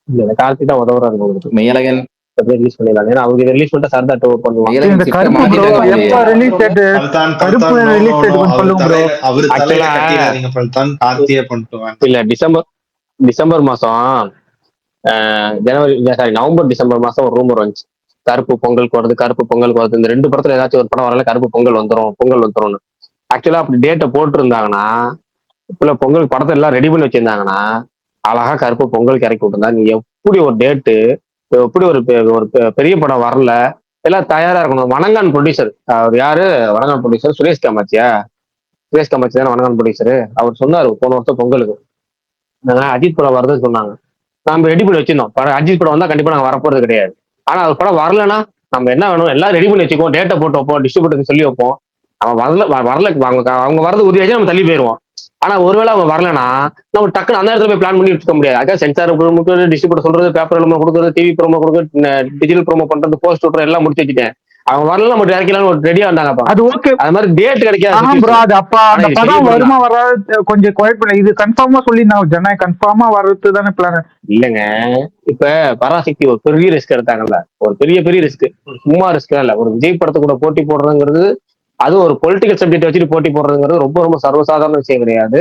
இல்ல கார்த்தி தான் உதவுறாரு. மெய்யழகன் எப்படியே ரிலீஸ் பண்ணிடலாம். ஏன்னா அவங்க ரிலீஸ் பண்ணிட்டு சர்தா டூ பண்ணுவாங்க. இந்த கருப்பு ப்ரோ எப்ப ரிலீஸ் டேட் கருப்பு ரிலீஸ் டேட் கொஞ்சம் சொல்லுங்க ப்ரோ. அவரு தலையில ஆக்சுவலா கட்டிடாதீங்க பல்தான், கார்த்தியே பண்ணிட்டு வாங்க. இல்ல டிசம்பர் மாசம் நவம்பர் டிசம்பர் மாசம் ஒரு ரூமர் வந்துச்சு, கருப்பு பொங்கலுக்கு வருது இந்த 2 படத்துல ஏதாச்சும் ஒரு படம் வரல கருப்பு பொங்கல் வந்துரும்னு. ஆக்சுவலா அப்படி டேட்டை போட்டிருந்தாங்கன்னா, இப்ப பொங்கல் படத்தை எல்லாம் ரெடி பண்ணி வச்சிருந்தாங்கன்னா அழகா கருப்பு பொங்கலுக்கு இறக்கி விட்டுருந்தாங்க. எப்படி ஒரு டேட்டு, எப்படி ஒரு பெரிய படம் வரல, எல்லாம் தயாரா இருக்கணும். வணங்கான் ப்ரொடியூசர், அவர் யாரு வணங்கான் ப்ரொடியூசர்? சுரேஷ் காமாட்சி தானே வணங்கான் ப்ரொடியூசர். அவர் சொன்னாரு போன வருஷம் பொங்கலுக்கு அஜித் படம் வருதுன்னு சொன்னாங்க. நம்ம ரெடி பண்ணி வச்சிருந்தோம், அஜித் படம் வந்தா கண்டிப்பா நாங்க வரப்போறது கிடையாது. ஆனா அது படம் வரலன்னா நம்ம என்ன வேணும், எல்லாம் ரெடி பண்ணி வச்சுக்கோம், டேட்டை போட்டு வைப்போம், டிஸ்ட்ரிபியூட்டருக்கு சொல்லி வைப்போம். அவன் வரல அவங்க வரது உறுதியாச்சு நம்ம தள்ளி போயிருவோம். ஆனா ஒருவேளை அவங்க வரலன்னா நம்ம டக்குன்னு அந்த இடத்துல போய் பிளான் பண்ணி வச்சுக்க முடியாது. அதான் சென்சார் டிஸ்ட்ரிபியூட்டர் சொல்றது, பேப்பர் ப்ரோமோ கொடுக்குறது, டிவி ப்ரோமோ கொடுக்குறது, டிஜிட்டல் ப்ரோமோ பண்றது, போஸ்ட் விட்டுறது எல்லாம் முடிச்சு வச்சுட்டேன். அவங்க வரல நம்ம இறக்கலாம் ஒரு ரெடியா வந்தாங்கப்பா. அது ஓகே, அது மாதிரி டேட் கிடைக்காது ப்ரோ. அது அப்ப அந்த படம் வருமா வராது கொஞ்சம் குழப்பம். இது கன்ஃபார்மா சொல்லி நான் ஜனநாயகம் கன்ஃபார்மா வர்றது தானே பிளான். இல்லைங்க, இப்ப பராசக்தி ஒரு பெரிய ரிஸ்க் எடுத்தாங்கல்ல, ஒரு பெரிய ரிஸ்க், சும்மா ரிஸ்க் இல்ல. ஒரு விஜய் படத்தை கூட போட்டி போடுறதுங்கிறது, அது ஒரு பொலிட்டிக்கல் சப்ஜெக்ட் வச்சுட்டு போட்டி போடுறதுங்கிறது ரொம்ப சர்வசாதாரண விஷயம் கிடையாது.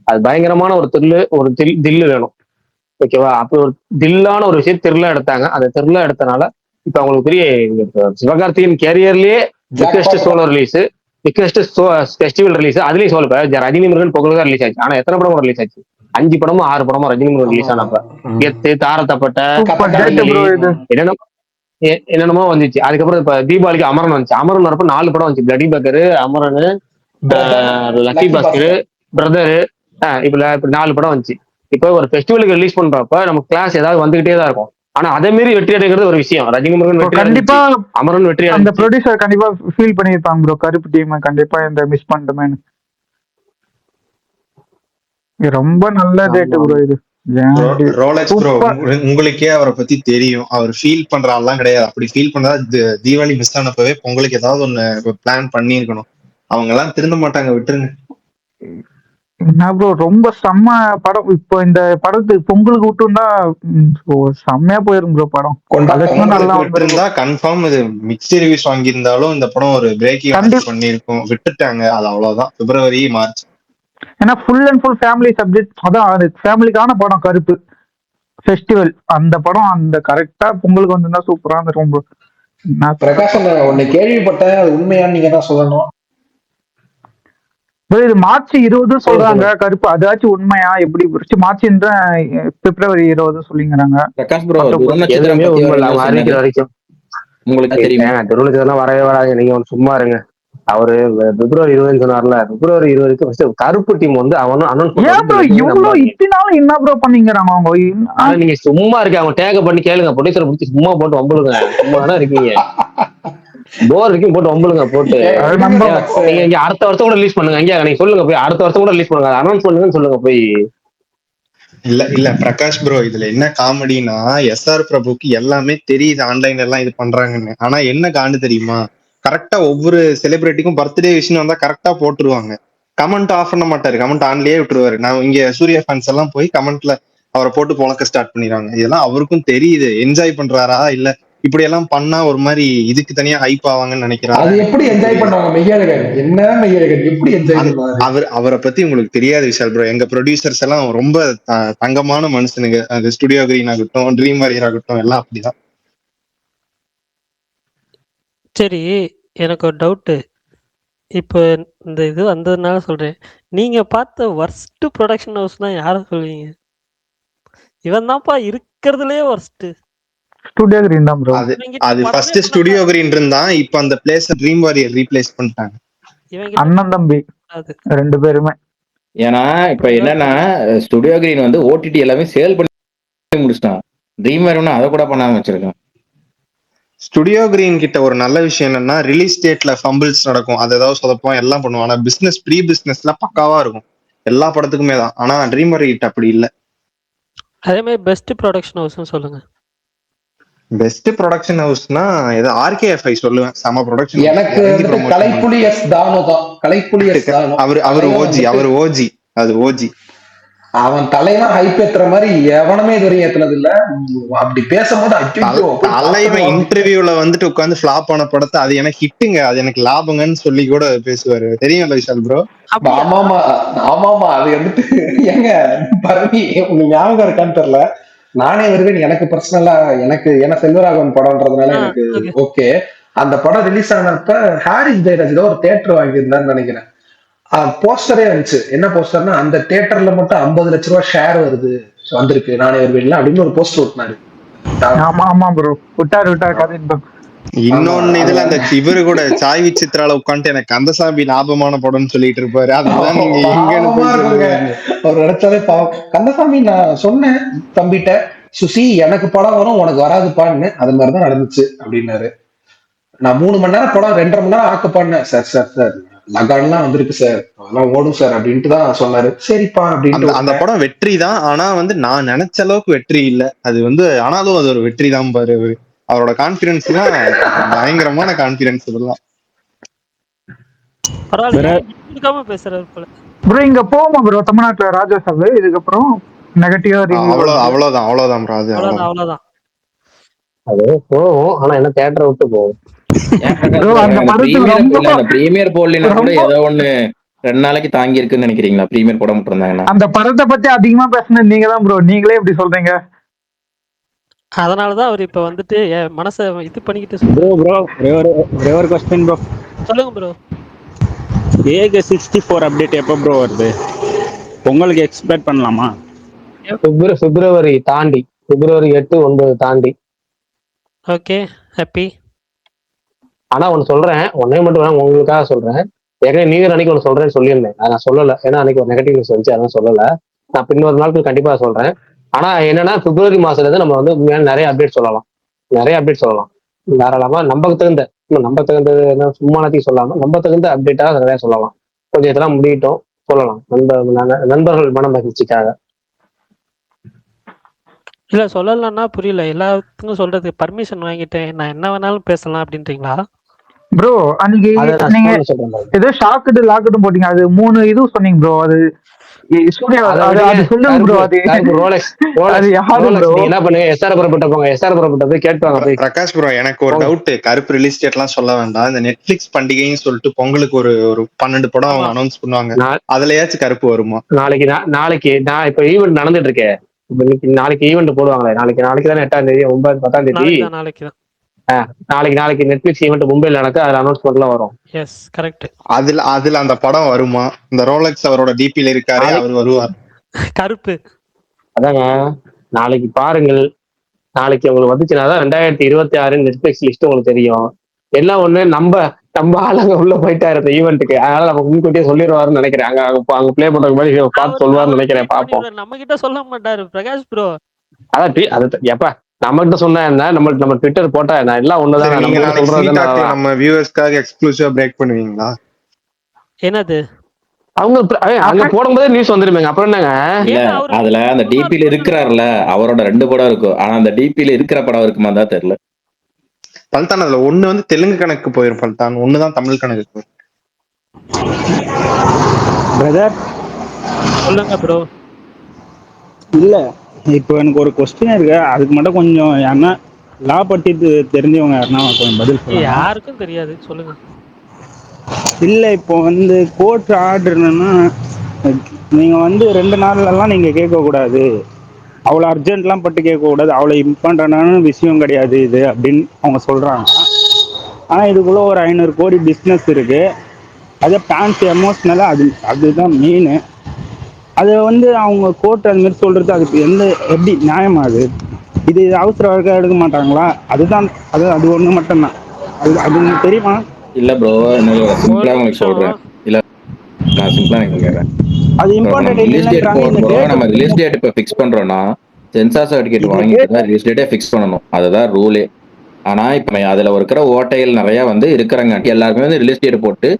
அது பயங்கரமான ஒரு தில்லு வேணும். ஓகேவா? அப்படி ஒரு தில்லான ஒரு விஷயம் தில்லா எடுத்தாங்க. அந்த தில்லா எடுத்தனால இப்ப அவங்களுக்கு பெரிய சிவகார்த்திகேயன் கேரியர்லயே biggest solo release, biggest festival release. அதுலயும் சொல்ல ரஜினி முருகன் பொங்கலுக்கு ரிலீஸ் ஆச்சு. ஆனா எத்தனை படம் ரிலீஸ் ஆச்சு? 5 படமோ 6 படமோ ரஜினி முருகன் ரிலீஸ் ஆனப்ப கெத்து, தாரத்தப்பட்ட, என்னென்னமோ வந்துச்சு. அதுக்கப்புறம் இப்ப தீபாவளிக்கு அமரன் வந்துச்சு. அமரன் வரப்ப 4 படம் வந்துச்சு. Bloody beggar, Amaran, lucky Baskhar, brother, இப்படி 4 படம் வந்துச்சு. இப்ப ஒரு ஃபெஸ்டிவலுக்கு ரிலீஸ் பண்றப்ப நம்ம கிளாஸ் ஏதாவது வந்துகிட்டே தான் இருக்கும். ஆனா அதே மாரி வெற்றி அடைகிறது ஒரு விஷயம். ரஜினி முருகன் கண்டிப்பா அமரன் வெற்றி அந்த ப்ரொடியூசர் கண்டிப்பா ஃபீல் பண்ணிருப்பாங்க ப்ரோ. கருப்பு டீம் கண்டிப்பா இந்த மிஸ் பண்ணிட்டோமேன்னு. ரொம்ப நல்ல டேட் ப்ரோ இது. ரோலெக்ஸ் ப்ரோ, உங்களுக்கே அவரை பத்தி தெரியும். அவர் ஃபீல் பண்ற ஆள்லாம் கிடையாது. அப்படி ஃபீல் பண்றா தீபாவளி மிஸ் ஆனப்பவே பொங்கலுக்கு ஏதாவது ஒண்ணு பிளான் பண்ணிருக்கணும். அவங்க எல்லாம் திருந்த மாட்டாங்க, விட்டுருங்க. என்ன ப்ரோ ரொம்ப செம்ம படம். இப்போ இந்த படத்துக்கு பொங்கலுக்கு விட்டுருந்தா செம்மையா போயிரும் ப்ரோ படம். விட்டுருந்தா கன்ஃபார்ம் இது மிக்ஸ் ரிவ்யூஸ் வாங்கியிருந்தாலும் இந்த படம் ஒரு பிரேக்கிங் பண்ணிருக்கும். விட்டுட்டாங்க, அது அவ்வளவுதான். பிப்ரவரி, மார்ச். ஏன்னா full and full family subject. அதான் ஃபேமிலிக்கான படம் கருப்பு ஃபெஸ்டிவல். அந்த படம் அந்த கரெக்டா பொங்கலுக்கு வந்திருந்தா சூப்பரா இருந்திருக்கும் ப்ரோ. பிரகாஷ் ஒன்னு கேள்விப்பட்டேன், அது உண்மையான்னு நீங்க தான் சொல்லணும். இது மார்ச் 20 சொல்றாங்க கருப்பு. அதாச்சும் உண்மையா? எப்படி மார்ச் பிப்ரவரி 20 சொல்லிங்கிறாங்க. பிரகாஷ் ப்ரோ, அறிவிக்கிற வரைக்கும் உங்களுக்கு தெரியுமா? திருநட்சத்திரம் வரவே வராது. நீங்க சும்மா இருங்க. அவரு பிப்ரவரி 20 சொன்னார்ல, பிப்ரவரி 20 கருப்பு டீம் வந்து அவனும் இத்தனாலும் என்ன ப்ரோ பண்ணிக்கிறாங்க அவங்க. நீங்க சும்மா இருக்க, அவங்க டேக் பண்ணி கேளுங்க. ப்ரொடியூசர் பிடிச்சி சும்மா போட்டு வம்பளுங்க. சும்மா தானே இருக்கீங்க, போர் வரைக்கும் போட்டு வம்பளுங்க போட்டு. நீங்க இங்க அடுத்த வருஷம் கூட ரிலீஸ் பண்ணுங்க. இங்க நீங்க சொல்லுங்க போய், அடுத்த வருஷம் கூட ரிலீஸ் பண்ணுங்க, அனௌன்ஸ் பண்ணுங்கன்னு சொல்லுங்க போய். இல்ல பிரகாஷ் ப்ரோ, இதுல என்ன காமெடினா, SR பிரபுக்கு எல்லாமே தெரியுது ஆன்லைன்ல எல்லாம் இது பண்றாங்கன்னு. ஆனா என்ன காண்டு தெரியுமா, கரெக்டா ஒவ்வொரு செலிபிரிட்டிக்கும் பர்த்டே விஷயம் வந்தா கரெக்டா போட்டுருவாங்க. கமெண்ட் ஆஃப் பண்ண மாட்டாரு, கமெண்ட் ஆன்லயே விட்டுருவாரு. நான் இங்க சூர்யா ஃபேன்ஸ் எல்லாம் போய் கமெண்ட்ல அவரை போட்டு பொழக்க ஸ்டார்ட் பண்ணிடுவாங்க. இதெல்லாம் அவருக்கும் தெரியுது. என்ஜாய் பண்றாரா இல்ல இப்படி எல்லாம் பண்ணா ஒரு மாதிரி இதுக்கு தனியா ஹைப் ஆவாங்கன்னு நினைக்கிறாரு. அது எப்படி என்ஜாய் பண்ணுவாங்க மெய்யாளர்கள்? என்ன மெய்யாளர்கள் எப்படி என்ஜாய் பண்ணுவாங்க? அவரை பத்தி உங்களுக்கு தெரியாது விஷால் ப்ரோ. எங்க ப்ரொடியூசர்ஸ் எல்லாம் ரொம்ப தங்கமான மனுஷனுங்க. அது ஸ்டுடியோ கிரீன் ஆகட்டும், ட்ரீம் வாரியர் ஆகட்டும், எல்லாம் அப்படிதான். சரி, எனக்கு ஒரு டவுட்டு. இப்போ இந்த இது வந்ததுனால சொல்றேன். நீங்க பார்த்த வர்ஸ்ட் ப்ரொடக்ஷன் ஹவுஸ்னா யார சொல்வீங்க? இவன் தான்ப்பா இருக்கிறதுலயே வர்ஸ்ட். ஸ்டுடியோ கிரீன் தான் ப்ரோ. அது ஃபர்ஸ்ட் ஸ்டுடியோ கிரீன் இருந்தா, இப்போ அந்த பிளேஸ் ட்ரீம் வாரியர் ரீப்ளேஸ் பண்ணிட்டாங்க. அண்ணன் தம்பி 2 பேருமே. ஏன்னா இப்ப என்னன்னா, ஸ்டுடியோ கிரீன் வந்து OTT எல்லாமே சேல் பண்ணி முடிச்சிட்டான். ட்ரீம் வாரியர்னா அதை கூட பண்ணாம வச்சிருக்கான். ஸ்டுடியோ கிரீன் கிட்ட ஒரு நல்ல விஷயம் என்னன்னா, ரிலீஸ் டேட்ல ஃபம்பிள்ஸ் நடக்கும், அது ஏதாவது சொதப்போம், எல்லாம் பண்ணுவோம். ஆனா ப்ரீ பிசினஸ்ல பக்காவா இருக்கும் எல்லா படத்துக்குமே தான். ஆனா ட்ரீம் வாரியர் கிட்ட அப்படி இல்ல. அதே மாதிரி பெஸ்ட் ப்ரொடக்ஷன் ஹவுஸ் சொல்லுங்க. பெஸ்ட் ப்ரொடக்ஷன் ஹவுஸ்னா இது RKFI சொல்லுவேன். சம ப்ரொடக்ஷன். எனக்கு கலைப்புலி எஸ் தானு தான். கலைப்புலி எஸ் தானு. அவர் ஓஜி. அது ஓஜி. அவன் தலைவன் ஹைப் ஏத்துற மாதிரி எவனுமே இதுவரையும் ஏத்துனது இல்ல. அப்படி பேசும்போது ஐயோ தலைவன் இன்டர்வியூல வந்துட்டு உட்காந்து ஃபிளாப் ஆன படத்தை அது எனக்கு ஹிட்டுங்க, அது எனக்கு லாபங்கன்னு சொல்லி கூட பேசுவாரு. தெரியும்ல விஷால் ப்ரோ? ஆமாமா ஆமாமா. அது வந்துட்டு ஏங்க பரவி உங்களுக்கு ஞாபகம் இருக்கான்னு தெரியல. நானே வருவேன் எனக்கு பர்சனலா எனக்கு ஏன்னா செல்வராகவன் படம்ன்றதுனால எனக்கு ஓகே. அந்த படம் ரிலீஸ் ஆனப்ப ஹாரிஸ் ஜெயராஜ் ஏதோ ஒரு தியேட்டர் வாங்கியிருந்தான்னு நினைக்கிறேன். போஸ்டரே இருந்துச்சு. என்ன போஸ்டர்னா அந்த தியேட்டர்ல மட்டும் 50 லட்ச ரூபாய் ஷேர் வருது வந்திருக்கு நானே வருவேன் அப்படின்னு ஒரு போஸ்டர் ஓட்டினாரு. ஆமா ஆமா ப்ரோ, விட்டாரு கதை. இன்னொன்னு இதுல அந்த இவரு கூட சாய் விசித்ரால உட்காந்துட்டு எனக்கு கந்தசாமி லாபமான படம்னு சொல்லிட்டு இருப்பாரு. அதுதான் நீங்க அவர் நினைச்சாலே பாவம். கந்தசாமி நான் சொன்னேன் தம்பிட்ட, சுசி எனக்கு படம் வரும் உனக்கு வராதுப்பான்னு, அது மாதிரிதான் நடந்துச்சு அப்படின்னாரு. நான் 3 மணி நேரம் படம் 2.5 மணி நேரம் ஆக்கப்பண்ணேன். சார் லகான்லாம் வந்திருக்கு சார், அதெல்லாம் ஓடும் சார் அப்படின்ட்டு தான் சொன்னாரு. சரிப்பா அப்படின்னு. அந்த படம் வெற்றி தான், ஆனா வந்து நான் நினைச்ச அளவுக்கு வெற்றி இல்ல அது வந்து. ஆனாலும் அது ஒரு வெற்றி தான் பாரு. அவரோட கான்பிடன்ஸ் தான் பயங்கரமான கான்பிடன்ஸ். இதெல்லாம் ப்ரோ இங்க போமா ப்ரோ தமிழ்நாட்டுல ராஜா சாப் இதுக்கப்புறம் நெகட்டிவா அவ்வளவுதான் ப்ரோ. அவ்வளவுதான் அது போகும், ஆனா என்ன தியேட்டரை விட்டு போகும். பிரீமியர் போடலனா கூட ஏதோ ஒண்ணு 2 நாளைக்கு தாங்கி இருக்குன்னு நினைக்கிறீங்களா? பிரீமியர் போட மாட்டாங்கன்னா அந்த படத்தை பத்தி அதிகமா பேசுனது நீங்க தான் ப்ரோ, நீங்களே இப்படி சொல்றீங்க. அதனாலதான் அவர் இப்ப வந்துட்டு மனசை இது பண்ணிக்கிட்டு ப்ரோ ஒரு क्वेश्चन ப்ரோ. சொல்லுங்க ப்ரோ. ஏக 64 அப்டேட் எப்போ ப்ரோ வருது? உங்களுக்கு எக்ஸ்பெக்ட் பண்ணலாமா? பிப்ரவரி தாண்டி, பிப்ரவரி 8, 9 தாண்டி. Okay, happy. ஆனா ஒன்னு சொல்றேன், ஒன்னே மட்டும் வேணா உங்களுக்காக சொல்றேன். ஏற்கனவே நியூ இயர் அன்னைக்கு ஒன்று சொல்றேன்னு சொல்லியிருந்தேன், அதை நான் சொல்லலை. ஏன்னா அன்னைக்கு ஒரு நெகட்டிவ் நியூஸ் வந்துச்சு, அதான் சொல்லலை. நான் பின்னொரு நாளுக்கு கண்டிப்பா சொல்றேன். ஆனா என்னன்னா பிப்ரவரி மாசத்துல இருந்து நம்ம வந்து உண்மையான நிறைய அப்டேட் சொல்லலாம், தாராளமா நம்ப தகுந்தது என்ன சும்மானத்தையும் சொல்லாம நம்ப தகுந்த அப்டேட்டாக நிறைய சொல்லலாம். கொஞ்சம் இதெல்லாம் முடியட்டும், சொல்லலாம் நண்பர்கள் மன மகிழ்ச்சிக்காக. இல்ல சொல்லலன்னா புரியல. எல்லாத்துக்கும் சொல்றதுக்கு பர்மிஷன் வாங்கிட்டேன், நான் என்ன வேணாலும் பேசலாம் அப்படின்றீங்களா ப்ரோ? அன்னைக்கு நீங்க ஏதோ ஷாக்குடு லாக்குடு போட்டீங்க, அது 3 இது சொன்னீங்க ப்ரோ. அது சூர்யா அது சொல்லுங்க ப்ரோ. அது என்ன பண்ணுங்க, எஸ்ஆர் புறப்பட்ட போங்க, எஸ்ஆர் புறப்பட்ட போய் கேட்பாங்க. பிரகாஷ் ப்ரோ எனக்கு ஒரு டவுட். கருப்பு ரிலீஸ் டேட் எல்லாம் சொல்ல வேண்டாம். இந்த நெட்ஃபிளிக்ஸ் பண்டிகைன்னு சொல்லிட்டு பொங்கலுக்கு ஒரு 12 படம் அவங்க அனௌன்ஸ் பண்ணுவாங்க. அதுலயாச்சும் கருப்பு வருமா? நாளைக்கு நான் இப்ப ஈவெண்ட் நடந்துட்டு இருக்கேன். நாளைக்கு ஈவெண்ட் போடுவாங்களே. நாளைக்கு தானே 8ஆம் தேதி 9 10ஆம் தேதி நாளைக்கு நெட்ஃபிளிக்ஸ் ஈவெண்ட் மும்பைல நடக்கு. அதுல அனௌன்ஸ்மெண்ட்லாம் வரும். Yes correct. அதுல அந்த படம் வருமா? இந்த ரோலக்ஸ் அவரோட டிபில இருக்காரு, அவர் வருவார் கருப்பு. அதாங்க நாளைக்கு பாருங்கள். நாளைக்கு உங்களுக்கு வந்துச்சுனாதான் 2026 நெட்ஃபிளிக்ஸ் லிஸ்ட் உங்களுக்கு தெரியும். எல்லாம் ஒண்ணு நம்ம ஆளுங்க உள்ள போயிட்டாரு இந்த ஈவெண்ட்டுக்கு. அதனால நம்ம முன்கூட்டியே சொல்லிடுவாருன்னு நினைக்கிறேன். அங்க பிளே பண்ற மாதிரி பார்த்து சொல்லுவாருன்னு நினைக்கிறேன். பாப்போம். நம்ம கிட்ட சொல்ல மாட்டாரு பிரகாஷ் ப்ரோ. அதான் அது எப்ப நம்ம கிட்ட சொன்னா என்ன, நம்ம ட்விட்டர் போட்டா என்ன, எல்லாம் ஒண்ணுதான். நம்ம வியூவர்ஸ்க்காக எக்ஸ்க்ளூசிவா பிரேக் பண்ணுவீங்களா? என்னது? அவங்க அங்க போடும்போதே நியூஸ் வந்துருமேங்க. அப்புறம் என்னங்க? அதுல அந்த டிபில இருக்கிறாருல, அவரோட 2 படம் இருக்கும். ஆனா அந்த டிபில இருக்கிற படம் இருக்குமா தான் தெரியல. பல்தான் அதுல ஒண்ணு வந்து தெலுங்கு கணக்கு போயிரும், பல்தான் ஒண்ணுதான் தமிழ் கணக்கு போயிரும். பிரதர் சொல்லுங்க ப்ரோ. இல்ல இப்போ எனக்கு ஒரு கொஸ்டின் இருக்கு, அதுக்கு மட்டும் கொஞ்சம் யாருன்னா லா பத்தி தெரிஞ்சவங்க யாருன்னா கொஞ்சம் பதில் சொல்லுங்க. யாருக்கும் தெரியாது, சொல்லுங்க. இல்ல இப்போ வந்து கோர்ட் ஆர்டர்னா நீங்க வந்து 2 நாள்லாம் நீங்க கேட்க கூடாது, அவ்வளோ அர்ஜென்ட்லாம் பட்டு கேட்கக்கூடாது, அவ்வளோ இம்பார்ட்டண்டான விஷயம் கிடையாது இது அப்படின்னு அவங்க சொல்கிறாங்க. ஆனால் இதுக்குள்ளே ஒரு 500 கோடி பிஸ்னஸ் இருக்குது. அதே ஃபேன்ஸ் எமோஷ்னலாக அதுதான் மெயின். அதை வந்து அவங்க கோர்ட் அதுமாரி சொல்கிறது அதுக்கு எப்படி நியாயமாகுது? இது அவசர வழக்காக எடுக்க மாட்டாங்களா? அது ஒன்று மட்டும்தான். அது உங்களுக்கு தெரியுமா? இல்லை ப்ரோ, சிம்பிளாக உங்களுக்கு சொல்கிறேன். இல்லை நான் சிம்பிளாக எனக்கு கேட்குறேன். அது இம்பார்ட்டன்ட் இல்லைன்றாங்க. நம்ம ரிலீஸ் டேட் இப்போ ஃபிக்ஸ் பண்றோம்னா சென்சார் சர்டிஃபிகேட் வாங்கிட்டு தான் ரிலீஸ் டேட்டே ஃபிக்ஸ் பண்ணணும். அதுதான் ரூலே. ஆனா இப்போ அதுல இருக்கிற ஓட்டைகள் நிறைய வந்து இருக்கிறாங்க. எல்லாருமே வந்து ரிலீஸ் டேட் போட்டு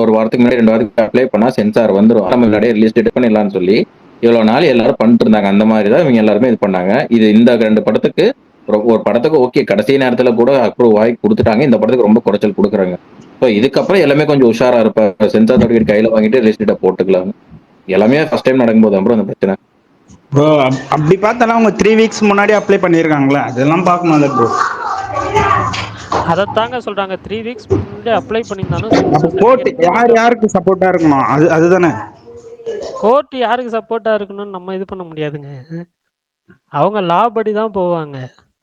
ஒரு வாரத்துக்கு முன்னாடி 2 வாரத்துக்கு அப்ளை பண்ணா சென்சார் வந்துடும். நம்ம முன்னாடியே ரிலீஸ் டேட் பண்ணிடலாம்னு சொல்லி இவ்வளவு நாள் எல்லாரும் பண்ணிட்டு இருந்தாங்க. அந்த மாதிரி தான் இவங்க எல்லாருமே இது பண்ணாங்க. இது இந்த 2 படத்துக்கு ஒரு படத்துக்கு ஓகே, கடைசி நேரத்துல கூட அப்ரூவ் ஆகி கொடுத்துட்டாங்க. இந்த படத்துக்கு ரொம்ப குறைச்சல் கொடுக்குறாங்க. ஸோ இதுக்கப்புறம் எல்லாமே கொஞ்சம் உஷாரா இருப்பாங்க. சென்சார் சர்டிஃபிகேட் கையில வாங்கிட்டு ரிலீஸ் டேட்டை போட்டுக்கலாம். எல்லாமே ஃபர்ஸ்ட் டைம் நடக்கும்போது அப்புறம் அந்த பிரச்சனை. ப்ரோ அப்படி பார்த்தாலும் அவங்க 3 வீக்ஸ் முன்னாடி அப்ளை பண்ணியிருக்காங்களா, அதெல்லாம் பார்க்கணும்ல ப்ரோ. அதைத்தாங்க சொல்றாங்க 3 வீக்ஸ் முன்னாடி அப்ளை பண்ணியிருந்தாலும் அப்போ கோர்ட் யாருக்கு சப்போர்ட்டா இருக்கணும், அதுதானே. கோர்ட் யாருக்கு சப்போர்ட்டா இருக்கணும்னு நம்ம இது பண்ண முடியாதுங்க. அவங்க லா படி தான் போவாங்க.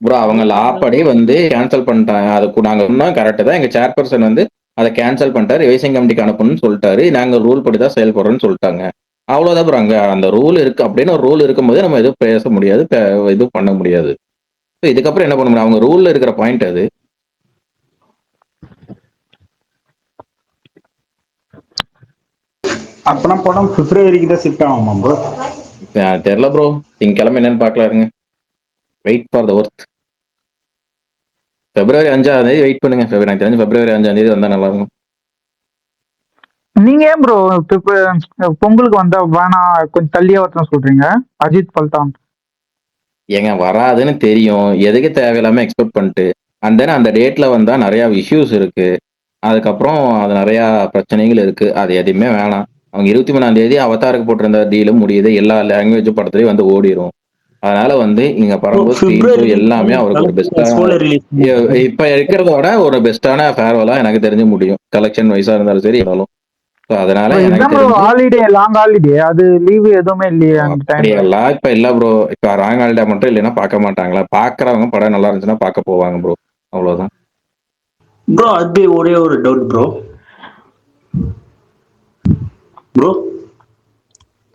ப்ரோ அவங்க லா படி வந்து கேன்சல் பண்ணிட்டாங்க. அது நாங்க சொன்னோம் கரெக்ட் தான். எங்க சேர்பர்சன் வந்து அதை கேன்சல் பண்ணிட்டாரு, ரிவைசிங் கமிட்டிக்கு அனுப்பணும்னு சொல்லிட்டாரு. நாங்க ரூல் படி தான் செயல்படுறோம்னு சொல்லிட்டாங்க. அவ்வளவுதான் ப்ரோ. அங்க அந்த ரூல் இருக்கு அப்படின்னு ஒரு ரூல் இருக்கும்போது நம்ம எதுவும் பேச முடியாது, எதுவும் பண்ண முடியாது. இதுக்கப்புறம் என்ன பண்ண முடியும், அவங்க ரூல்ல இருக்கிற பாயிண்ட் அது. அப்பனா படம் பிப்ரவரிக்கு தான் ஷிஃப்ட் ஆகுமா ப்ரோ? தெரியல ப்ரோ, திங்கக்கிழமை என்னன்னு பார்க்கலாம் இருங்க. Wait for the worth. February 5ஆம் தேதி வெயிட் பண்ணுங்க. எனக்கு தெரிஞ்சு பிப்ரவரி 5ஆம் தேதி வந்தா நல்லா இருக்கும். நீங்க ஏன் ப்ரோ பொங்கலுக்கு வந்தா வேணாம் கொஞ்சம் தள்ளியே வரணும் சொல்றீங்க? அஜித் பல்டான் ஏங்க வராதுன்னு தெரியும், எதுக்கு தேவையில்லாம எக்ஸ்பெக்ட் பண்ணிட்டு அண்ட் தென் அந்த டேட்ல வந்தா நிறைய இஷ்யூஸ் இருக்கு. அதுக்கப்புறம் அது நிறைய பிரச்சனைகள் இருக்கு. அது எதுவுமே வேணாம். அவங்க 23ஆம் தேதி அவதாருக்கு போட்டிருந்த டீலும் முடியுது, எல்லா லாங்குவேஜ் படத்துலயும் வந்து ஓடிடும். அதனால வந்து இங்க பரம்போது ஸ்கிரீன்ஸோ எல்லாமே அவருக்கு ஒரு பெஸ்டான இப்ப இருக்கிறத விட ஒரு பெஸ்டான ஃபேர்வெலா எனக்கு தெரிஞ்சு முடியும், கலெக்ஷன் வைஸா இருந்தாலும் சரி இருந்தாலும். அதனால எனக்கு ஹாலிடே லாங் ஹாலிடே அது லீவு எதுவுமே இல்லையே அப்படியெல்லாம் இப்ப இல்ல ப்ரோ. இப்ப ராங் ஹாலிடே மட்டும் இல்லைன்னா பார்க்க மாட்டாங்களா? பாக்குறவங்க படம் நல்லா இருந்துச்சுன்னா பார்க்க போவாங்க ப்ரோ, அவ்வளவுதான். ப்ரோ அது ஒரே ஒரு டவுட் ப்ரோ.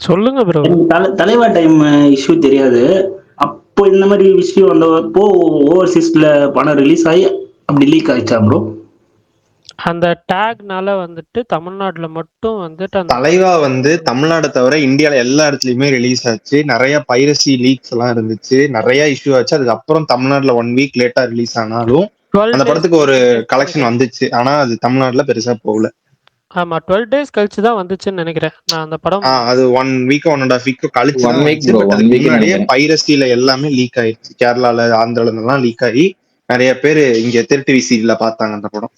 சொல்லுங்க ப்ரோ. தலைவா டைம் இஷ்யூ தெரியாது. அப்போ இந்த மாதிரி விஷயம் வந்தப்போ ஓவர்சீஸ்ல படம் ரிலீஸ் ஆகி அப்படி லீக் ஆயிடுச்சா ப்ரோ? அந்த டேக்னால வந்துட்டு தமிழ்நாட்டுல மட்டும் வந்துட்டு அந்த தலைவா வந்து தமிழ்நாடு தவிர இந்தியால எல்லா இடத்துலயுமே ரிலீஸ் ஆச்சு. நிறைய பைரசி லீக்ஸ் எல்லாம் இருந்துச்சு, நிறைய இஷ்யூ ஆச்சு. அதுக்கப்புறம் தமிழ்நாட்டுல 1 வீக் லேட்டா ரிலீஸ் ஆனாலும் அந்த படத்துக்கு ஒரு கலெக்ஷன் வந்துச்சு. ஆனா அது தமிழ்நாட்டுல பெருசா போகல. ஆமா 12 days கழிச்சு தான் வந்துச்சுன்னு நினைக்கிறேன் நான் அந்த படம். அது 1 வீக் 1.5 வீக் கழிச்சு தான் வந்துச்சு. பட் அதுக்கு முன்னாடியே பைரசில எல்லாமே லீக் ஆயிடுச்சு. கேரளால ஆந்திரால எல்லாம் லீக் ஆகி நிறைய பேர் இங்க திருட்டு விசில பார்த்தாங்க அந்த படம்.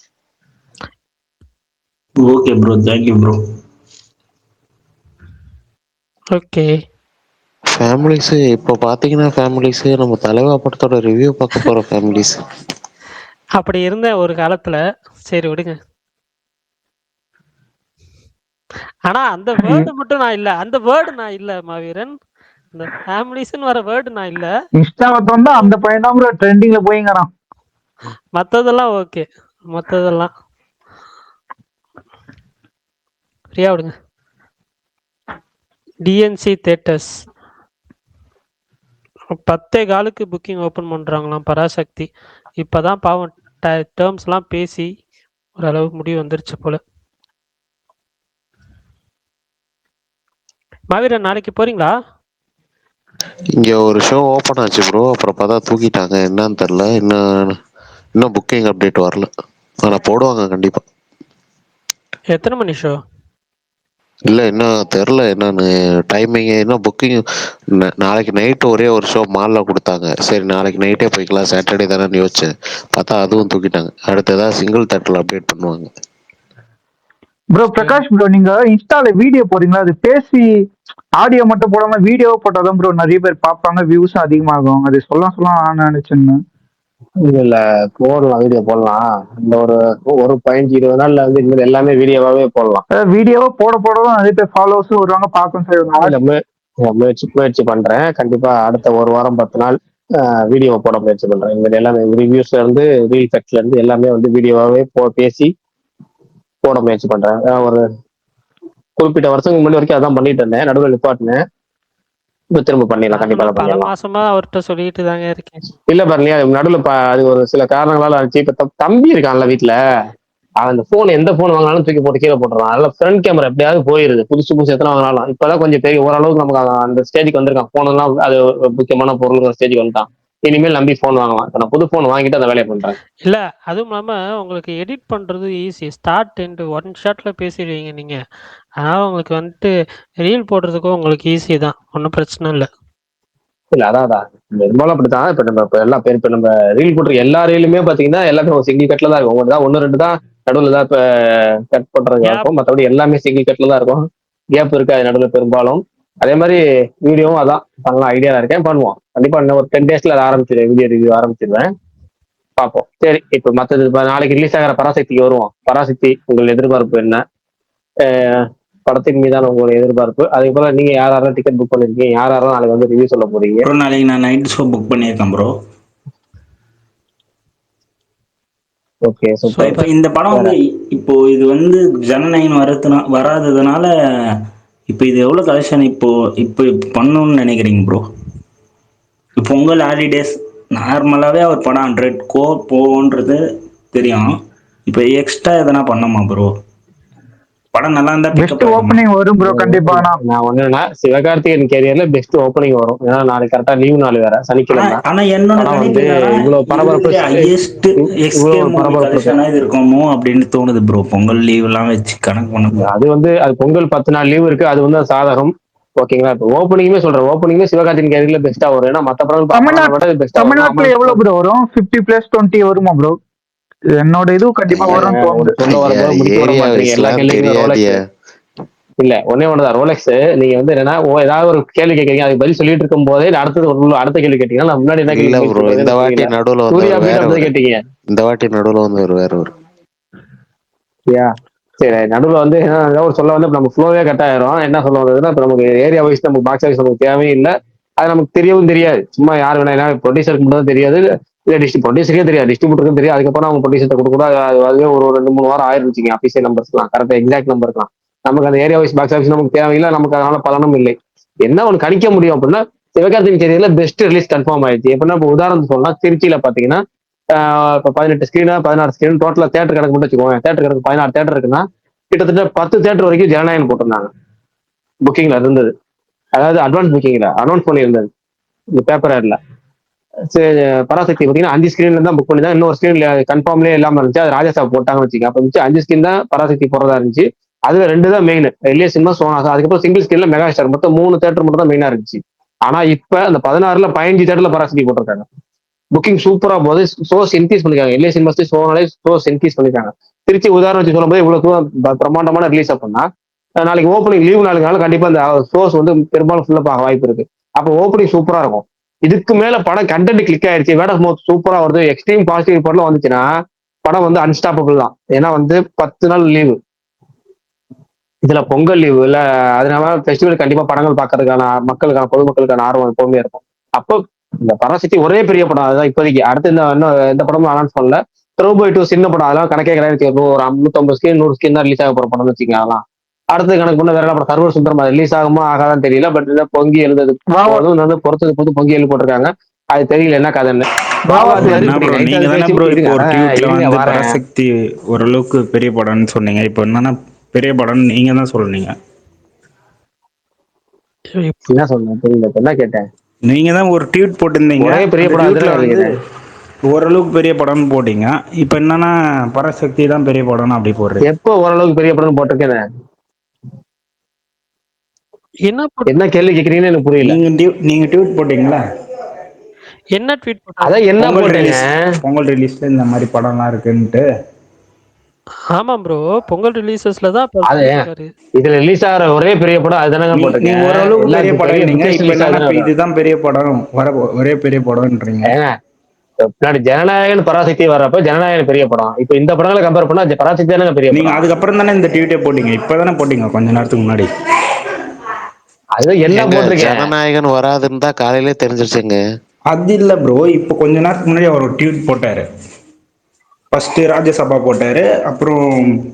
Okay bro, thank you bro. Okay families இப்போ பாத்தீங்கன்னா ஃபேமிலிஸ் நம்ம தலைவா படத்தோட ரிவ்யூ பார்க்க போற ஃபேமிலிஸ் அப்படி இருந்த ஒரு காலத்துல. சரி விடுங்க. ஆனா அந்த வேர்டு மட்டும் நான் இல்ல, அந்த வேர்டு நான் இல்ல மாவீரன். இந்த ஃபேமிலிஸ்னு வர வேர்டு நான் இல்ல. இன்ஸ்டால வந்தா அந்த பையன் தான் ப்ரோ ட்ரெண்டிங்ல போயிங்கறான். மத்ததெல்லாம் ஓகே, மத்ததெல்லாம் ஃப்ரீயா விடுங்க. டிஎன்சி தியேட்டர்ஸ் 10:15 புக்கிங் ஓபன் பண்றாங்களாம் பராசக்தி. இப்பதான் பாவம் டேர்ம்ஸ் எல்லாம் பேசி ஓரளவு முடிவு வந்துருச்சு போல. மாவீரன் நாளைக்கு போறீங்களா? இங்க ஒரு ஷோ ஓபன் ஆச்சு ப்ரோ, அப்புறம் பார்த்தா தூக்கிட்டாங்க, என்னன்னு தெரியல. இன்னும் புக்கிங் அப்டேட் வரல, ஆனா போடுவாங்க கண்டிப்பா. எத்தனை மணி ஷோ? இல்ல இன்னும் தெரில என்னன்னு டைமிங். இன்னும் புக்கிங் நாளைக்கு நைட்டு ஒரே ஒரு ஷோ மால்ல கொடுத்தாங்க. சரி நாளைக்கு நைட்டே போய்க்கலாம், சாட்டர்டே தானே யோசிச்சேன். பார்த்தா அதுவும் தூக்கிட்டாங்க. அடுத்து ஏதாவது சிங்கிள் தேட்டர்ல அப்டேட் பண்ணுவாங்க. ப்ரோ பிரகாஷ் ப்ரோ நீங்க இன்ஸ்டால வீடியோ போறீங்களா? அது பேசி ஆடியோ மட்டும் போடாம வீடியோ போட்டாதான் ப்ரோ நிறைய பேர் பார்ப்பாங்க, வியூஸும் அதிகமாகும். அது சொல்லலாம் நான் நினைச்சேன். இல்ல போடலாம், வீடியோ போடலாம். இந்த ஒரு 15-20 நாள்ல வந்து இந்த எல்லாமே வீடியோவாவே போடலாம். வீடியோவா போட போடவும் நிறைய பேர் ஃபாலோவர்ஸும் வருவாங்க, பார்க்கவும் செய்வாங்க. முயற்சி பண்றேன். கண்டிப்பா அடுத்த 1 வாரம் 10 நாள் வீடியோ போட முயற்சி பண்றேன். இந்த எல்லாமே ரிவ்யூஸ்ல இருந்து ரீல் ஃபேக்ட்ல இருந்து எல்லாமே வந்து வீடியோவாவே பேசி போட முயற்சி பண்றேன். ஒரு குறிப்பிட்ட வருஷத்துக்கு முன்னாடி வரைக்கும் அதான் பண்ணிட்டு இருந்தேன், நடுவில் நிப்பாட்டினேன். இப்ப திரும்ப பண்ணிடலாம், கண்டிப்பா பல பண்ணிடலாம். மாசமா அவர்கிட்ட சொல்லிட்டு தாங்க இருக்கேன். இல்ல பாருங்க, நடுவில் அது ஒரு சில காரணங்களால ஆச்சு. இப்ப தம்பி இருக்கான்ல வீட்டுல, அந்த போன் எந்த போன் வாங்கினாலும் தூக்கி போட்டு கீழே போட்டுறான். அதனால ஃப்ரண்ட் கேமரா எப்படியாவது போயிருது, புதுசு எத்தனை வாங்கினாலும். இப்பதான் கொஞ்சம் பெரிய ஓரளவுக்கு நமக்கு அந்த ஸ்டேஜுக்கு வந்திருக்கான். போன் எல்லாம் அது முக்கியமான பொருள் ஸ்டேஜுக்கு வந்துட்டான். இனிமேல் நம்பி போன் வாங்கலாம். இப்ப நான் புது போன் வாங்கிட்டு அந்த வேலையை பண்றேன். இல்ல அதுவும் இல்லாம உங்களுக்கு எடிட் பண்றது ஈஸி, ஸ்டார்ட் எண்ட் 1 ஷாட்ல பேசிடுவீங்க நீங்க. அதனால உங்களுக்கு வந்துட்டு ரீல் போடுறதுக்கும் உங்களுக்கு ஈஸி தான், ஒன்றும் பிரச்சனை இல்லை. இல்ல அதான் பெரும்பாலும் அப்படித்தான். இப்ப நம்ம எல்லாம் பேர் இப்ப நம்ம ரீல் போட்டுருக்க எல்லா ரீலுமே பாத்தீங்கன்னா எல்லாமே ஒரு சிங்கிள் கட்ல தான் இருக்கும். ஒன்று 2 தான் நடுவில் தான் இப்ப கட் பண்றது இருக்கும், மற்றபடி எல்லாமே சிங்கிள் கட்ல தான் இருக்கும். கேப் இருக்காது நடுவில் பெரும்பாலும். அதே மாதிரி வீடியோவும் அதான் பண்ணலாம் ஐடியா இருக்கேன், பண்ணுவோம் கண்டிப்பா. இன்னும் ஒரு 10 daysல அதை ஆரம்பிச்சிருவேன், வீடியோ ரிவ்யூ ஆரம்பிச்சிருவேன், பார்ப்போம். சரி, இப்போ மற்றது நாளைக்கு ரிலீஸ் ஆகிற பராசக்திக்கு வருவோம். பராசக்தி உங்கள் எதிர்பார்ப்பு என்ன? படத்தின் மீதான உங்களுடைய எதிர்பார்ப்பு, அதே போல நீங்க யாரெல்லாம் டிக்கெட் புக் பண்ணிருக்கீங்க, யாரெல்லாம் நாளைக்கு வந்து ரிவ்யூ சொல்ல போறீங்க? ப்ரோ நாளைக்கு நான் நைட் ஷோ புக் பண்ணியிருக்கேன் ப்ரோ. Okay, so super. இப்போ இந்த படம் வந்து இப்போ இது வந்து ஜனநாயகன் வராததுனால இப்போ இது எவ்வளோ கலெக்ஷன் இப்போ இப்போ பண்ணணும்னு நினைக்கிறீங்க ப்ரோ? பொங்கல் ஹாலிடேஸ் நார்மலாகவே அவர் படம் 100 crore போன்றது தெரியும். இப்போ எக்ஸ்ட்ரா எதனா பண்ணோமா ப்ரோ? படம் நல்லா இருந்தா பெஸ்ட் பிக்கப் ஓப்பனிங் வரும் ப்ரோ கண்டிப்பா. நான் ஒண்ணுன்னா சிவகார்த்திகேயன் கேரியர்ல பெஸ்ட் ஓப்பனிங் வரும். ஏன்னா நாளைக்கு கரெக்டா லீவ் நாள் வேற, சனிக்கிழமை. ஆனா என்னோட படம் கணிப்பு வந்து என்னன்னா இவ்வளவு பரபரப்பு, ஹையஸ்ட் எக்ஸ்கே இவ்வளவு மூவி பரபரப்பு இருக்கு. கலெக்ஷனா இது இருக்குமோ அப்படின்னு தோணுது ப்ரோ. பொங்கல் லீவ் எல்லாம் வச்சு கணக்கு பண்ண அது வந்து அது பொங்கல் 10 நாள் லீவ் இருக்கு, அது வந்து சாதகம். ஓகேங்களா? இப்போ ஓப்பனிங்குமே சொல்றேன், ஓப்பனிங்குமே சிவகார்த்திகேயன் கேரியர்ல பெஸ்டா வரும். ஏன்னா மத்த படம் விட பெஸ்டா வரும். தமிழ்நாட்டுல எவ்வளவு ப்ரோ வரும்? 50+20 வருமா ப்ரோ? என்னோட இது கண்டிப்பா வரும் தோணுது. சொல்ல வரும்போது முடிக்க விட மாட்டீங்க, எல்லா கேள்விக்கும் ரோலெக்ஸ். இல்ல ஒன்னே ஒண்ணுதான் ரோலெக்ஸ். நீங்க வந்து என்னன்னா ஏதாவது ஒரு கேள்வி கேட்கறீங்க, அதுக்கு பதில் சொல்லிட்டு இருக்கும் போதே அடுத்த கேள்வி கேட்டீங்கன்னா முன்னாடி என்ன இல்ல ப்ரோ, இந்த வாட்டி கேள்வி நடுவுல சூர்யா வந்து வேற போயிட்டு கேட்டீங்க. இந்த வாட்டி நடுவுல வந்து வேற ஒரு சரி, நடுவில் வந்து ஏதாவது ஒரு சொல்ல வந்து நம்ம ஃப்ளோவே கட் ஆயிரும். என்ன சொல்ல வந்ததுன்னா, இப்போ நமக்கு ஏரியா வைஸ் நமக்கு பாக்ஸ் ஆஃபீஸ் நமக்கு தேவையும் இல்லை, அது நமக்கு தெரியவும் தெரியாது. சும்மா யார் வேணா ப்ரொடியூசருக்கு மட்டும் தான் தெரியாது, இல்லை ப்ரொடியூசருக்கே தெரியாது, டிஸ்ட்ரிபியூட்டருக்கும் தெரியாது. அதுக்கப்புறம் அவங்க ப்ரொடியூசர் கொடுக்கூடாது. அதுவே ஒரு 2-3 வாரம் ஆயிருந்துச்சுங்க அபிஷியல் நம்பர்ஸ்லாம், கரெக்டாக எக்ஸாக்ட் நம்பர்ஸ்லாம். நமக்கு அந்த ஏரியா வைஸ் பாக்ஸ் ஆஃபீஸ் நமக்கு தேவையில்லை, நமக்கு அதனால பலனும் இல்லை. என்ன ஒன்று கணிக்க முடியும் அப்படின்னா, சிவகார்த்திகேயன் கேரியர்ல பெஸ்ட் ரிலீஸ் கன்ஃபார்ம் ஆயிடுச்சு. எப்படின்னா இப்போ உதாரணத்துக்கு சொல்லலாம், திருச்சியில பாத்தீங்கன்னா இப்போ 18 ஸ்கிரீனா 16 ஸ்கிரீன் டோட்டலா தேட்டர் கணக்கு மட்டும் வச்சுக்கோங்க. தேட்டர் கணக்கு 16 தேட்டர் இருக்குன்னா கிட்டத்தட்ட 10 தேட்டர் வரைக்கும் ஜனநாயகம் போட்டிருந்தாங்க, புக்கிங்ல இருந்தது. அதாவது அட்வான்ஸ் புக்கிங்ல அனௌன்ஸ் பண்ணி இருந்தது இந்த பேப்பர் ஆட்ல. பராசக்தி பார்த்தீங்கன்னா 5 ஸ்கிரீன்ல தான் புக் பண்ணி தான், இன்னொரு ஸ்கிரீன்ல கன்ஃபார்ம்லேயே இல்லாம இருந்துச்சு, அது ராஜாசாப் போட்டாங்கன்னு வச்சுக்க. அப்போ இருந்துச்சு 5 ஸ்கிரீன் தான் பராசக்தி போறதா இருந்துச்சு. அதுல 2 தான் மெயின், எல்ஏ சினிமா, சோனாசா. அதுக்கப்புறம் சிங்கிள் ஸ்கிரீன்ல மெகா ஸ்டார், மொத்தம் 3 தேட்டர் மட்டும் தான் மெயினா இருந்துச்சு. ஆனா இப்ப அந்த 16ல 15 தேட்டர்ல பராசக்தி போட்டிருக்காங்க. புக்கிங் சூப்பரா போது, ஷோஸ் இன்க்ரீஸ் பண்ணிருக்காங்க. எல்ஏ சினிமாஸ்ல சோனாலே ஷோஸ் இன்க்ரீஸ் பண்ணிருக்காங்க. திருச்சி உதாரணம் வச்சு சொல்லும்போது இவ்வளவு பிரம்மாண்டமான ரிலீஸ் அப்படின்னா, நாளைக்கு ஓப்பனிங் லீவ் நாளுனால கண்டிப்பா இந்த ஷோஸ் வந்து பெரும்பாலும் ஃபுல்லா ஆக வாய்ப்பு இருக்கு. அப்போ ஓப்பனிங் சூப்பரா இருக்கும். இதுக்கு மேல படம் கண்டென்ட் கிளிக் ஆயிருச்சு, வேர்ட் ஆஃப் மவுத் சூப்பரா வருது, எக்ஸ்ட்ரீம் பாசிட்டிவ் ரிப்போர்ட்லாம் வந்துச்சுன்னா படம் வந்து அன்ஸ்டாப்பபிள் தான். ஏன்னா வந்து 10 நாள் லீவு, இதுல பொங்கல் லீவு இல்ல, அதனால ஃபெஸ்டிவல் கண்டிப்பா படங்கள் பார்க்கறதுக்கான மக்களுக்கான பொதுமக்களுக்கான ஆர்வம் எப்பவுமே இருக்கும். அப்போ இந்த பராசக்தி ஒரே பெரிய படம், அதுதான் இப்போதைக்கு. அடுத்து இன்னும் எந்த படமும் அனௌன்ஸ் பண்ணல. த்ரோபாய் 2 சின்ன படம், அதெல்லாம் கணக்கே கிடையாது. ஒரு 150 ஸ்கிரீன் 100 ஸ்கிரீன் தான் ரிலீஸ் ஆக போற படம்னு வச்சுக்கலாம். அதெல்லாம் அடுத்து கணக்கு பண்ண வேற என்ன படம், சர்வர் சுந்தரம் ரிலீஸ் ஆகுமா ஆகாதான் தெரியல. பட் பொங்கி எழுந்தது வந்து பொறுத்தது புது பொங்கி எழுதி போட்டிருக்காங்க, அது தெரியல என்ன கதைன்னு. நீங்க தானே ப்ரோ இப்போ ஒரு ட்வீட்ல வந்து பராசக்தி ஓரளவுக்கு பெரிய படம்னு சொன்னீங்க. இப்போ என்னன்னா பெரிய படம் நீங்க தான் சொல்றீங்க. என்ன சொல்றேன் தெரியல, என்ன கேட்டேன்? நீங்க தான் ஒரு ட்வீட் போட்டிருந்தீங்க, ஒரே பெரிய படம் வந்து ஓரளவுக்கு பெரிய படம்னு போட்டீங்க. இப்போ என்னன்னா பராசக்தி தான் பெரிய படம்னு அப்படி போடுறீங்க. எப்போ ஓரளவுக்கு பெரிய படம் போட்டிருக்கேன்? என்ன கேள்வி கேக்குறீங்கன்னு எனக்கு புரியல. நீங்க ட்வீட் போட்டீங்களா? என்ன ட்வீட் போட்டீங்க? அதான் என்ன போட்டீங்க? பொங்கல் ரிலீஸ்ல இந்த மாதிரி படம்லாம் இருக்குன்ட்டு. ஆமா ப்ரோ, பொங்கல் ரிலீசஸ்ல தான் அது இதுல ரிலீஸ் ஆகிற ஒரே பெரிய படம் அதுதானங்க போட்டிருக்கீங்க. நீங்க ஓரளவுக்கு பெரிய படம் நீங்க இப்போ என்னன்னா இதுதான் பெரிய படம் ஒரே பெரிய படம்ன்றீங்க. பின்னாடி ஜனநாயகன் பராசக்தி வர்றப்ப ஜனநாயகன் பெரிய படம். இப்போ இந்த படங்களை கம்பேர் பண்ணா பராசக்தி தானே பெரிய படம். நீங்க அதுக்கப்புறம் தானே இந்த ட்வீட்டே போட்டீங்க, இப்பதானே போட்டீங்க கொஞ்ச நேரத்துக்கு முன்னாடி. அதுதான் என்ன போட்டிருக்கேன், ஜனநாயகன் வராதுன்னு தான் காலையிலே தெரிஞ்சிருச்சுங்க. அது இல்ல ப்ரோ, இப்போ கொஞ்ச நேரத்துக்கு முன்னாடி அவர் ஒரு ட்வீட் போட்டாரு. ஃபர்ஸ்ட் ராஜ்யசபா போட்டாரு, அப்புறம்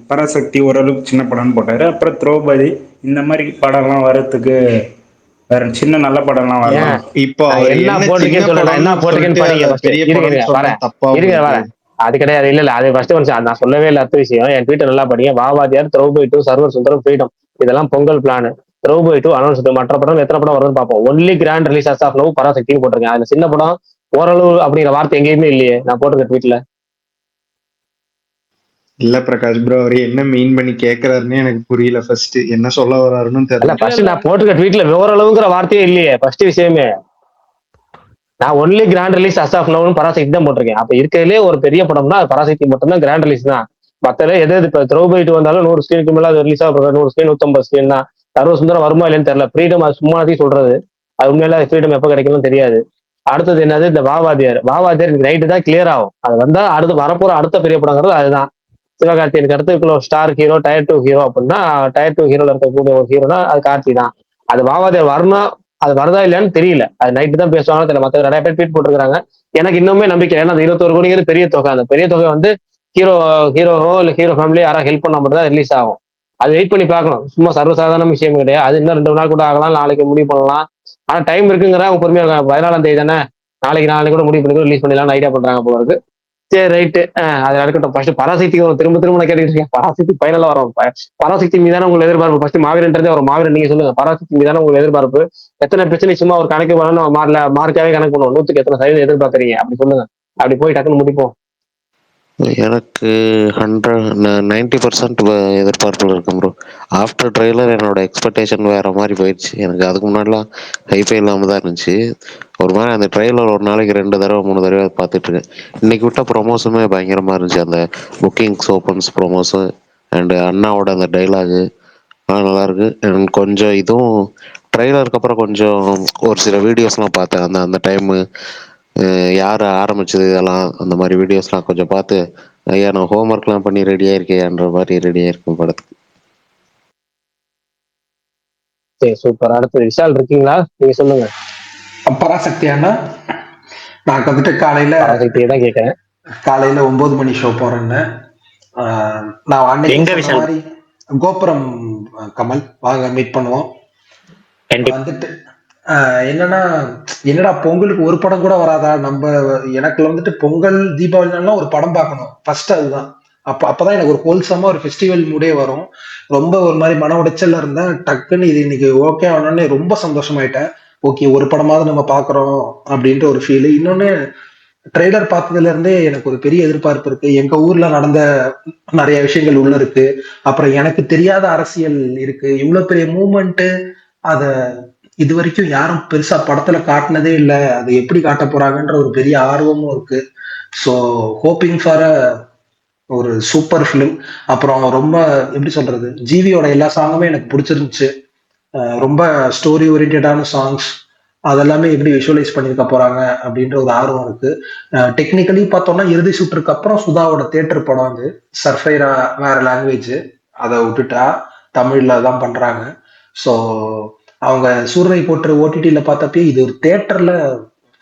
பராசக்தி ஓரளவுக்கு சின்ன படம்னு போட்டாரு, அப்புறம் திரௌபதி இந்த மாதிரி படம்லாம் வர்றதுக்கு வேற சின்ன நல்ல படம்லாம் வரலாம். இப்போ என்ன போட்டிருக்கேன்னு சொல்ல, என்ன போட்டிருக்கேன்னு பாருங்க. அது கிடையாது, இல்ல அது ஃபர்ஸ்ட் நான் சொல்லவே இல்லை. அடுத்த விஷயம் என் ட்வீட்டர் நல்லா படிங்க. வாவாதியார், திரௌபதி 2, சர்வர் சுந்தரம், ஃப்ரீடம், இதெல்லாம் பொங்கல் பிளான். திரௌபதி 2 அனௌன்ஸ், மற்ற படம் எத்தனை படம் வருதுன்னு பார்ப்போம். Only grand release of now பராசக்தின்னு போட்டிருக்கேன். அதுல சின்ன படம் ஓரளவு அப்படிங்கிற வார்த்தை எங்கேயுமே இல்லையே நான் போட்டிருக்க ட்வீட்ல. இல்ல பிரகாஷ் ப்ரோ, அவர் என்ன மீன் பண்ணி கேக்குறாருன்னு எனக்கு புரியல. ஃபர்ஸ்ட் என்ன சொல்ல வர்றாருன்னு தெரியல. ஃபர்ஸ்ட் நான் போட்டிருக்க ட்வீட்ல ஓரளவுங்கிற வார்த்தையே இல்லையே ஃபர்ஸ்ட் விஷயமே. நான் ஒன்லி கிராண்ட் ரிலீஸ் ஆஃப் நவ்னு பராசக்தி தான் போட்டிருக்கேன். அப்ப இருக்கிறதுலே ஒரு பெரிய படம்னா அது பராசக்தி மட்டும் தான் கிராண்ட் ரிலீஸ் தான். மற்ற எது இப்ப திரௌபதி 2 வந்தாலும் 100 ஸ்கிரீனுக்கு மேல அது ரிலீஸ் ஆக 100 ஸ்கிரீன் 150 ஸ்கிரீன் தான். சர்வசுந்தரம் வருமா இல்லைன்னு தெரியல. ஃப்ரீடம் அது சும்மாதையும் சொல்றது, அது உண்மையில ஃப்ரீடம் எப்போ கிடைக்கும்னு தெரியாது. அடுத்தது என்னது, இந்த வாவாதியார் எனக்கு நைட்டு தான் கிளியர் ஆகும். அது வந்தா அடுத்து வரப்போற அடுத்த பெரிய படங்கிறது அதுதான். சிவகார்த்தியனுக்கு அடுத்து ஸ்டார் ஹீரோ, டயர் 2 ஹீரோ அப்படின்னா டயர் 2 ஹீரோல இருக்கக்கூடிய ஒரு ஹீரோனா அது கார்த்தி தான். அது வாவாதியார் வரணும், அது வருதா இல்லையான்னு தெரியல. அது நைட்டு தான் பேசுவாங்க தெரியல. மற்ற நிறைய பேர் ட்வீட் போட்டுருக்காங்க. எனக்கு இன்னுமே நம்பிக்கை, ஏன்னா அந்த 21 கோடிங்கிறது பெரிய தொகை. அந்த பெரிய தொகை வந்து ஹீரோவோ இல்ல ஹீரோ ஃபேமிலி யாராவது ஹெல்ப் பண்ண மட்டும் தான் ரிலீஸ் ஆகும். அது வெயிட் பண்ணி பார்க்கணும். சும்மா சர்வசாதாரண விஷயம் கிடையாது. அது இன்னும் 2 நாள் கூட ஆகலாம், நாளைக்கு முடிவு பண்ணலாம். ஆனா டைம் இருக்குங்கிற அவங்க பொறுமையா இருக்காங்க. 14ஆம் தேதி தானே, நாளைக்கு கூட முடிவு பண்ணி ரிலீஸ் பண்ணிடலாம்னு ஐடியா பண்றாங்க போல இருக்கு. சரி ரைட்டு, அது இருக்கட்டும். ஃபர்ஸ்ட் பராசக்தி திரும்ப திரும்ப நான் கேட்டுட்டு இருக்கேன். பராசக்தி ஃபைனலா வரும். பராசக்தி மீதான உங்களை எதிர்பார்ப்பு ஃபர்ஸ்ட் மாவீரன்றதே ஒரு மாவீரன். நீங்க சொல்லுங்க, பராசக்தி மீதான உங்களுக்கு எதிர்பார்ப்பு எத்தனை பிரச்சனை? சும்மா ஒரு கணக்கு பண்ணணும், மார்க்காவே கணக்கு பண்ணுவோம். 100க்கு எத்தனை சதவீதம் எதிர்பார்க்குறீங்க அப்படி சொல்லுங்க. அப்படி போய் டக்குன்னு முடிப்போம். எனக்கு 90% எதிர்பார்ப்புல இருக்கும் ப்ரோ. ஆஃப்டர் ட்ரெய்லர் என்னோட எக்ஸ்பெக்டேஷன் வேற மாதிரி போயிடுச்சு. எனக்கு அதுக்கு முன்னாடிலாம் ஹைஃபை இல்லாமல் தான் இருந்துச்சு. ஒரு மாதிரி அந்த ட்ரெய்லர் ஒரு நாளைக்கு 2 தடவை 3 தடவை பார்த்துட்டு இருக்கேன். இன்னைக்கு விட்ட ப்ரொமோஷனுமே பயங்கரமாக இருந்துச்சு. அந்த புக்கிங்ஸ் ஓப்பன்ஸ் ப்ரொமோஷன் அண்டு அண்ணாவோட அந்த டைலாகு நல்லா இருக்கு. கொஞ்சம் இதுவும் ட்ரெய்லருக்கு அப்புறம் கொஞ்சம் ஒரு சில வீடியோஸ்லாம் பார்த்தேன். அந்த டைமு யார் ஆரம்பிச்சது இதெல்லாம், அந்த மாதிரி வீடியோஸ்லாம் கொஞ்சம் பார்த்து ஐயா நான் ஹோம்ஒர்க்லாம் பண்ணி ரெடியாக இருக்கேன்ற மாதிரி ரெடியாக இருக்கும் படத்துக்கு. சரி சூப்பர். அடுத்து விஷால் இருக்கீங்களா? நீங்க சொல்லுங்க. பராசக்தியானா நான் வந்துட்டு காலையில பராசக்தியை தான் கேட்கறேன். காலையில 9 மணி ஷோ போறேன்னு நான் அன்னைக்கு சொன்ன மாதிரி கோபுரம் கமல் வாங்க மீட் பண்ணுவோம். வந்துட்டு என்னடா பொங்கலுக்கு ஒரு படம் கூட வராதா? நம்ம எனக்கு வந்துட்டு பொங்கல் தீபாவளினாலாம் ஒரு படம் பார்க்கணும் ஃபர்ஸ்ட். அதுதான் அப்பதான் எனக்கு ஒரு ஹோல்சமா ஒரு ஃபெஸ்டிவல் மூடே வரும். ரொம்ப ஒரு மாதிரி மன உடைச்சல்ல இருந்தேன். டக்குன்னு இது இன்னைக்கு ஓகே ஆனோடனே ரொம்ப சந்தோஷமாயிட்டேன். ஓகே, ஒரு படமாவது நம்ம பாக்குறோம் அப்படின்ற ஒரு ஃபீல். இன்னொன்னு, ட்ரெய்லர் பார்த்ததுல இருந்தே எனக்கு ஒரு பெரிய எதிர்பார்ப்பு இருக்கு. எங்க ஊர்ல நடந்த நிறைய விஷயங்கள் உள்ள இருக்கு. அப்புறம் எனக்கு தெரியாத அரசியல் இருக்கு. இவ்வளவு பெரிய மூமெண்ட் அத இது வரைக்கும் யாரும் பெருசா படத்துல காட்டினதே இல்லை. அது எப்படி காட்ட போறாங்கன்ற ஒரு பெரிய ஆர்வமும் இருக்கு. ஸோ ஹோப்பிங் ஃபார் ஒரு சூப்பர் ஃபிலிம். அப்புறம் ரொம்ப எப்படி சொல்றது, ஜிவியோட எல்லா சாங்குமே எனக்கு பிடிச்சிருந்துச்சு. ரொம்ப ஸ்டோரி ஓரியன்டான சாங்ஸ் அதெல்லாமே எப்படி விஷுவலைஸ் பண்ணியிருக்க போறாங்க அப்படின்ற ஒரு ஆர்வம் இருக்கு. டெக்னிக்கலி பார்த்தோம்னா இறுதி சுற்றுக்கு அப்புறம் சுதாவோட தியேட்டர் படம் வந்து சர்ஃபைரா வேற லாங்குவேஜ், அதை விட்டுட்டா தமிழ்ல தான் பண்றாங்க. ஸோ அவங்க சூரரை போட்டு ஓடிடியில பார்த்தப்பே இது ஒரு தியேட்டர்ல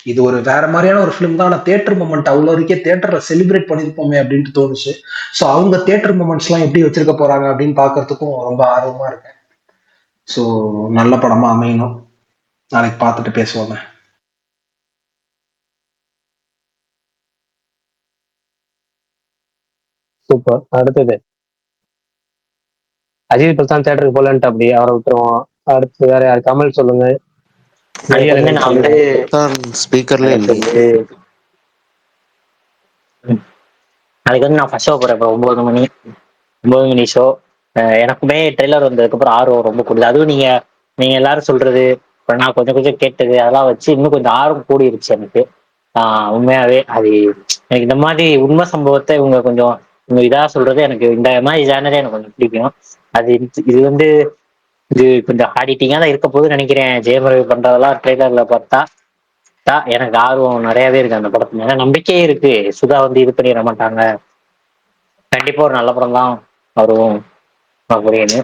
இது ஒரு வேற மாதிரியான ஒரு ஃபிலிம் தான். ஆனால் தியேட்டர் மூமெண்ட் அவ்வளோ வரைக்கும் தியேட்டர்ல செலிப்ரேட் பண்ணிருப்போமே அப்படின்ட்டு தோணுச்சு. ஸோ அவங்க தியேட்டர் மூமெண்ட்ஸ் எல்லாம் எப்படி வச்சிருக்க போறாங்க அப்படின்னு பாக்குறதுக்கும் ரொம்ப ஆர்வமா இருக்கேன். ஸோ நல்ல படமா அமையணும். நாளைக்கு பார்த்துட்டு பேசுவோங்க. சூப்பர். அடுத்தது அஜித் பிரசாந்த் தியேட்டருக்கு போலன்ட்டு அப்படி அவரை விட்டுருவோம். அடுத்து வேற யார்? கமல் சொல்லுங்க. ஸ்பீக்கர்ல நாளைக்கு வந்து நான் ஃபர்ஸ்ட் ஷோ போறேன். இப்போ 9 மணி ஷோ. எனக்குமே ட்ரெய்லர் வந்ததுக்கப்புறம் ஆர்வம் ரொம்ப கூடுது. அதுவும் நீங்க எல்லாரும் சொல்றது, இப்போ நான் கொஞ்சம் கேட்டது அதெல்லாம் வச்சு இன்னும் கொஞ்சம் ஆர்வம் கூடிருச்சு எனக்கு. உண்மையாவே அது எனக்கு இந்த மாதிரி உண்மை சம்பவத்தை இவங்க இதாக சொல்றது, எனக்கு இந்த மாதிரி ஜானரே எனக்கு கொஞ்சம் பிடிக்கும். அது இது கொஞ்சம் ஆடிட்டிங்கா தான் இருக்க போகுதுன்னு நினைக்கிறேன். ஜெயமரவி பண்றதெல்லாம் ட்ரெய்லர்ல பார்த்தா எனக்கு ஆர்வம் நிறையவே இருக்கு. அந்த படத்து மேல நம்பிக்கையே இருக்கு. சுதா இது பண்ணிட மாட்டாங்க, கண்டிப்பா ஒரு நல்ல படம் தான் வரும் அப்படின்னு.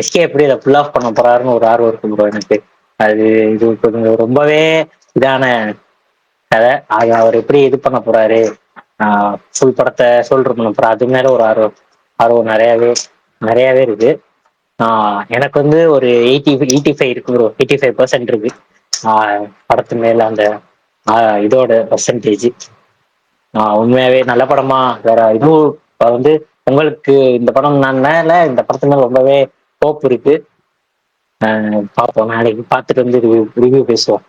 எஸ்கே எப்படி அதை ஃபுல் ஆஃப் பண்ண போறாருன்னு ஒரு ஆர்வம் இருக்கு ப்ரோ எனக்கு. இது கொஞ்சம் ரொம்பவே இதான கதை. அது அவர் எப்படி இது பண்ண போறாரு, ஃபுல் படத்தை பண்ண போறாரு, அது மேல ஒரு ஆர்வம் நிறையவே இருக்கு. எனக்கு ஒரு 85 இருக்கு ப்ரோ. 85% இருக்கு படத்து மேல அந்த இதோட பர்சன்டேஜ். உண்மையாவே நல்ல படமா வேற இதுவும் உங்களுக்கு இந்த படம் மேல இந்த படத்து மேல ரொம்பவே ஹோப் இருக்கு. பார்ப்போம், நாளைக்கு பார்த்துட்டு ரிவ்யூ பேசுவோம்.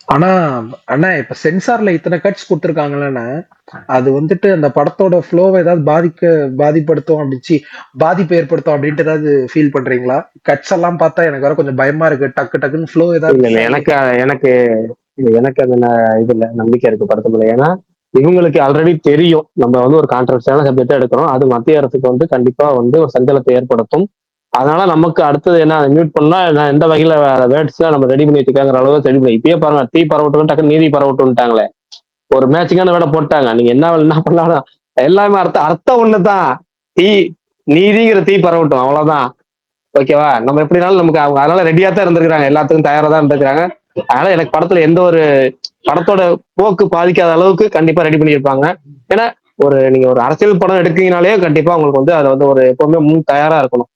ஆனா அண்ணா இப்ப சென்சார்ல இத்தனை கட்ஸ் கொடுத்துருக்காங்கல்லண்ணா, அது அந்த படத்தோட ஃப்ளோவை ஏதாவது பாதிப்பு ஏற்படுத்தும் அப்படின்ட்டு ஏதாவது ஃபீல் பண்றீங்களா? கட்ஸ் எல்லாம் பார்த்தா எனக்கு வர கொஞ்சம் பயமா இருக்கு. டக்குன்னு ஃப்ளோ ஏதாவது. எனக்கு அந்த இதுல நம்பிக்கை இருக்கு படத்துல. ஏன்னா இவங்களுக்கு ஆல்ரெடி தெரியும் நம்ம ஒரு கான்ட்ரவர்சியான சப்ஜெக்டா எடுக்கிறோம். அது மத்திய அரசுக்கு கண்டிப்பா ஒரு சஞ்சலத்தை ஏற்படுத்தும். அதனால நமக்கு அடுத்தது என்ன, அதை மியூட் பண்ணா நான் எந்த வகையில வேர்ட்ஸ் நம்ம ரெடி பண்ணி வச்சுக்காங்கிற அளவு ரெடி பண்ணி இப்பயே பாருங்க, தீ பரவட்டும் டக்குன்னு நீதி பரவட்டும்ட்டாங்களே. ஒரு மேட்சிங்கான வேலை போட்டாங்க. நீங்க என்ன பண்ணாலும் எல்லாமே அர்த்தம் ஒண்ணுதான். தீ நீதிங்கிற தீ பரவட்டும், அவ்வளவுதான். ஓகேவா? நம்ம எப்படினாலும் நமக்கு அவங்க அதனால ரெடியா தான் இருந்திருக்காங்க, எல்லாத்துக்கும் தயாரா தான் இருந்திருக்காங்க. அதனால எனக்கு படத்துல எந்த ஒரு படத்தோட போக்கு பாதிக்காத அளவுக்கு கண்டிப்பா ரெடி பண்ணியிருப்பாங்க. ஏன்னா நீங்க ஒரு அரசியல் படம் எடுக்கீங்கனாலே கண்டிப்பா உங்களுக்கு வந்து அதை வந்து ஒரு எப்பவுமே முன் தயாரா இருக்கணும்.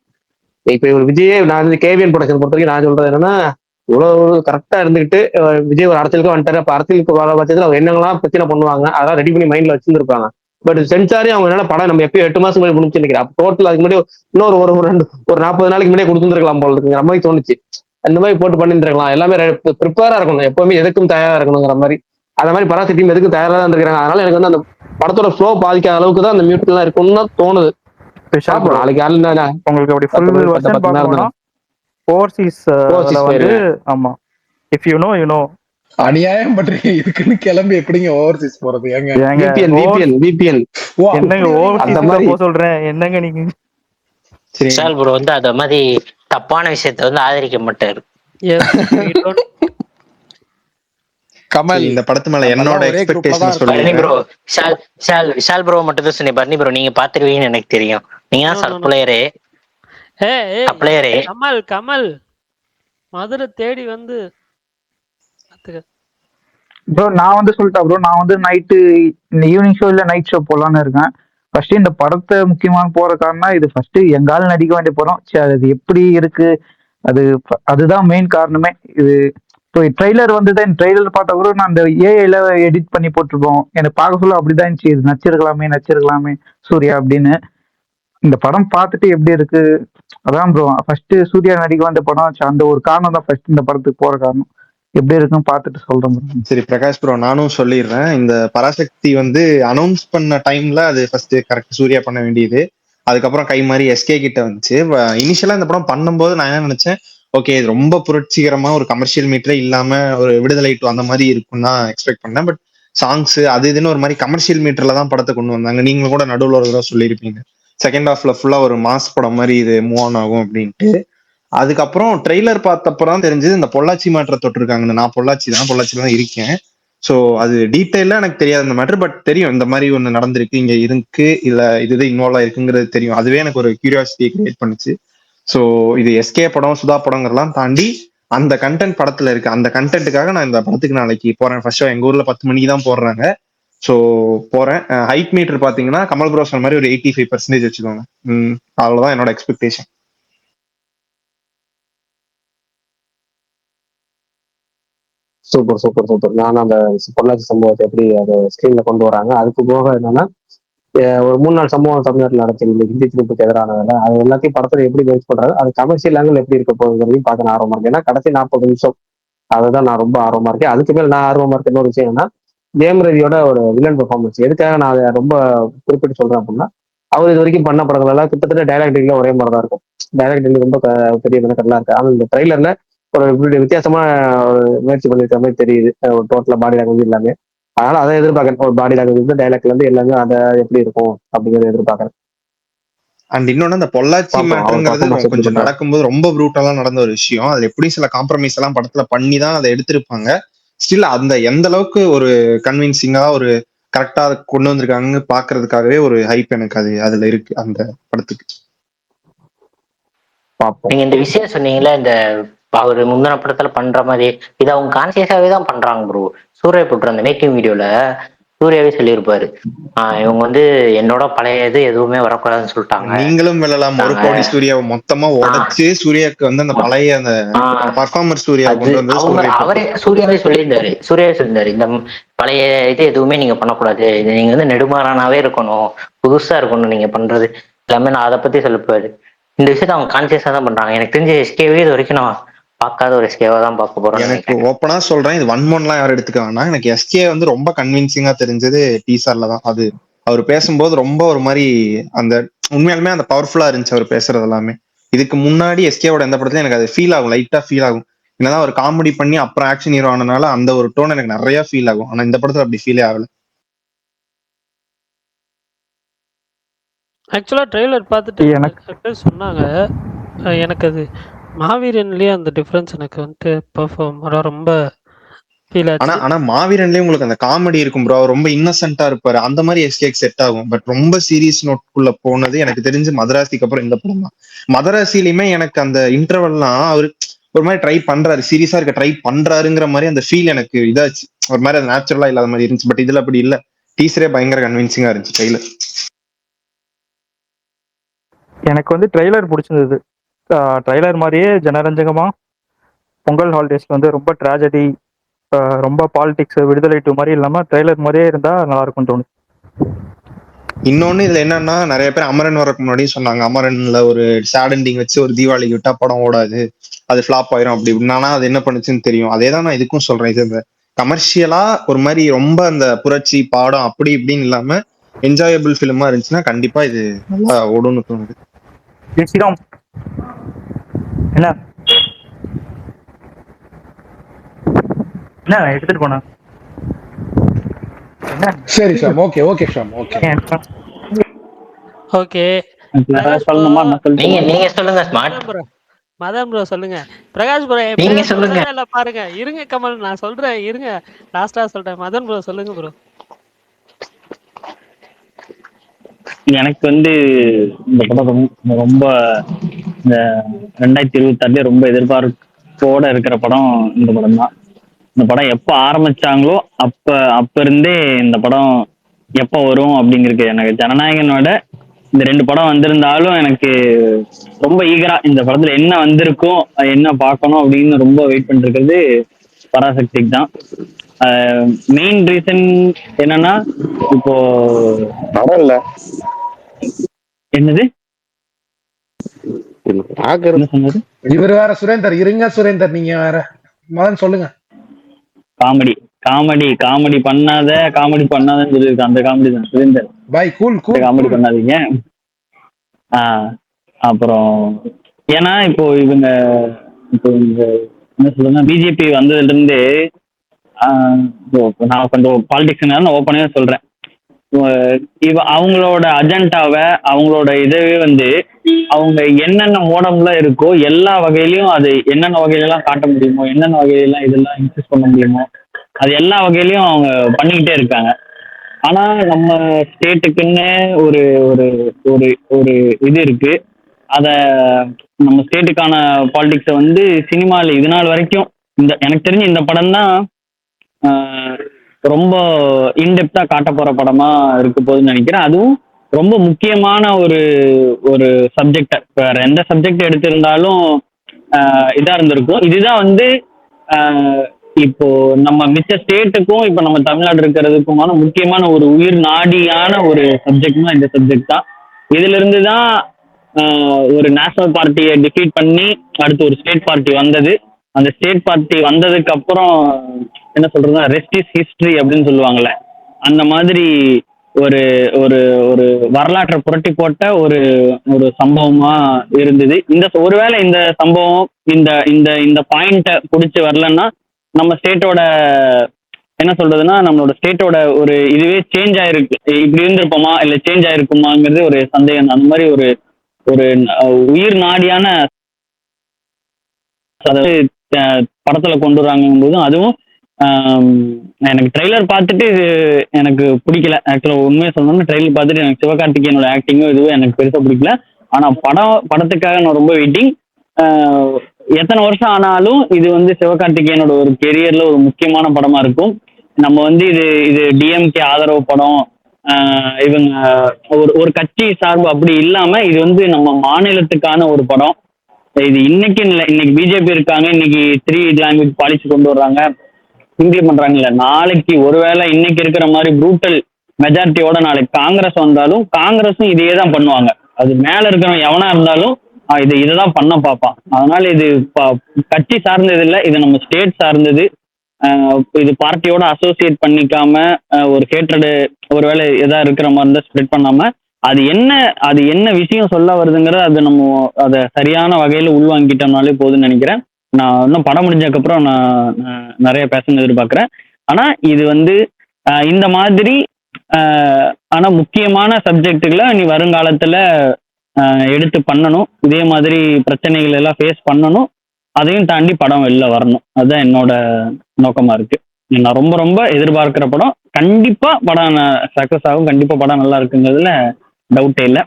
இப்ப இவர் விஜயே நான் வந்து கேவிஎன் ப்ரொடக்ஷன் பொறுத்த வரைக்கும் நான் சொல்றது என்னன்னா, இவ்வளவு கரெக்டா இருந்துகிட்டு விஜய் ஒரு அரசியலுக்கு வந்துட்டாரு. அப்ப அரசியலுக்கு வர பட்சத்தில் அவங்க என்னெல்லாம் பிரச்சனை பண்ணுவாங்க அதெல்லாம் ரெடி பண்ணி மைண்ட்ல வச்சிருந்திருப்பாங்க. பட் சென்சாரே அவங்க என்ன படம் நம்ம எப்பயும் 8 மாசம் முன்னாடி முடிச்சு நினைக்கிறேன். டோட்டல் அதுக்கு முன்னாடி இன்னொரு ஒரு 40 நாளைக்கு முன்னாடியே கொடுத்துருக்கலாம் போல இருக்குங்கிற மாதிரி தோணுச்சு. அந்த மாதிரி போட்டு பண்ணிட்டு இருக்கலாம். எல்லாமே ப்ரிப்பேரா இருக்கணும், எப்பவுமே எதுக்கும் தயாரா இருக்கணுங்கிற மாதிரி. அந்த மாதிரி பராசக்தி டீம் எதுக்கும் தயாரா தான் இருக்காங்க. அதனால எனக்கு வந்து அந்த படத்தோட ஃப்ளோ பாதிக்காத அளவுக்கு தான் அந்த மியூட் எல்லாம் இருக்கும்னு தான் தோணுது. நாளைக்கு உங்களுக்கு அப்படி ஃபுல் வெர்ஷன் பார்க்கணும்னா ஓவர்சீஸ் வந்து ஆமா, இஃப் யூ நோ அநியாயம் பண்றீங்க. இதுக்குன்னு கிளம்பி எப்படிங்க ஓவர்சீஸ் போறது? VPN என்னங்க ஓவர்சீஸ் போக சொல்றேன், என்னங்க நீங்க? விஷால் ப்ரோ வந்து அத மாதிரி தப்பான விஷயத்த வந்து ஆதரிக்க மாட்டாரு. கமல் இந்த படத்து மேல என்னோட எக்ஸ்பெக்டேஷன் சொல்லுங்க. விஷால் ப்ரோ மட்டும் தான் சொன்னேன். பர்னி ப்ரோ நீங்க பாத்துருவீங்கன்னு எனக்கு தெரியும். நீங்க தான் சப்ளையரே. கமல் மதுரை தேடி வந்து ப்ரோ நான் வந்து சொல்லிட்டா ப்ரோ, நான் வந்து நைட்டு ஈவினிங் ஷோ இல்ல நைட் ஷோ போலான்னு இருக்கேன். ஃபர்ஸ்ட் இந்த படத்தை முக்கியமான போற காரணம் இது. ஃபர்ஸ்ட் எங்கால நடிக்க வேண்டிய படம், சரி அது எப்படி இருக்கு அதுதான் மெயின் காரணமே. இது இப்போ ட்ரெய்லர் வந்துதான், ட்ரெய்லர் பார்த்தா கூட நான் அந்த ஏஐல எடிட் பண்ணி போட்டிருப்போம். எனக்கு பார்க்க சொல்ல அப்படிதான் இருந்துச்சு, இது நச்சிருக்கலாமே சூர்யா அப்படின்னு. இந்த படம் பார்த்துட்டு எப்படி இருக்கு அதான் ப்ரோ. ஃபர்ஸ்ட் சூர்யா நடிக்க வந்த படம், அந்த ஒரு காரணம் தான் ஃபர்ஸ்ட் இந்த படத்துக்கு போற காரணம். எப்படி இருக்குன்னு பார்த்துட்டு சொல்றேன். சரி பிரகாஷ் ப்ரோ, நானும் சொல்லிடுறேன். இந்த பராசக்தி வந்து அனௌன்ஸ் பண்ண டைம்ல அது ஃபர்ஸ்ட் கரெக்ட் சூர்யா பண்ண வேண்டியது. அதுக்கப்புறம் கை மாதிரி எஸ்கே கிட்ட வந்துச்சு. இனிஷியலா இந்த படம் பண்ணும்போது நான் என்ன நினைச்சேன், ஓகே இது ரொம்ப புரட்சிகரமா ஒரு கமர்ஷியல் மீட்டரே இல்லாம ஒரு விடுதலை டு அந்த மாதிரி இருக்கும்னு தான் எக்ஸ்பெக்ட் பண்ணேன். பட் சாங்ஸ் அது இதுன்னு ஒரு மாதிரி கமர்ஷியல் மீட்டர்ல தான் படத்தை கொண்டு வந்தாங்க. நீங்களும் கூட நடுவில் ஒரு தடவை சொல்லியிருப்பீங்க, செகண்ட் ஹாஃப்ல ஃபுல்லா ஒரு மாஸ் படம் மாதிரி இது மூவ் ஆன் ஆகும் அப்படின்ட்டு. அதுக்கப்புறம் ட்ரெய்லர் பார்த்தப்பறம் தெரிஞ்சது இந்த பொள்ளாச்சி மேட்டரை தொட்டிருக்காங்கன்னு. நான் பொள்ளாச்சியில தான் இருக்கேன். ஸோ அது டீட்டெயிலாக எனக்கு தெரியாது இந்த மேட்டர். பட் தெரியும் இந்த மாதிரி ஒன்று நடந்திருக்கு, இங்கே இருக்கு, இல்லை இதுதான் இன்வால்வ் ஆயிருக்குங்கிறது தெரியும். அதுவே எனக்கு ஒரு கியூரியாசிட்டியை கிரியேட் பண்ணுச்சு. ஸோ இது எஸ்கே படம் சுதா படங்கிறலாம் தாண்டி அந்த கண்டென்ட் படத்துல இருக்கு. அந்த கண்டென்ட்டுக்காக நான் இந்த படத்துக்கு நாளைக்கு போறேன். ஃபர்ஸ்ட் ஷோ எங்க ஊர்ல 10 மணிக்கு தான் போடுறாங்க. ஸோ போறேன். ஹைட் மீட்டர் பாத்தீங்கன்னா கமல் ப்ரோ சொன்ன மாதிரி ஒரு 85% வச்சுக்கோங்க. அவ்வளவுதான் என்னோட எக்ஸ்பெக்டேஷன். சூப்பர். நானும் அந்த பொள்ளாச்சி சம்பவத்தை எப்படி அதை ஸ்கிரீன்ல கொண்டு வராங்க, அதுக்கு போக என்னன்னா ஒரு 3 நாள் சம்பவம் தமிழ்நாட்டில் நடக்குது ஹிந்தி திருப்புக்கு எதிரானதுல, அது எல்லாத்தையும் படத்துல எப்படி பேஸ் பண்றாரு, அது கமர்ஷியல் ஆங்கிள் எப்படி இருக்க போகுங்கிறதையும் பார்க்க நான் ஆர்வமா இருக்கேன். ஏன்னா கடைசி 40 நிமிஷம் அதுதான் நான் ரொம்ப ஆர்வமா இருக்கேன். அதுக்கு மேல நான் ஆர்வமா இருக்க இன்னொரு விஷயம் என்னன்னா, ஜெயம் ரவியோட ஒரு வில்லன் பெர்ஃபார்மன்ஸ். எதுக்காக நான் அதை ரொம்ப குறிப்பிட்டு சொல்றேன் அப்படின்னா, அவர் இது வரைக்கும் பண்ண படங்கள் எல்லாம் கிட்டத்தட்ட டைலாக் டெலில ஒரே மாதிரி தான் இருக்கும். டைலாக் டெலி ரொம்ப பெரிய மெனக்கடலாம் இருக்கு. ஆனால் இந்த ட்ரெய்லர்ல ஒரு வித்தியாசமா ஒரு முயற்சி பண்ணிருக்கிற மாதிரி தெரியுது, ஒரு டோட்டலா பாடி லாங்குவேஜ் எல்லாமே. அதனால அதை எதிர்பார்க்கறேன். ஒரு பாடி லாங்குவேஜ் டைலாக்ல இருந்து எல்லாமே அதை எப்படி இருக்கும் அப்படிங்கறத எதிர்பார்க்கறேன். அண்ட் இன்னொன்னு அந்த பொள்ளாச்சி மேட்டருங்கிறது கொஞ்சம் நடக்கும்போது ரொம்ப ப்ரூட்டலா நடந்த ஒரு விஷயம். அதுல எப்படி சில காம்ப்ரமைஸ் எல்லாம் படத்துல பண்ணி தான் அதை எடுத்திருப்பாங்க. ஸ்டில் அந்த எந்த அளவுக்கு ஒரு கன்வின்சிங்கா ஒரு கரெக்டா கொண்டு வந்திருக்காங்க பாக்குறதுக்காகவே ஒரு ஹைப் எனக்கு அதுல இருக்கு அந்த படத்துக்கு. நீங்க இந்த விஷயம் சொன்னீங்கல்ல, இந்த அவரு முந்தின படத்துல பண்ற மாதிரி இதை அவங்க கான்சியஸாவே தான் பண்றாங்க ப்ரோ. சூர்யா போட்டுற அந்த மேக்கிங் வீடியோல சூர்யாவே சொல்லியிருப்பாரு, இவங்க வந்து என்னோட பழைய இது எதுவுமே வரக்கூடாதுன்னு சொல்லிட்டாங்க. நீங்களும் வெல்லலாம் ஒரு கோடி சூர்யாவை மொத்தமா உடைச்சு சூர்யாவுக்கு வந்து அந்த பழைய அந்த பர்ஃபார்மர் சூர்யா அவரே சூர்யாவே சொல்லியிருந்தாரு இந்த பழைய இது எதுவுமே நீங்க பண்ணக்கூடாது, இது நீங்க வந்து நெடுமாறானாவே இருக்கணும், புதுசா இருக்கணும் நீங்க பண்றது எல்லாமே. நான் அதை பத்தி சொல்லிப்பாரு. இந்த விஷயத்த அவங்க கான்சியஸா தான் பண்றாங்க. எனக்கு தெரிஞ்ச எஸ்கேவே இது வரைக்கும் நான் பார்க்காத ஒரு எஸ்கேவா தான் பார்க்க போறேன். எனக்கு ஓப்பனா சொல்றேன், இது 1-1 யாரும் எடுத்துக்காங்கன்னா எனக்கு எஸ்கே வந்து ரொம்ப கன்வின்சிங்கா தெரிஞ்சது டீசர்ல தான். அது அவர் பேசும்போது ரொம்ப ஒரு மாதிரி அந்த உண்மையாலுமே அந்த பவர்ஃபுல்லா இருந்துச்சு அவர் பேசுறது எல்லாமே. இதுக்கு முன்னாடி எஸ்கேவோட எந்த படத்துல எனக்கு அது ஃபீல் ஆகும், லைட்டா ஃபீல் ஆகும். என்னதான் ஒரு காமெடி பண்ணி அப்புறம் ஆக்ஷன் ஹீரோ ஆனனால அந்த ஒரு டோன் எனக்கு நிறைய ஃபீல் ஆகும். ஆனா இந்த படத்துல அப்படி ஃபீலே ஆகல. ஆக்சுவலா ட்ரெய்லர் பார்த்துட்டு எனக்கு சொன்னாங்க, எனக்கு அது மாவீரன்லயே அந்த டிஃப்ரென்ஸ் எனக்கு வந்துட்டு பெர்ஃபார்மரா ரொம்ப ஃபீல் ஆனா ஆச்சு. ஆனா மாவீரன்லயே உங்களுக்கு அந்த காமெடி இருக்கும் ப்ரோ. ரொம்ப இன்னசென்ட்டா இருப்பாரு. அந்த மாதிரி எஸ்கேக் செட் ஆகும். பட் ரொம்ப சீரியஸ் நோட்குள்ள போனது எனக்கு தெரிஞ்சு மதராசிக்கு அப்புறம் இந்த படம் தான். மதராசிலையுமே எனக்கு அந்த இன்டர்வல்லாம் அவர் ஒரு மாதிரி ட்ரை பண்றாரு, சீரியஸா இருக்க ட்ரை பண்றாருங்கிற மாதிரி அந்த ஃபீல் எனக்கு இதாச்சு. ஒரு மாதிரி அது நேச்சுரலா இல்லாத மாதிரி இருந்துச்சு. பட் இதுல அப்படி இல்ல. டீசரே பயங்கர கன்வின்சிங்கா இருந்துச்சு ட்ரெய்லர். எனக்கு வந்து ட்ரெய்லர் பிடிச்சிருந்தது. ட்ரெய்லர் மாதிரியே ஜனரஞ்சகமா பொங்கல் ஹாலிடேஸ்ல வந்து ரொம்ப ட்ராஜடி, ரொம்ப பாலிடிக்ஸ், விடுதலை 2 மாதிரி இல்லாம ட்ரெய்லர் மாதிரியே இருந்தா நல்லா இருக்கும்னு தோணுது. இன்னொன்னு இதுல என்னன்னா, நிறைய பேர் அமரன் வரக்கு முன்னாடியே சொன்னாங்க, அமரன்ல ஒரு சேட் எண்டிங் வச்சு ஒரு தீபாவளிக்கு விட்டா படம் ஓடாது, அது ஃபிளாப் ஆயிரும் அப்படி இப்படின்னா. ஆனா அது என்ன பண்ணுச்சுன்னு தெரியும். அதே தான் நான் இதுக்கும் சொல்றேன். இது இந்த கமர்ஷியலா ஒரு மாதிரி ரொம்ப அந்த புரட்சி பாடம் அப்படி இப்படின்னு இல்லாம என்ஜாயபிள் ஃபிலிமா இருந்துச்சுன்னா கண்டிப்பா இது நல்லா ஓடும்னு தோணுது. ஸ்ரீராம் என்ன என்ன எடுத்துட்டு போன என்ன சரி Sham, okay okay Sham, okay. Okay. சொல்லணுமா? நான் நீங்க சொல்லட்டுமா? நீங்க சொல்லுங்க smart. Madan bro, Madan bro சொல்லுங்க. பிரகாஷ் ப்ரோ நீங்க பிரகாஷ் ப்ரோ சொல்லுங்க. சொல்லவே இல்லை பாருங்க. இருங்க கமல், நான் சொல்றேன் இருங்க, லாஸ்டா சொல்றேன். மதன் ப்ரோ சொல்லுங்க ப்ரோ. எனக்கு வந்து இந்த படம் ரொம்ப இந்த 2026 ரொம்ப எதிர்பார்ப்போட இருக்கிற படம் இந்த படம் தான். இந்த படம் எப்போ ஆரம்பிச்சாங்களோ அப்ப இருந்தே இந்த படம் எப்போ வரும் அப்படிங்கிறது எனக்கு ஜனநாயகனோட இந்த 2 படம் வந்திருந்தாலும் எனக்கு ரொம்ப ஈகரா இந்த படத்துல என்ன வந்திருக்கும், என்ன பார்க்கணும் அப்படின்னு ரொம்ப வெயிட் பண்ணிட்டு இருக்கிறது பராசக்திக்கு தான். மெயின் ரீசன் என்னன்னா, இப்போ படம் இல்ல என்னது என்ன சொன்னது, இவர் வேற சுரேந்தர், இருங்க சுரேந்தர், நீங்க வேற மதன் சொல்லுங்க. காமெடி காமெடி காமெடி பண்ணாதன்னு சொல்லியிருக்கேன். அந்த காமெடி தான் சுரேந்தர். பாய் கூல் கூல் காமெடி கூல். பண்ணாதீங்க. அப்புறம் ஏன்னா இப்போ இந்த என்ன சொல்லுங்க, பிஜேபி வந்ததுல இருந்து நான் கொஞ்சம் பாலிடிக்ஸ் ஓப்பனே சொல்றேன். அவங்களோட அஜெண்டாவை, அவங்களோட இதுவே வந்து அவங்க என்னென்ன மோடம்ல இருக்கோ எல்லா வகையிலயும் அது என்னென்ன வகையிலலாம் காட்ட முடியுமோ, என்னென்ன வகையிலாம் இதெல்லாம் இன்க்ரீஸ் பண்ண முடியுமோ அது எல்லா வகையிலயும் அவங்க பண்ணிக்கிட்டே இருக்காங்க. ஆனா நம்ம ஸ்டேட்டுக்குன்னு ஒரு ஒரு ஒரு ஒரு இது இருக்கு. அத நம்ம ஸ்டேட்டுக்கான பாலிடிக்ஸை வந்து சினிமாவில் இது நாள் வரைக்கும் எனக்கு தெரிஞ்சு இந்த படம் தான் ரொம்ப இன்டெப்தா காட்ட போற படமா இருக்க போகுதுன்னு நினைக்கிறேன். அதுவும் ரொம்ப முக்கியமான ஒரு ஒரு சப்ஜெக்ட். வேற எந்த சப்ஜெக்ட் எடுத்திருந்தாலும் இதா இருந்திருக்கும். இதுதான் வந்து இப்போ நம்ம மிச்ச ஸ்டேட்டுக்கும் இப்போ நம்ம தமிழ்நாடு இருக்கிறதுக்குமான முக்கியமான ஒரு உயிர் நாடியான ஒரு சப்ஜெக்ட்னா இந்த சப்ஜெக்ட் தான். இதுல இருந்து தான் ஒரு நேஷனல் பார்ட்டியை டிஃபீட் பண்ணி அடுத்து ஒரு ஸ்டேட் பார்ட்டி வந்தது. அந்த ஸ்டேட் பார்ட்டி வந்ததுக்கு அப்புறம் என்ன சொல்றதுன்னா, ரெஸ்ட் இஸ் ஹிஸ்டரி அப்படின்னு சொல்லுவாங்கல்ல, அந்த மாதிரி ஒரு ஒரு ஒரு வரலாற்றை புரட்டி போட்ட ஒரு ஒரு சம்பவமா இருந்தது. ஒருவேளை இந்த சம்பவம் இந்த இந்த இந்த பாயிண்ட்டை பிடிச்சி வரலன்னா நம்ம ஸ்டேட்டோட என்ன சொல்றதுன்னா, நம்மளோட ஸ்டேட்டோட ஒரு இதுவே சேஞ்ச் ஆயிருக்கு. இப்படி இருந்திருப்போமா இல்லை சேஞ்ச் ஆயிருக்குமாங்கிறது ஒரு சந்தேகம். அந்த மாதிரி ஒரு ஒரு உயிர் நாடியான படத்துல கொண்டு வராங்கும் போதும் அதுவும் எனக்கு ட்ரெய்லர் பார்த்துட்டு எனக்கு பிடிக்கல. ஆக்சுவலா உண்மையை சொல்லணும்னா ட்ரெய்லர் பார்த்துட்டு எனக்கு சிவகார்த்திகேயனோட ஆக்டிங்கும் இதுவும் எனக்கு பெருசாக பிடிக்கல. ஆனா படத்துக்காக நான் ரொம்ப வெயிட்டிங். எத்தனை வருஷம் ஆனாலும் இது வந்து சிவகார்த்திகேயனோட ஒரு கெரியர்ல ஒரு முக்கியமான படமா இருக்கும். நம்ம வந்து இது டிஎம்கே ஆதரவு படம், இவங்க ஒரு கட்சி சார்பு அப்படி இல்லாம இது வந்து நம்ம மாநிலத்துக்கான ஒரு படம். இது இன்னைக்கு இல்லை, இன்னைக்கு பிஜேபி இருக்காங்க, இன்னைக்கு 3 லாங்குவேஜ் பாலிசி கொண்டு வர்றாங்க, ஹிந்தி பண்றாங்க. இல்லை, நாளைக்கு ஒருவேளை இன்னைக்கு இருக்கிற மாதிரி ப்ரூட்டல் மெஜாரிட்டியோட நாளைக்கு காங்கிரஸ் வந்தாலும் காங்கிரஸும் இதையே தான் பண்ணுவாங்க. அது மேல இருக்கிறவன் எவனா இருந்தாலும் இதைதான் பண்ண பார்ப்பான். அதனால இது கட்சி சார்ந்தது இல்லை, இது நம்ம ஸ்டேட் சார்ந்தது. இது பார்ட்டியோட அசோசியேட் பண்ணிக்காம ஒரு ஹேட்ரடு ஒருவேளை எதா இருக்கிற மாதிரி இருந்தால் ஸ்ப்ரெட் பண்ணாம அது என்ன விஷயம் சொல்ல வருதுங்கிறத அது நம்ம அதை சரியான வகையில உள்வாங்கிட்டோம்னாலே போதுன்னு நினைக்கிறேன். நான் இன்னும் படம் முடிஞ்சதுக்கப்புறம் நான் நிறைய பேசணும்னு எதிர்பார்க்குறேன். ஆனா இது வந்து இந்த மாதிரி ஆனா முக்கியமான சப்ஜெக்டுகளை நீ வருங்காலத்துல எடுத்து பண்ணணும். இதே மாதிரி பிரச்சனைகள் எல்லாம் ஃபேஸ் பண்ணணும். அதையும் தாண்டி படம் வெளில வரணும். அதுதான் என்னோட நோக்கமா இருக்கு. நான் ரொம்ப ரொம்ப எதிர்பார்க்கிற படம். கண்டிப்பா படம் சக்சஸ் ஆகும். கண்டிப்பா படம் நல்லா இருக்குங்கிறதுல டவுட்டே இல்லை.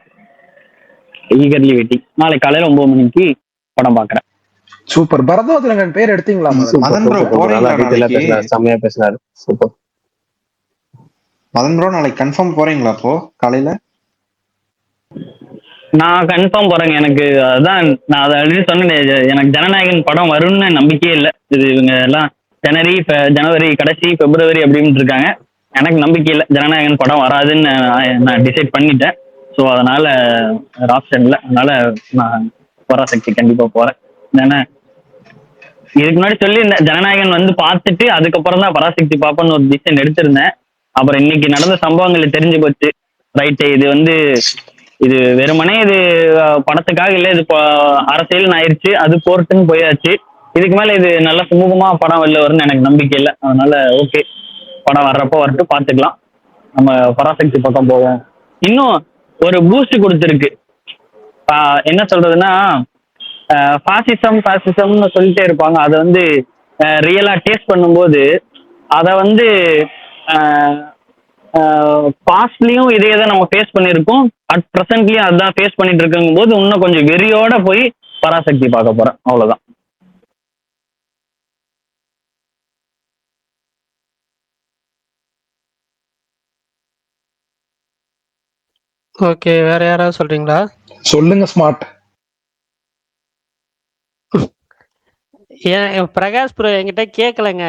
Eagerly waiting. நாளைக்கு காலையில 9 மணிக்கு படம் பார்க்குறேன். சூப்பர். பரதோஜனகன் பேர் எடுத்தீங்களா மதன் ப்ரோ போறீங்களா நாளைக்கு? செம்மையா பேசினாரு. சூப்பர். மதன் ப்ரோ நாளைக்கு கன்ஃபார்ம் போறீங்களா அப்போ காலையில? நான் கன்ஃபார்ம் போறேங்க. எனக்கு அதான் நான் அதை ஆல்ரெடி சொன்னேன். எனக்கு ஜனநாயகன் படம் வரும்னு நம்பிக்கையே இல்லை. இது இவங்க எல்லாம் ஜனவரி கடைசி பிப்ரவரி அப்படின்ட்டு இருக்காங்க. எனக்கு நம்பிக்கை இல்லை. ஜனநாயகன் படம் வராதுன்னு நான் டிசைட் பண்ணிட்டேன். ஸோ அதனால ஆப்ஷன் இல்லை. அதனால நான் பராசக்தி கண்டிப்பா போறேன். ஏன்னா இதுக்கு முன்னாடி சொல்லியிருந்தேன் ஜனநாயகன் வந்து பார்த்துட்டு அதுக்கப்புறம் தான் பராசக்தி பார்ப்பேன்னு ஒரு டிசிஷன் எடுத்திருந்தேன். அப்புறம் இன்னைக்கு நடந்த சம்பவங்கள் தெரிஞ்சு போச்சு. ரைட்டு, இது வந்து இது வெறுமனே இது படத்துக்காக இல்லை, இது அரசியல்னு ஆயிடுச்சு, அது போர்ட்டுன்னு போயாச்சு. இதுக்கு மேல இது நல்ல சுமூகமா படம் வெளில வரும்னு எனக்கு நம்பிக்கை இல்லை. அதனால ஓகே, படம் வர்றப்போ வரட்டு பார்த்துக்கலாம். நம்ம பராசக்தி பக்கம் போவோம். இன்னும் ஒரு பூஸ்ட் கொடுத்துருக்கு. என்ன சொல்றதுன்னா, ஃபாசிசம்னு சொல்லிட்டே இருப்பாங்க. அதை வந்து ரியலா டேஸ்ட் பண்ணும்போது அதை வந்து பாஸ்ட்லயும் இதே தான் நம்ம ஃபேஸ் பண்ணியிருக்கோம், அட் ப்ரெசென்ட்லயும் அதுதான் ஃபேஸ் பண்ணிட்டு இருக்குங்கும் போது இன்னும் கொஞ்சம் வெறியோட போய் பராசக்தி பார்க்க போறேன். அவ்வளவுதான். ஓகே, வேற யாராவது சொல்றீங்களா? சொல்லுங்க ஸ்மார்ட். ஏன் பிரகாஷ் ப்ரோ என்கிட்ட கேட்கலங்க.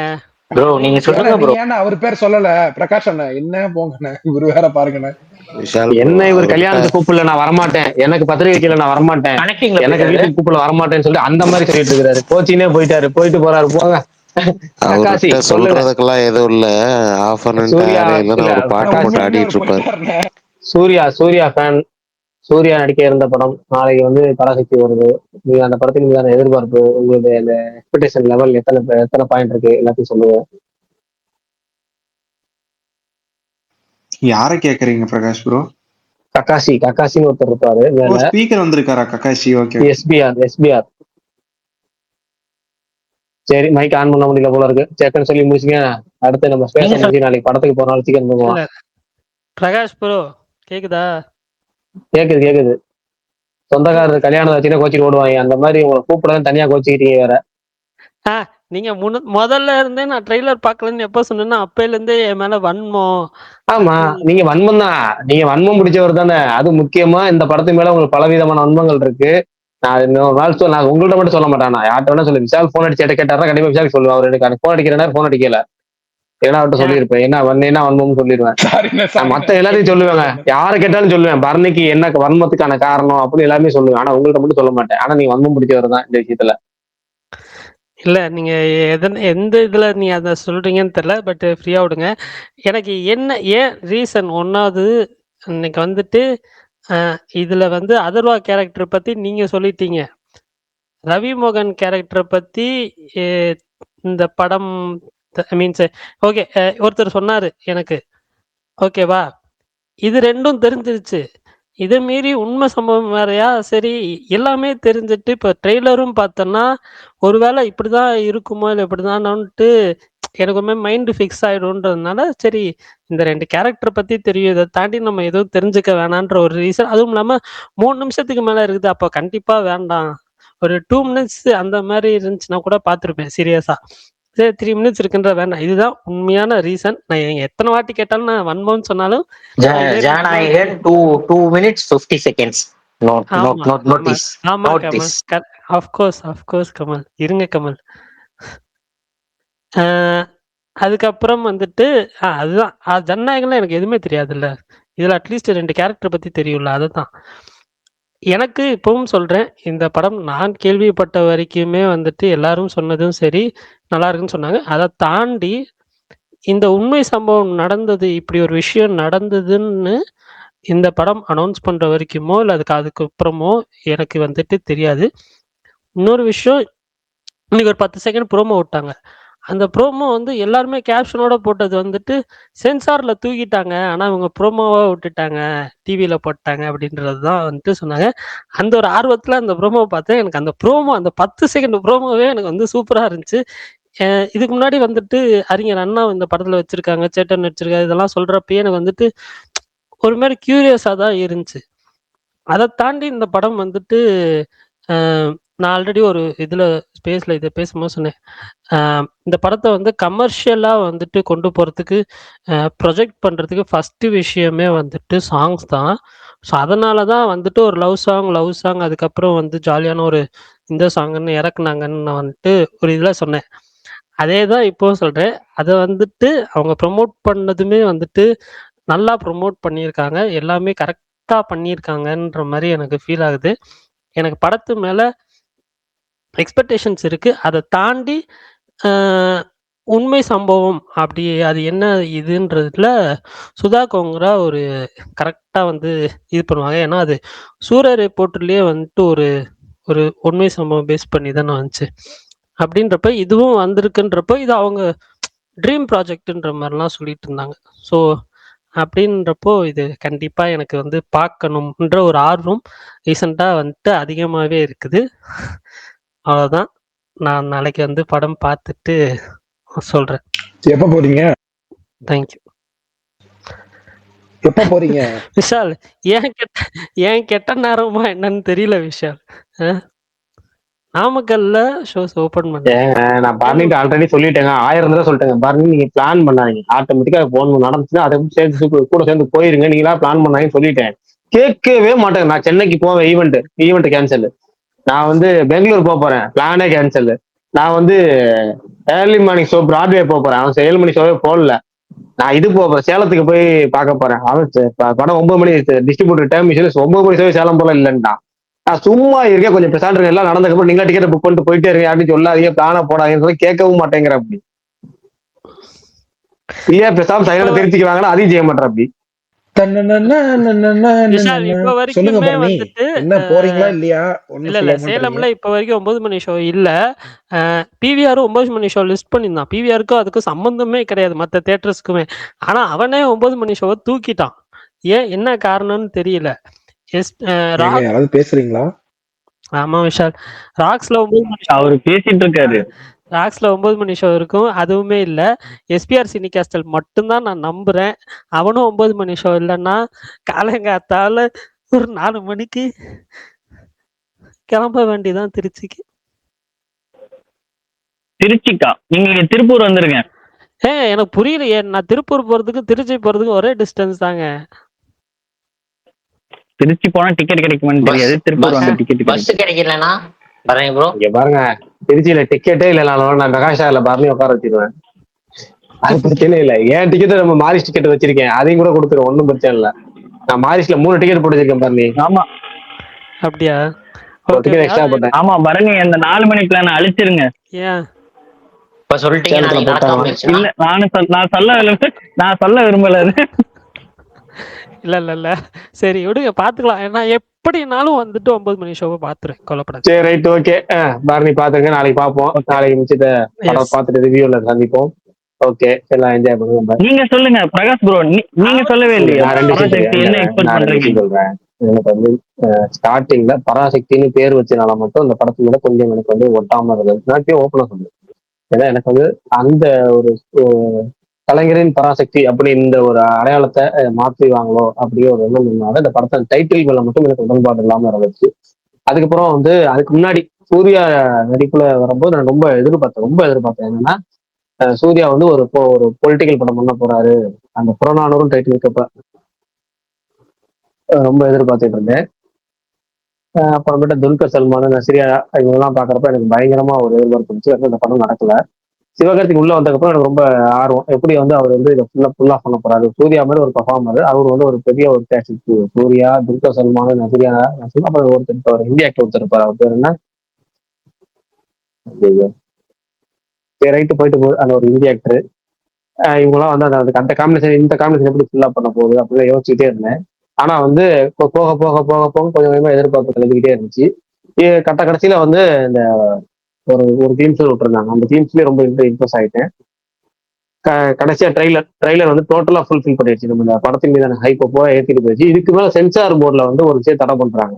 ப்ரோ நீங்க சொல்லுங்க ப்ரோ. ஏன்னா அவர் பேர் சொல்லல. பிரகாஷ் அண்ணா என்ன போங்கண்ணே, இவரு வேற பாருங்கண்ணே. என்ன இவர் கல்யாணத்துக்கு கூப்பிடல நான் வரமாட்டேன், எனக்கு பத்திரிகைல நான் வரமாட்டேன், எனக்கு வீட்டுக்கு கூப்பிடல வரமாட்டேன்னு சொல்லிட்டு அந்த மாதிரி சொல்லிட்டு இருக்காரு. கோச்சினே போயிட்டாரு, போயிட்டு போறாரு. போங்க. சொல்றதுக்கெல்லாம் எதுவும் இல்ல. ஆஃப் ஒரு பாட்டு போட்டு ஆடிட்டு இருப்பாரு. சூர்யா ஃபேன். சூர்யா நடிக்க இருந்த படம் நாளைக்கு வந்து பராசக்தி வருது. நீங்க அந்த படத்துக்கு மீதான எதிர்பார்ப்பு, உங்களுடைய அந்த எக்ஸ்பெக்டேஷன் லெவல் எத்தனை பாயிண்ட் இருக்கு எல்லாத்தையும் சொல்லுங்க. யார கேக்குறீங்க பிரகாஷ் ப்ரோ? கக்காசின்னு ஒருத்தர் இருப்பாரு. ஸ்பீக்கர் வந்திருக்காரா கக்காசி? ஓகே. எஸ்பிஆர். சரி, மைக் ஆன் பண்ண முடியல போல இருக்கு. சேக்கன்னு சொல்லி முடிச்சுங்க. அடுத்து நம்ம ஸ்பேஸ் முடிஞ்சு நாளைக்கு படத்துக்கு போனாலும் சீக்கிரம் போவோம். பிரகாஷ் ப்ரோ கேக்குதா? கேக்குது. சொந்தக்காரர் கல்யாணம் வச்சுன்னா கோச்சிட்டு ஓடுவாங்க. அந்த மாதிரி உங்களை கூப்பிடலாம் தனியா கோச்சிக்கிட்டீங்க வேற. நீங்க முதல்ல இருந்தே நான் ட்ரெய்லர் பாக்கலன்னு எப்ப சொன்னேன்னா அப்பையில இருந்தே என் மேல வன்மம். ஆமா, நீங்க வன்மம் தான். நீங்க வன்மம் பிடிச்சவர் தானே. அது முக்கியமா இந்த படத்து மேல உங்களுக்கு பலவிதமான வன்மங்கள் இருக்கு. நான் இன்னொரு நாள் நான் உங்கள்ட்ட மட்டும் சொல்ல மாட்டேன். நான் யார்ட்ட வேணா சொல்லு. விஷால் போன் அடிச்சு கேட்டாருன்னா கண்டிப்பா விஷால் சொல்லுவேன். அவர் எனக்கு போன் அடிக்கிறேன், போன் அடிக்கல ஏன்னா அவர்கிட்ட சொல்லியிருப்பேன். என்ன வன்மம்னு சொல்லிடுவேன். மத்த எல்லாத்தையும் சொல்லுவேங்க. யாரை கேட்டாலும் சொல்லுவேன். பரணிக்கு என்ன வன்மத்துக்கான காரணம் அப்படின்னு எல்லாமே சொல்லுவேன். ஆனா உங்கள்ட்ட மட்டும் சொல்ல மாட்டேன். ஆனா நீங்க வன்மம் பிடிச்சவர் தான் இந்த விஷயத்துல. இல்ல நீங்க எந்த இதுல நீங்க அதை சொல்றீங்கன்னு தெரியல. பட் ஃப்ரீயா விடுங்க. எனக்கு ஏன் ரீசன் ஒன்னாவது, இன்னைக்கு வந்துட்டு இதுல வந்து அதர்வா கேரக்டர் பத்தி நீங்க சொல்லிட்டீங்க. ரவி மோகன் கேரக்டரை பத்தி இந்த படம் மீன்ஸ் ஓகே ஒருத்தர் சொன்னாரு எனக்கு. ஓகேவா, இது ரெண்டும் தெரிஞ்சிருச்சு. இதை மீறி உண்மை சம்பவம் வேறையா? சரி, எல்லாமே தெரிஞ்சுட்டு இப்போ ட்ரெய்லரும் பார்த்தோன்னா ஒருவேளை இப்படிதான் இருக்குமோ இல்லை இப்படிதான்ட்டு எனக்கு மைண்டு ஃபிக்ஸ் ஆயிடும்ன்றதுனால சரி இந்த 2 கேரக்டர் பத்தி தெரியும், இதை தாண்டி நம்ம எதுவும் தெரிஞ்சுக்க வேணான்ற ஒரு ரீசன். அதுவும் இல்லாம 3 நிமிஷத்துக்கு மேல இருக்குது. அப்போ கண்டிப்பா வேண்டாம். ஒரு 2 மினிட்ஸ் அந்த மாதிரி இருந்துச்சுன்னா கூட பார்த்துருப்பேன் சீரியஸா. சரி 3 மினிட்ஸ் இருக்குன்ற வேண்டாம். இதுதான் உண்மையான ரீசன். நான் எத்தனை வாட்டி கேட்டாலும் நான் வன்மம்னு சொன்னாலும் ஜனநாயகன் 2 minutes 50 seconds. நோட்டீஸ். ஆமா கமல். ஆஃப்கோர்ஸ் கமல். இருங்க கமல். அதுக்கப்புறம் வந்துட்டு அதுதான் ஜனநாயகன்ல எனக்கு எதுவுமே தெரியாதுல்ல. இதுல அட்லீஸ்ட் 2 கேரக்டர் பத்தி தெரியும்ல. அதுதான் எனக்கு இப்பவும் சொல்றேன். இந்த படம் நான் கேள்விப்பட்ட வரைக்குமே வந்துட்டு எல்லாரும் சொன்னதும் சரி நல்லா இருக்குன்னு சொன்னாங்க. அதை தாண்டி இந்த உண்மை சம்பவம் நடந்தது, இப்படி ஒரு விஷயம் நடந்ததுன்னு இந்த படம் அனௌன்ஸ் பண்ற வரைக்குமோ இல்லை அதுக்கப்புறமோ எனக்கு வந்துட்டு தெரியாது. இன்னொரு விஷயம், இன்னைக்கு ஒரு 10 செகண்ட் ப்ரோமோ விட்டாங்க. அந்த ப்ரோமோ வந்து எல்லாருமே கேப்ஷனோட போட்டது வந்துட்டு சென்சார்ல தூக்கிட்டாங்க. ஆனா இவங்க ப்ரோமோவா விட்டுட்டாங்க. டிவில போட்டாங்க அப்படின்றது தான் வந்துட்டு சொன்னாங்க. அந்த ஒரு ஆர்வத்துல அந்த ப்ரோமோவ பார்த்தேன். எனக்கு அந்த ப்ரோமோ அந்த 10 செகண்ட் ப்ரோமோவே எனக்கு வந்து சூப்பரா இருந்துச்சு. இதுக்கு முன்னாடி வந்துட்டு அறிஞர் அண்ணா இந்த படத்துல வச்சிருக்காங்க, சேட்டன் நடிச்சிருக்காரு இதெல்லாம் சொல்றப்பயே எனக்கு வந்துட்டு ஒரு மாரி கியூரியஸா தான் இருந்துச்சு. அத தாண்டி இந்த படம் வந்துட்டு அ நான் ஆல்ரெடி ஒரு இதுல ஸ்பேஸ்ல இத பேசும்போது சொன்னேன். இந்த படத்த வந்து கமர்ஷியலா வந்துட்டு கொண்டு போறதுக்கு ப்ரொஜெக்ட் பண்றதுக்கு ஃபர்ஸ்ட்டு விஷயமே வந்துட்டு சாங்ஸ் தான். ஸோ, அதனால தான் வந்துட்டு ஒரு லவ் சாங் அதுக்கப்புறம் வந்து ஜாலியான ஒரு இந்த சாங்குன்னு இறக்குனாங்கன்னு நான் வந்துட்டு ஒரு இதுல சொன்னேன். அதே தான் இப்பவும் சொல்றேன். அத வந்துட்டு அவங்க ப்ரமோட் பண்ணதுமே வந்துட்டு நல்லா ப்ரமோட் பண்ணியிருக்காங்க. எல்லாமே கரெக்ட்டா பண்ணியிருக்காங்கன்ற மாரி எனக்கு ஃபீல் ஆகுது. எனக்கு படத்து மேல எக்ஸ்பெக்டேஷன்ஸ் இருக்கு. அத தாண்டி அ உண்மை சம்பவம் அப்படி அது என்ன இதுன்றதுல சுதா கோங்கரா ஒரு கரெக்ட்டா வந்து இது பண்ணுவாங்க. ஏன்னா, அது சூர்யா ரிப்போர்ட்டர்லயே வந்துட்டு ஒரு ஒரு உண்மை சம்பவம் பேஸ் பண்ணி தானே வந்துச்சு. அப்படின்றப்ப இதுவும் வந்திருக்குன்றப்போ, இது அவங்க ட்ரீம் ப்ராஜெக்ட்ன்ற மாரிலாம் சொல்லிட்டு இருந்தாங்க. ஸோ, அப்படின்றப்போ இது கண்டிப்பா எனக்கு வந்து பார்க்கணும்ன்ற ஒரு ஆர்வம் ரீசென்ட்டா வந்துட்டு அதிகமாவே இருக்குது. அவ்வளோதான். நான் நாளைக்கு வந்து படம் பார்த்துட்டு சொல்றேன். எப்ப போறீங்க? Thank you. எப்ப போறீங்க? விஷால், ஏன் கெட்ட நேரமா என்னன்னு தெரியல விஷால். அ நாமக்கல்ல ஷோஸ் ஓப்பன் பண்ணேன். ஏங்க நான் பரணிட்ட ஆல்ரெடி சொல்லிட்டேங்க. 1000 தடவ சொல்லிட்டேங்க. பரணி நீங்க பிளான் பண்ணாதீங்க. ஆட்டோமேட்டிக்கா போன் நடந்துச்சுன்னா அதை சேர்த்து கூட சேர்ந்து போயிருங்க. நீங்களா பிளான் பண்ணாங்கன்னு சொல்லிட்டேன். கேட்கவே மாட்டேங்க. நான் சென்னைக்கு போவேன் ஈவெண்ட் கேன்சல். நான் வந்து பெங்களூர் போறேன். பிளானே கேன்சல். நான் வந்து ஏர்லி மார்னிங் ஷோ பிராட்வே போறேன். அவன் 7 மணி ஷோவே போடல. நான் இது போறேன். சேலத்துக்கு போய் பார்க்க போறேன். அவன் படம் 9 மணி டிஸ்ட்ரிபியூட்டர் டைம் 9 மணி ஷோவே சேலம் போல இல்லைன்ட்டான். நான் சும்மா இருக்கேன், கொஞ்சம் பெசாண்டு எல்லாம் நடந்ததுக்கப்புறம் நீங்களா டிக்கெட் புக் பண்ணிட்டு போயிட்டே இருங்க அப்படின்னு சொல்லாதீங்க, பிளான போடாதீங்கன்னு சொல்லி கேட்கவும் மாட்டேங்கிற அப்படி. இல்லையா பேசாம சைலண்டா தெரிஞ்சுக்குவாங்கன்னா அதையும் செய்ய மாட்டேன் அப்படி. விஷால், இப்ப சொல்லுங்க வரைக்குமே பரணி, வந்துட்டு என்ன போறீங்களா இல்லையா? ஒண்ணும் இல்ல சொல்ல சேலம்ல மாட்டேறீங்க. இப்ப வரைக்கும் 9 மணி ஷோ இல்ல. பிவிஆரும் 9 மணி ஷோ லிஸ்ட் பண்ணியிருந்தான். பிவிஆருக்கும் அதுக்கும் சம்பந்தமே கிடையாது மத்த தியேட்டர்ஸ்க்குமே. ஆனா அவனே 9 மணி ஷோவை தூக்கிட்டான். ஏன் என்ன காரணம்னு தெரியல. எஸ் ஏங்க யாராவது பேசுறீங்களா? ஆமா விஷால். ராக்ஸ்ல 9 மணி ஷோ அவரு பேசிட்டு இருக்காரு. ராக்ஸ்ல 9 மணி ஷோ இருக்கும். அதுவுமே இல்ல. எஸ்பிஆர் சினிகாஸ்டல் மட்டும்தான் நான் நம்புறேன். அவனும் 9 மணி ஷோ இல்லைன்னா காலங்காத்தால ஒரு 4 மணிக்கு கிளம்ப வேண்டியதான் திருச்சிக்கு. திருச்சிக்கா? நீங்க திருப்பூர் வந்துருங்க. எனக்கு புரியலையே. நான் திருப்பூர் போறதுக்கு திருச்சி போறதுக்கு ஒரே டிஸ்டன்ஸ் தாங்க. திருச்சி போனா டிக்கெட் கிடைக்குமான்னு தெரியாது. திருப்பூர் வந்து டிக்கெட் பஸ் கிடைக்கலனா பரணி ப்ரோ, இங்க பாருங்க, திருச்சியில டிக்கெட்டே இல்லைனாலும் நான் மெகாஷால பரணி உட்கார வச்சிருவேன். அது பிரச்சனை இல்லை. ஏன் டிக்கெட் நம்ம மாரிஸ் டிக்கெட் வச்சிருக்கேன், அதையும் கூட கொடுத்துருவேன். ஒன்றும் பிரச்சனை இல்லை. நான் மாரிஸ்ல 3 டிக்கெட் போட்டு வச்சிருக்கேன் பரணி. ஆமா அப்படியா? டிக்கெட் எக்ஸ்ட்ரா போட்டேன். ஆமா பரணி, அந்த 4 மணி பிளான் அழிச்சிருங்க. ஏன் இப்ப சொல்லிட்டீங்க நாளைக்கு நடக்காம போயிடுச்சுன்னா? இல்ல நான் சொல்ல விரும்பல. இல்ல சரி விடுங்க, பாத்துக்கலாம். ஏன்னா எப்படினாலும் வந்துட்டு 9 மணி ஷோவை பாத்துறேன், கொல்லப்படாது. சரி, ரைட், ஓகே. பரணி பாத்துங்க, நாளைக்கு பார்ப்போம். நாளைக்கு மிச்சத்த படம் பார்த்துட்டு ரிவ்யூல சந்திப்போம். ஓகே, எல்லாம் என்ஜாய் பண்ணுங்க. நீங்க சொல்லுங்க பிரகாஷ் ப்ரோ, நீங்க சொல்லவே இல்லையா? நான் 2 பராசக்தி என்ன எக்ஸ்பெக்ட் பண்றீங்க? சொல்றேன். எனக்கு வந்து ஸ்டார்டிங்ல பராசக்தின்னு பேர் வச்சனால மட்டும் இந்த படத்துல கொஞ்சம் எனக்கு வந்து ஒட்டாம இருந்தது. நான் ஓப்பனா சொல்றேன். ஏன்னா எனக்கு வந்து அந்த ஒரு கலைஞரின் பராசக்தி அப்படி இந்த ஒரு அடையாளத்தை மாற்றுவாங்களோ அப்படியே ஒரு எண்ணம் இருந்தாலும் இந்த படத்தை டைட்டில் மேல மட்டும் எனக்கு உடன்பாடு இல்லாம இருந்துச்சு. அதுக்கப்புறம் வந்து அதுக்கு முன்னாடி சூர்யா நடிப்புல வரும்போது நான் ரொம்ப எதிர்பார்த்தேன். என்னன்னா சூர்யா வந்து ஒரு பொலிட்டிக்கல் படம் பண்ண போறாரு, அந்த புறநானூறும் டைட்டில் இருக்கப்ப ரொம்ப எதிர்பார்த்துட்டு இருந்தேன். அப்புறமேட்டு துல்கர் சல்மான், நஸ்ரியா இவங்கெல்லாம் பாக்குறப்ப எனக்கு பயங்கரமா ஒரு எதிர்பார்ப்பு இருந்துச்சு. அந்த படம் நடக்கல. சிவகார்த்திக் உள்ள வந்ததுக்கப்புறம் எனக்கு ரொம்ப ஆர்வம். எப்படி வந்து அவர் வந்து இதை ஃபுல்லா பண்ண போறாரு. சூர்யா மாதிரி ஒரு பர்ஃபார்மர், அவர் வந்து ஒரு பெரிய ஒரு கேட்ச். சூர்யா, துல்கர் சல்மான், நஸ்ரியா, அப்புறம் ஒருத்தர் ஒரு ஹிந்தி ஆக்டர் ஒருத்தர் இருப்பார். அவர் பேர் என்ன, ரைட்டு போயிட்டு போகுது அந்த ஒரு ஹிந்தி ஆக்டர். இவங்கெல்லாம் வந்து அந்த காம்பினேஷன், இந்த காம்பினேஷன் எப்படி ஃபுல்லா பண்ண போகுது அப்படின்னு யோசிச்சுட்டே இருந்தேன். ஆனா வந்து போக போக போக போக கொஞ்சம் கொஞ்சமா எதிர்பார்ப்பு கிளம்பிக்கிட்டே இருந்துச்சு. கடைசியில வந்து இந்த ஒரு கிளிம்ஸ் விட்டுருந்தாங்க. அந்த கிளிம்ஸ்லயே ரொம்ப இம்ப்ரெஸ் ஆயிட்டேன். கடைசியா ட்ரெய்லர் வந்து டோட்டலா ஃபுல்ஃபில் பண்ணிடுச்சு. நம்ம இந்த படத்தின் மீதான ஹைப்பை பூரா ஏத்திட்டு போயிடுச்சு. இதுக்கு மேல சென்சார் போர்டுல வந்து ஒரு விஷயம் தடை பண்றாங்க.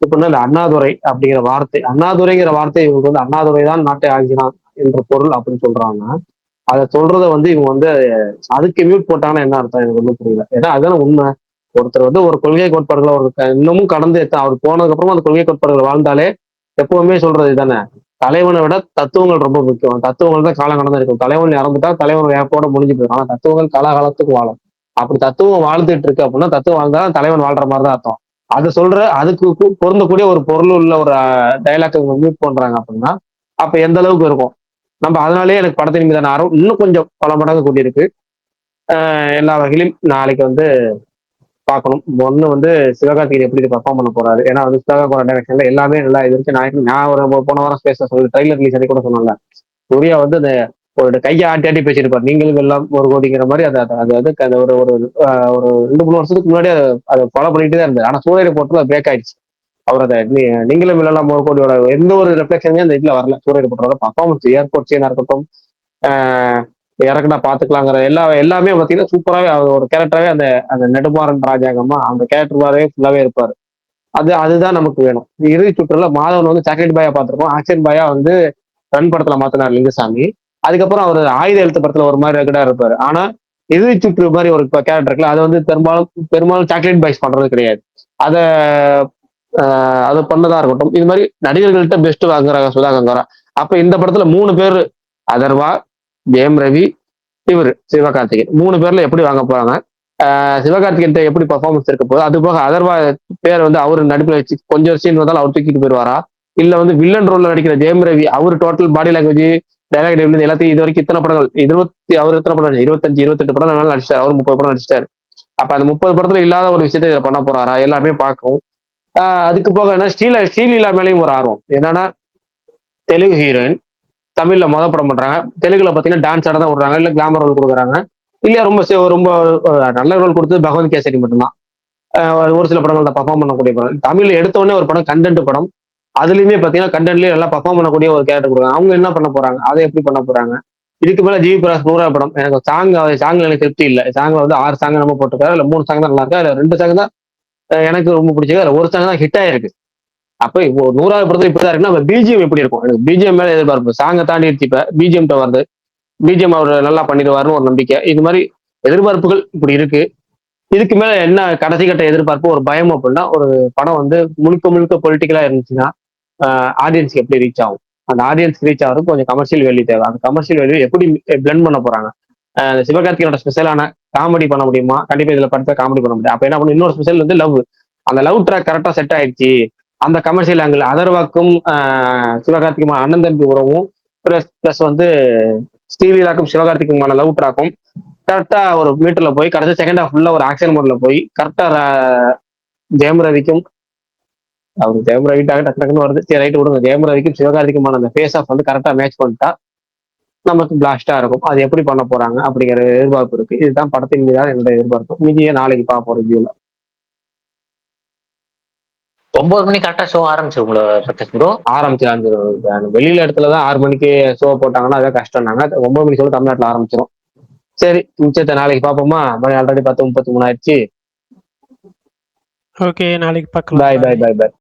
இப்ப இந்த அண்ணாதுரை அப்படிங்கிற வார்த்தை, அண்ணாதுரைங்கிற வார்த்தை இவங்க வந்து அண்ணாதுரை தான் நாட்டை ஆகினான் என்ற பொருள் அப்படின்னு சொல்றாங்க. அதை சொல்றத வந்து இவங்க வந்து அதுக்கு மியூட் போட்டாங்கன்னா என்ன அர்த்தம் எனக்கு ஒன்றும் புரியல. ஏன்னா அதுதானே உண்மை. ஒருத்தர் வந்து ஒரு கொள்கை கோட்பாடுகளை ஒரு இன்னமும் கடந்து அவர் போனதுக்கு அப்புறமா அந்த கொள்கை கோட்பாடுகள் வாழ்ந்தாலே எப்பவுமே சொல்றது தானே, தலைவனை விட தத்துவங்கள் ரொம்ப முக்கியம். தத்துவங்கள் தான் காலம் கடந்து இருக்கும். தலைவன் இறந்துட்டா தலைவன் வேப்போட முடிஞ்சு போயிடும். ஆனா தத்துவங்கள் காலகாலத்துக்கு வாழும். அப்படி தத்துவம் வாழ்ந்துட்டு இருக்கு அப்படின்னா தத்துவம் வாழ்ந்தா தலைவன் வாழ்ற மாதிரி தான் அர்த்தம். அது சொல்ற அதுக்கு பொருந்தக்கூடிய ஒரு பொருள் உள்ள ஒரு டைலாக் மியூட் பண்றாங்க அப்படின்னா அப்ப எந்த அளவுக்கு இருக்கும். நம்ம அதனாலேயே எனக்கு படத்தின் மீதான ஆர்வம் இன்னும் கொஞ்சம் பல மடங்கு கூட்டியிருக்கு. எல்லா வகையிலும் நாளைக்கு வந்து பார்க்கணும். ஒண்ணு வந்து சிவகார்த்திகேயன் எப்படி பர்ஃபார்ம் பண்ண போறாரு. ஏன்னா வந்து சிவகார்த்திகேயன் டைரக்ஷன்ல எல்லாமே நல்லா இது இருக்கு. நான் ஒரு போன வாரம் ஸ்பேஸ்ல சொல்லி ட்ரைலர் ரிலீஸ் அன்னைக்கு கூட சொன்னாங்க. சூர்யா வந்து அந்த ஒரு கையை ஆட்டி ஆட்டி பேசியிருப்பார். நீங்களும் எல்லாம் ஒரு கோடிங்கிற மாதிரி அது வந்து அந்த ஒரு ஒரு 2-3 வருஷத்துக்கு முன்னாடி அதை ஃபாலோ பண்ணிட்டு தான் இருந்தது. ஆனா சூரிய போட்டு பிரேக் ஆயிடுச்சு. அவர் அதை நீங்களும் எல்லாம் ஒரு கோடியோட எந்த ஒரு ரிஃப்ளெக்ஷனுமே அந்த இதுல வரல. சூரிய போட்டோட பர்ஃபார்மன்ஸ் ஏர்போர்ட் சீனா இருக்கட்டும், இறக்குனா பாத்துக்கலாங்கிற எல்லாமே பாத்தீங்கன்னா சூப்பராகவே அவர் ஒரு கேரக்டராகவே அந்த அந்த நெடுமாறன் ராஜாங்கம்மா அந்த கேரக்டராகவே ஃபுல்லாவே இருப்பாரு. அதுதான் நமக்கு வேணும். இறுதி சுற்றுல மாதவன் வந்து சாக்லேட் பாயா பார்த்திருக்கோம். ஆக்ஷன் பாயா வந்து ரன் படத்துல மாத்தினார் லிங்குசாமி. அதுக்கப்புறம் அவர் ஆயுத எழுத்து படத்துல ஒரு மாதிரி ரெகுலரா இருப்பாரு. ஆனா இறுதி சுற்று மாதிரி ஒரு கேரக்டர் இருக்குல்ல, அது வந்து பெரும்பாலும் சாக்லேட் பாய்ஸ் பண்றது கிடையாது. அதை அதை பண்ணதா இருக்கட்டும். இது மாதிரி நடிகர்கள்ட்ட பெஸ்ட் வாங்குறாங்க சுதா கங்காரா. அப்ப இந்த படத்துல 3 பேர், அதர்வா, ஜெயம் ரவி, இவர் சிவகார்த்திகேயன் 3 பேர்ல எப்படி வாங்க போறாங்க, சிவகார்த்திகேயன் எப்படி பர்ஃபார்மன்ஸ் இருக்க போகுது, அது போக அதர்வா பேர் வந்து அவரு நடிப்புல வச்சு கொஞ்சம் சீன் வந்தாலும் அவர் தூக்கிட்டு போயிடுவாரா, இல்ல வந்து வில்லன் ரோல்ல நடிக்கிற ஜெயம் ரவி அவர் total body language dialogue delivery எல்லாத்தையும் இது வரைக்கும் இத்தனை படங்கள் அவர் எத்தனை படம் 25-28 படம் நடிச்சிட்டாரு. அவர் 30 படம் நடிச்சிட்டாரு. அப்ப அந்த 30 படத்துல இல்லாத ஒரு விஷயத்தை இதை பண்ண போறாரா எல்லாமே பார்க்கும். அதுக்கு போக என்ன ஸ்ரீலீலா மேலேயும் ஒரு ஆர்வம். என்னன்னா தெலுங்கு ஹீரோயின் தமிழ்ல படம் பண்றாங்க. தெலுங்குல பாத்தீங்கன்னா டான்ஸ் ஆட தான் விடுறாங்க, இல்ல கிளாமர் ரோல் கொடுக்குறாங்க. இல்ல ரொம்ப நல்ல ரோல் கொடுத்தது பகவந்த் கேசரி மட்டும்தான். ஒரு சில படங்கள் தான் பர்ஃபார்ம் பண்ணக்கூடிய படம். தமிழ்ல எடுத்தோடனே ஒரு படம் கண்டென்ட் படம், அதுலயுமே பாத்தீங்கன்னா கண்டென்ட்லயே நல்லா பர்ஃபார்ம் பண்ணக்கூடிய ஒரு கேரக்டர் கொடுக்குறாங்க. அவங்க என்ன பண்ண போறாங்க, அதை எப்படி பண்ண போறாங்க. இதுக்கு மேல ஜிவி பிரகாஷ் 100 படம். எனக்கு சாங்ல எனக்கு திருப்தி இல்லை. சாங்ல வந்து 6 சாங் நம்ம போட்டிருக்காரு. இல்ல 3 சாங் தான் நல்லா இருக்கா, இல்ல 2 சாங் தான் எனக்கு ரொம்ப பிடிச்சது, இல்ல 1 சாங் தான் ஹிட் ஆயிருக்கு. அப்ப இப்போ 100வது படத்துல இப்படிதான் இருக்குன்னா பிஜிஎம் எப்படி இருக்கும். எனக்கு பிஜிஎம் மேல எதிர்பார்ப்பு. சாங்கை தாண்டி இப்ப பிஜிஎம் வருது. பிஜிஎம் அவர் நல்லா பண்ணிடுவாருன்னு ஒரு நம்பிக்கை. இது மாதிரி எதிர்பார்ப்புகள் இப்படி இருக்கு. இதுக்கு மேல என்ன கடைசி கட்ட எதிர்பார்ப்பு, ஒரு பயம் அப்படின்னா, ஒரு படம் வந்து முழுக்க பொலிட்டிக்கலா இருந்துச்சுன்னா ஆடியன்ஸ்க்கு எப்படி ரீச் ஆகும். அந்த ஆடியன்ஸ் ரீச் ஆகிறது கொஞ்சம் கமர்ஷியல் வேல்யூ தேவை. அந்த கமர்ஷியல் வேல்யூ எப்படி பிளெண்ட் பண்ண போறாங்க. சிவகார்த்திகேயனோட ஸ்பெஷலான காமெடி பண்ண முடியுமா, கண்டிப்பா இதுல படத்தை காமெடி பண்ண முடியும். அப்ப என்ன பண்ணணும், இன்னொரு ஸ்பெஷல் வந்து லவ். அந்த லவ் ட்ராக் கரெக்டா செட் ஆயிடுச்சு. அந்த கமர்ஷியல் ஆங்கிள் அதர்வாக்கும் சிவகார்த்திகமான அண்ணன் தம்பி உறவும் பிளஸ் வந்து ஸ்ரீலீலாக்கும் சிவகார்த்திகமான லவ் ட்ராக்கும் கரெக்டா ஒரு மீட்டர்ல போய் கடைசி செகண்ட் ஹாஃப் ஃபுல்லா ஒரு ஆக்ஷன் மோட்ல போய் கரெக்டா ஜெயம் ரவிக்கும் அவரு ஜெயம் ரவிட்டாக டக்குன்னு வருது, சரி ரைட்டு விடுங்க, ஜெயம் ரவிக்கும் சிவகார்த்திகமான அந்த ஃபேஸ் ஆஃப் வந்து கரெக்டா மேட்ச் பண்ணிட்டா நமக்கு பிளாஸ்டா இருக்கும். அது எப்படி பண்ண போறாங்க அப்படிங்கிற எதிர்பார்ப்பு இருக்கு. இதுதான் படத்தின் மீதான என்னோட எதிர்பார்ப்பு. மீதியை நாளைக்கு பார்ப்போம் ரிவ்யூல. 9 மணி கரெக்டா ஷோ ஆரம்பிச்சிருங்களா ப்ரோ? ஆரம்பிச்சிடும். வெளியில இடத்துலதான் 6 மணிக்கு ஷோ போட்டாங்கன்னா அதான் கஷ்டம்னாங்க. 9 மணி ஷோ தமிழ்நாட்டுல ஆரம்பிச்சிடும். சரி, மிச்சத்தை நாளைக்கு பார்ப்போமா. மணி ஆல்ரெடி 10:33 ஆயிடுச்சு. ஓகே, நாளைக்கு பார்க்கலாம். பாய்.